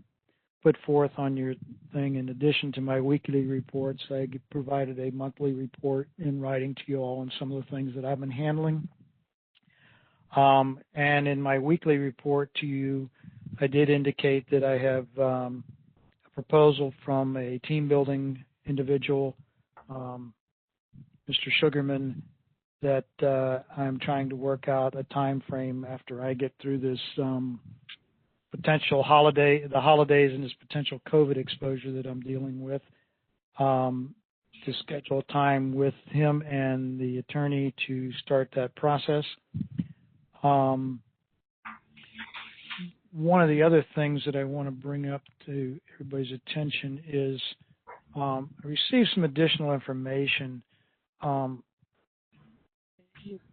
put forth on your thing, in addition to my weekly reports, I provided a monthly report in writing to you all on some of the things that I've been handling. And in my weekly report to you, I did indicate that I have a proposal from a team building individual, Mr. Sugarman, that I'm trying to work out a time frame after I get through this potential the holidays and this potential COVID exposure that I'm dealing with, to schedule a time with him and the attorney to start that process. One of the other things that I want to bring up to everybody's attention is I received some additional information, and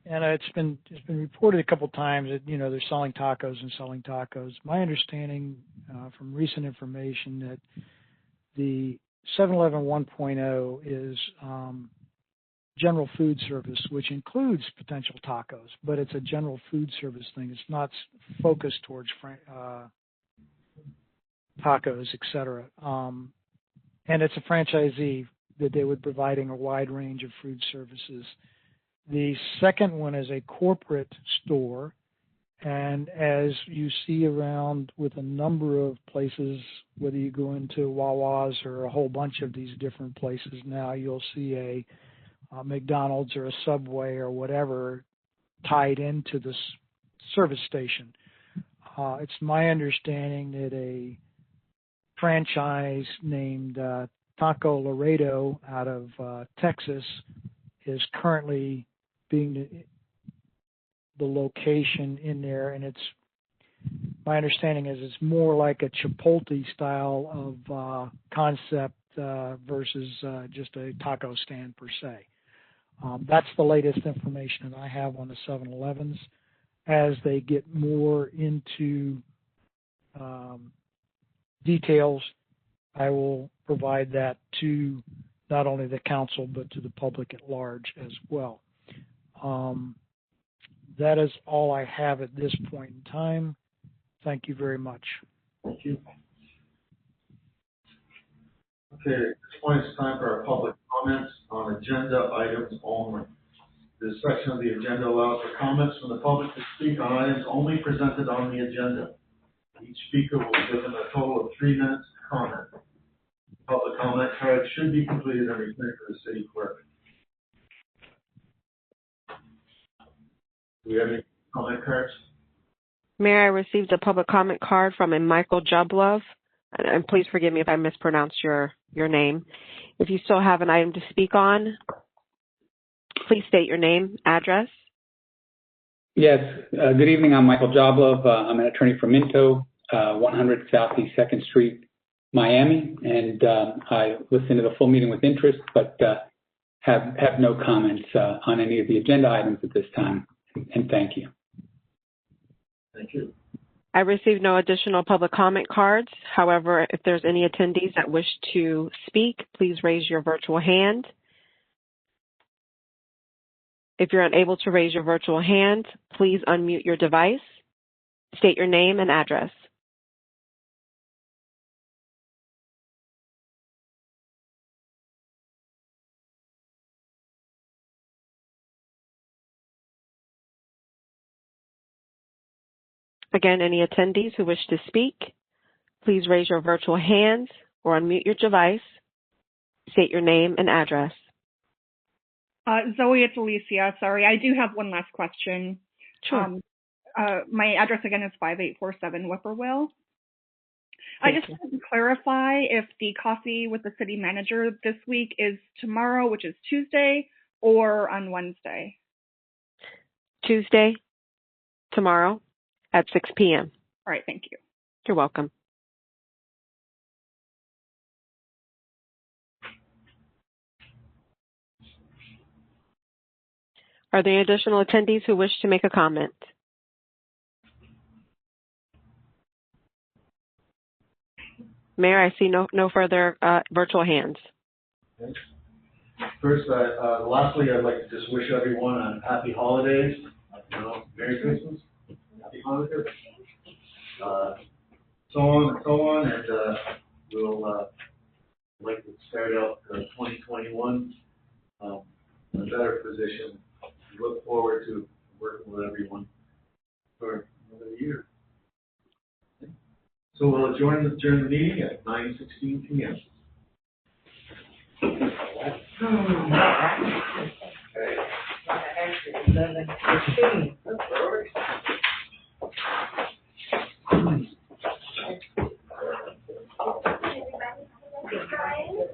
it's been reported a couple times that they're selling tacos and selling tacos. My understanding from recent information that the 7-Eleven 1.0 is general food service, which includes potential tacos, but it's a general food service thing. It's not focused towards tacos, et cetera. And it's a franchisee that they would be providing a wide range of food services. The second one is a corporate store, and as you see around with a number of places, whether you go into Wawa's or a whole bunch of these different places now, you'll see a McDonald's or a Subway or whatever tied into this service station. It's my understanding that a franchise named Taco Laredo out of Texas is currently being the location in there, and it's my understanding is it's more like a Chipotle style of concept versus just a taco stand per se. That's the latest information that I have on the 7-Elevens. As they get more into details, I will provide that to not only the council but to the public at large as well. That is all I have at this point in time. Thank you very much. Thank you. Okay, at this point it's time for our public comments on agenda items only. This section of the agenda allows for comments from the public to speak on items only presented on the agenda. Each speaker will be given a total of 3 minutes to comment. Public comment card should be completed and returned to the city clerk. Do we have any comment cards? Mayor, I received a public comment card from a Michael Jublov, and please forgive me if I mispronounce your name. If you still have an item to speak on, please state your name, address. Yes, good evening. I'm Michael Joblov. I'm an attorney from Minto, 100 Southeast 2nd Street, Miami, and I listened to the full meeting with interest, but have no comments on any of the agenda items at this time, and thank you. Thank you. I received no additional public comment cards. However, if there's any attendees that wish to speak, please raise your virtual hand. If you're unable to raise your virtual hand, please unmute your device. State your name and address. Again, any attendees who wish to speak, please raise your virtual hand or unmute your device. State your name and address. Zoe, it's Alicia. Sorry, I do have one last question. Sure. My address again is 5847 Whippoorwill. I Thank just you. wanted to clarify if the coffee with the city manager this week is tomorrow, which is Tuesday, or on Wednesday. Tuesday, tomorrow at 6 p.m. All right, thank you. You're welcome. Are there any additional attendees who wish to make a comment? Mayor, I see no further virtual hands. Okay. First, lastly, I'd like to just wish everyone a happy holidays. Merry Christmas, happy Hanukkah, so on, and we'll like to start out 2021 in a better position. We look forward to working with everyone for another year. So we'll adjourn the meeting at 9:16 p.m.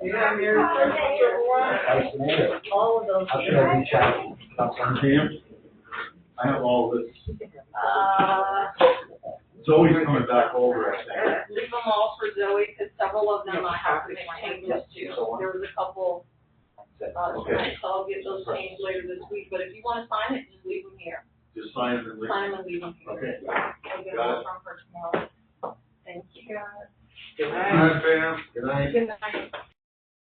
Yeah, Merry Christmas, everyone. All of those. How should I reach out? I have all this. Zoe's coming back over, I think. Leave them all for Zoe, because several of them I have to make changes to. There was a couple, Okay. so I'll get those changed later this week, but if you want to sign it, just leave them here. Just sign it and leave. Sign them and leave them here. Okay. We'll get them all from her tomorrow. Thank you. Good night, Pam. Good night. Good night.